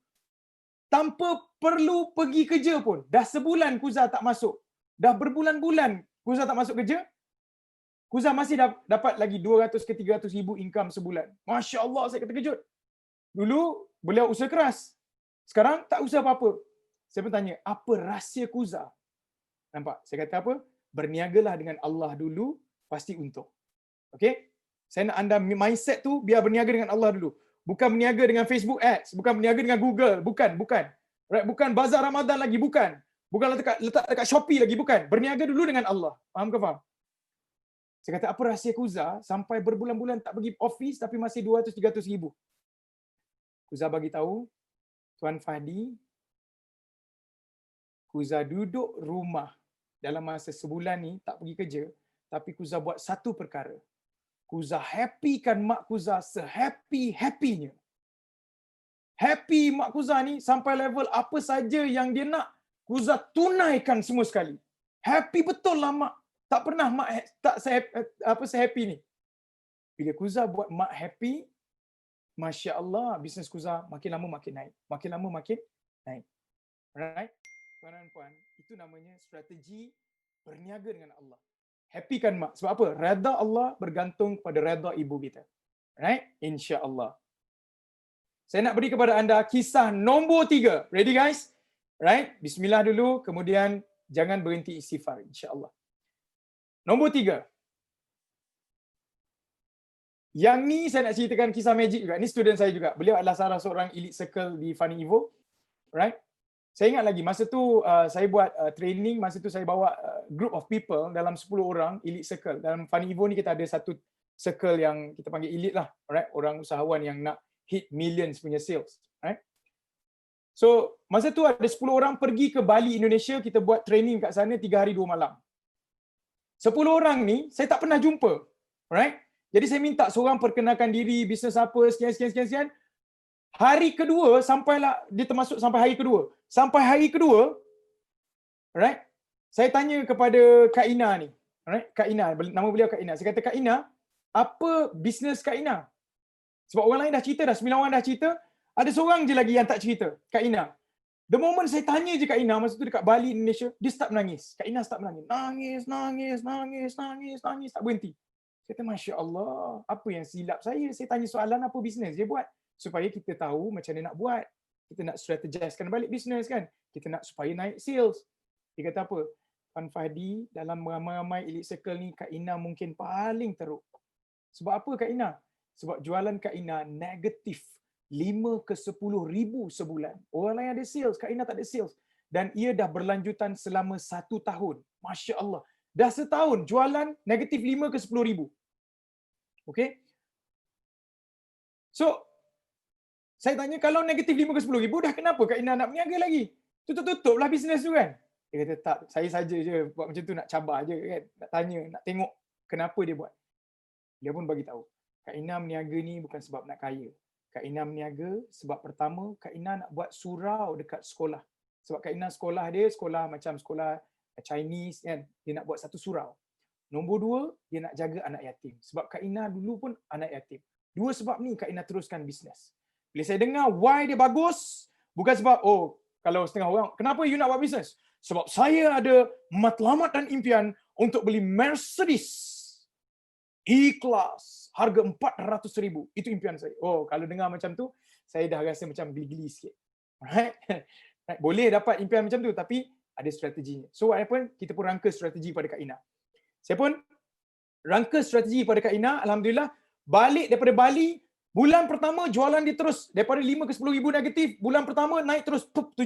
S4: tanpa perlu pergi kerja pun. Dah sebulan Kuza tak masuk. Dah berbulan-bulan Kuza tak masuk kerja. Kuza masih dapat lagi 200 ke 300 ribu income sebulan. Masya Allah, saya terkejut. Dulu beliau usaha keras. Sekarang tak usaha apa-apa. Saya pun tanya, apa rahsia Kuza? Nampak? Saya kata apa? Berniagalah dengan Allah dulu, pasti untung. Okey? Saya nak anda mindset tu biar berniaga dengan Allah dulu. Bukan berniaga dengan Facebook Ads, bukan berniaga dengan Google, bukan. Right? Bukan bazar Ramadan lagi, bukan. Bukan letak dekat Shopee lagi, bukan. Berniaga dulu dengan Allah. Faham ke faham? Saya kata, apa rahsia Kuza sampai berbulan-bulan tak pergi office tapi masih 200-300 ribu? Kuza bagi tahu, Tuan Fadi, Kuza duduk rumah dalam masa sebulan ni, tak pergi kerja, tapi Kuza buat satu perkara. Kuza happykan mak Kuza sehappy-happynya. Happy mak Kuza ni sampai level apa saja yang dia nak, Kuza tunaikan semua sekali. Happy betul lah mak. Tak pernah mak tak sehappy ni. Bila Kuza buat mak happy, Masya Allah, bisnes Kuza makin lama makin naik. Makin lama makin naik. Alright? Tuan dan puan, itu namanya strategi berniaga dengan Allah. Happy kan mak? Sebab apa? Redha Allah bergantung pada redha ibu kita. Right? InsyaAllah. Saya nak beri kepada anda kisah nombor 3. Ready guys? Right? Bismillah dulu, kemudian jangan berhenti istighfar. InsyaAllah. Nombor 3. Yang ni saya nak ceritakan kisah magic juga. Ni student saya juga. Beliau adalah salah seorang elite circle di Funny Evo. Right? Saya ingat lagi masa tu saya buat training, masa tu saya bawa group of people dalam 10 orang elite circle. Dalam Funny Evo ni kita ada satu circle yang kita panggil elite lah, right? Orang usahawan yang nak hit millions punya sales, right? So masa tu ada 10 orang pergi ke Bali, Indonesia, kita buat training kat sana 3 hari 2 malam. 10 orang ni saya tak pernah jumpa. Alright? Jadi saya minta seorang perkenalkan diri, bisnes apa, sekian. Hari kedua sampailah dia termasuk sampai hari kedua. Sampai hari kedua, alright? Saya tanya kepada Kak Ina ni. Alright? Kak Ina, nama beliau Kak Ina. Saya kata, Kak Ina, apa bisnes Kak Ina? Sebab orang lain dah cerita dah, 9 orang dah cerita, ada seorang je lagi yang tak cerita, Kak Ina. The moment saya tanya je Kak Ina, masa tu dekat Bali, Indonesia, dia start menangis. Kak Ina start menangis. Nangis, tak berhenti. Saya kata, Masya Allah, apa yang silap saya? Saya tanya soalan apa bisnes dia buat? Supaya kita tahu macam mana nak buat. Kita nak strategisekan balik bisnes kan? Kita nak supaya naik sales. Dia kata apa? Tuan Fahdi, dalam ramai-ramai elite circle ni, Kak Ina mungkin paling teruk. Sebab apa Kak Ina? Sebab jualan Kak Ina negatif 5 ke 10 ribu sebulan. Orang lain ada sales, Kak Ina tak ada sales. Dan ia dah berlanjutan selama 1 tahun. Masya Allah. Dah setahun jualan negatif 5 ke 10 ribu. Okay? So, saya tanya kalau negatif 5 ke 10 ribu, dah kenapa Kak Ina nak berniaga lagi? Tutup-tutuplah bisnes tu kan? Dia kata tak, saya saja je buat macam tu, nak cabar je kan? Nak tanya, nak tengok kenapa dia buat. Dia pun bagi tahu. Kak Ina berniaga ni bukan sebab nak kaya. Kak Ina berniaga sebab pertama, Kak Ina nak buat surau dekat sekolah. Sebab Kak Ina sekolah dia, sekolah macam sekolah Chinese kan? Dia nak buat satu surau. Nombor 2, dia nak jaga anak yatim. Sebab Kak Ina dulu pun anak yatim. 2 sebab ni Kak Ina teruskan bisnes. Bila saya dengar why dia bagus, bukan sebab, oh, kalau setengah orang, kenapa you nak buat bisnes? Sebab saya ada matlamat dan impian untuk beli Mercedes E-Class, harga 400,000. Itu impian saya. Oh, kalau dengar macam tu, saya dah rasa macam geli-geli sikit. Alright? Boleh dapat impian macam tu, tapi ada strateginya. So what happened? Kita pun rangka strategi pada Kak Ina. Saya pun rangka strategi pada Kak Ina. Alhamdulillah, balik daripada Bali, bulan pertama jualan dia terus daripada 5 ke 10 ribu negatif. Bulan pertama naik terus 70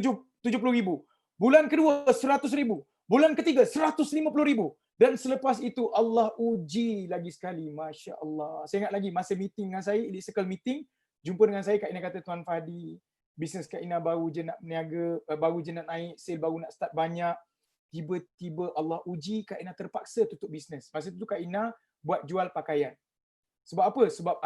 S4: ribu. Bulan kedua 100 ribu. Bulan ketiga 150 ribu. Dan selepas itu Allah uji lagi sekali. Masya Allah. Saya ingat lagi masa meeting dengan saya, Elite Circle meeting, jumpa dengan saya, Kak Ina kata, Tuan Fahdi, bisnes Kak Ina baru je nak berniaga, baru je nak naik, sale baru nak start banyak. Tiba-tiba Allah uji, Kak Ina terpaksa tutup bisnes. Masa itu Kak Ina buat jual pakaian. Sebab apa? Sebab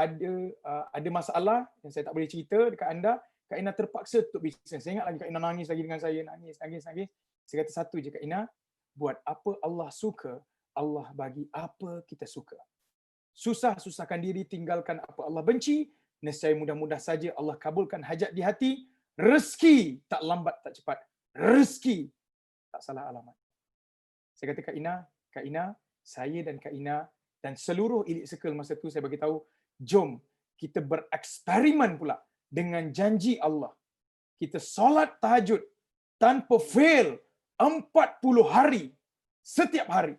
S4: ada masalah yang saya tak boleh cerita dekat anda. Kak Ina terpaksa tutup bisnes. Saya ingat lagi Kak Ina nangis lagi dengan saya. Nangis. Saya kata satu je Kak Ina, buat apa Allah suka, Allah bagi apa kita suka. Susah-susahkan diri, tinggalkan apa Allah benci. Nescaya mudah-mudah saja Allah kabulkan hajat di hati. Rezeki tak lambat tak cepat. Rezeki tak salah alamat. Saya kata Kak Ina, saya dan Kak Ina dan seluruh Elite Circle masa tu saya bagi tahu, jom kita bereksperimen pula dengan janji Allah. Kita solat tahajud tanpa fail 40 hari setiap hari.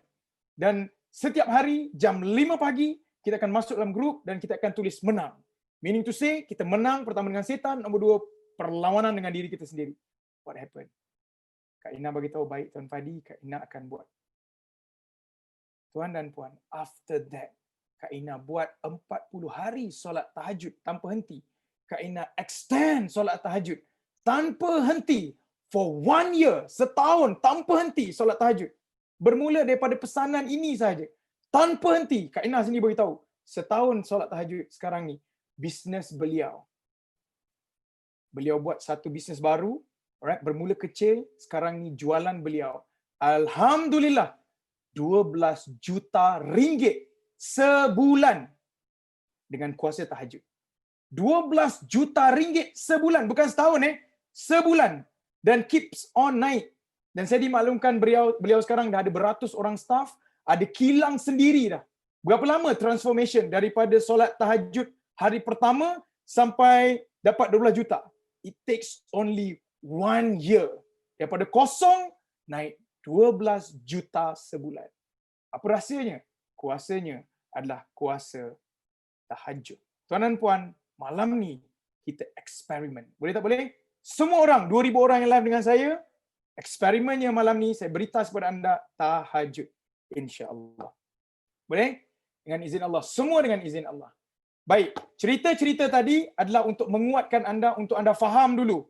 S4: Dan setiap hari jam 5 pagi kita akan masuk dalam grup dan kita akan tulis menang. Meaning to say, kita menang pertama dengan setan, nombor 2 perlawanan dengan diri kita sendiri. What happened? Kak Ina bagi tahu, baik Tuan Fahdi, Kak Ina akan buat. Tuan dan puan, after that, Kak Ina buat 40 hari solat tahajud tanpa henti. Kak Ina extend solat tahajud tanpa henti for 1 year, setahun tanpa henti solat tahajud. Bermula daripada pesanan ini saja, tanpa henti. Kak Ina sendiri beritahu, setahun solat tahajud sekarang ni, bisnes beliau. Beliau buat satu bisnes baru, alright, bermula kecil, sekarang ni jualan beliau. Alhamdulillah, 12 juta ringgit sebulan dengan kuasa tahajud. 12 juta ringgit sebulan, bukan setahun sebulan, dan keeps on naik. Dan saya dimaklumkan beliau sekarang dah ada beratus orang staff, ada kilang sendiri dah. Berapa lama transformation daripada solat tahajud hari pertama sampai dapat 12 juta? It takes only 1 year. Daripada kosong naik 12 juta sebulan. Apa rahsianya? Kuasanya adalah kuasa tahajud. Tuan dan puan, malam ni kita eksperimen. Boleh tak boleh? Semua orang, 2,000 orang yang live dengan saya, eksperimennya malam ni saya beritahu kepada anda, tahajud. InsyaAllah. Boleh? Dengan izin Allah. Semua dengan izin Allah. Baik, cerita-cerita tadi adalah untuk menguatkan anda, untuk anda faham dulu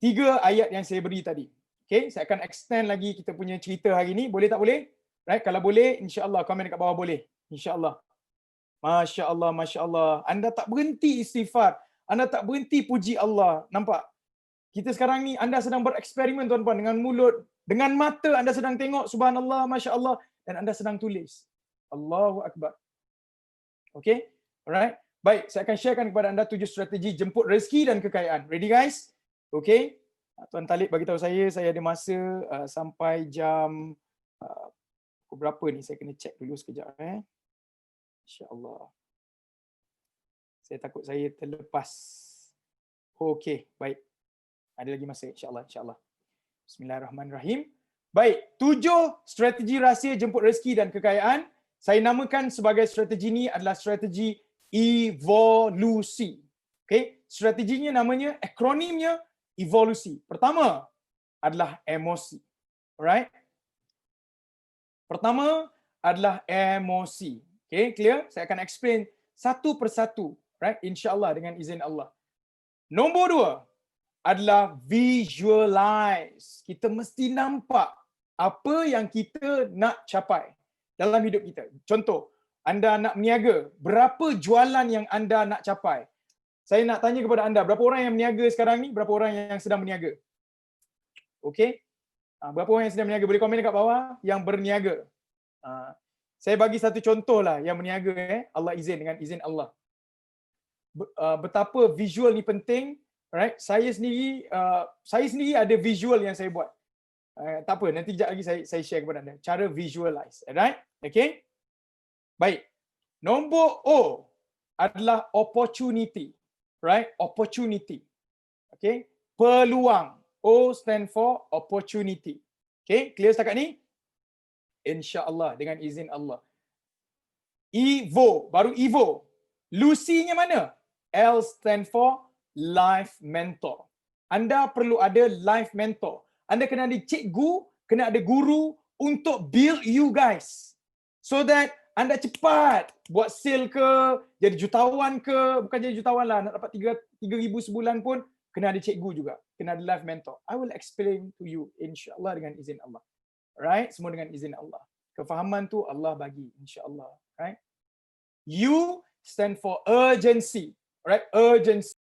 S4: 3 ayat yang saya beri tadi. Okay, saya akan extend lagi kita punya cerita hari ni. Boleh tak boleh? Right, kalau boleh, insya-Allah komen dekat bawah boleh. Insya-Allah. Masya-Allah, masya-Allah. Anda tak berhenti istighfar. Anda tak berhenti puji Allah. Nampak? Kita sekarang ni anda sedang bereksperimen tuan-tuan dengan mulut, dengan mata anda sedang tengok subhanallah, masya-Allah dan anda sedang tulis. Allahu akbar. Okay? Alright. Baik, saya akan sharekan kepada anda 7 strategi jemput rezeki dan kekayaan. Ready guys? Okay? Tuan Talib bagi tahu saya ada masa sampai jam pukul berapa ni? Saya kena check dulu sekejap Insya-Allah. Saya takut saya terlepas. Okey, baik. Ada lagi masa insya-Allah, insya-Allah. Bismillahirrahmanirrahim. Baik, 7 strategi rahsia jemput rezeki dan kekayaan. Saya namakan sebagai strategi ni adalah strategi evolusi. Okey, strateginya namanya, akronimnya evolusi. Pertama adalah emosi. Alright? Pertama adalah emosi. Okay, clear? Saya akan explain satu persatu. Right? InsyaAllah dengan izin Allah. Nombor 2 adalah visualize. Kita mesti nampak apa yang kita nak capai dalam hidup kita. Contoh, anda nak berniaga. Berapa jualan yang anda nak capai? Saya nak tanya kepada anda, berapa orang yang berniaga sekarang ni? Berapa orang yang sedang berniaga? Okey? Berapa orang yang sedang berniaga? Boleh komen dekat bawah yang berniaga. Saya bagi satu contoh lah yang berniaga. Allah izin, dengan izin Allah. Betapa visual ni penting. Right? Saya sendiri ada visual yang saya buat. Tak apa, nanti sekejap lagi saya share kepada anda. Cara visualize. Alright? Okay? Baik. Nombor O adalah opportunity. Right? Opportunity. Okay? Peluang. O stand for opportunity. Okay? Clear setakat ni? InsyaAllah dengan izin Allah. Evo. Baru Evo. Lucy-nya mana? L stand for life mentor. Anda perlu ada life mentor. Anda kena ada cikgu, kena ada guru untuk build you guys. So that anda cepat buat sale ke, jadi jutawan ke, bukan jadi jutawan lah, nak dapat 3,000 sebulan pun, kena ada cikgu juga. Kena ada life mentor. I will explain to you insya-Allah dengan izin Allah. Right? Semua dengan izin Allah. Kefahaman tu Allah bagi insya-Allah. Right? U stand for urgency. Right? Urgency.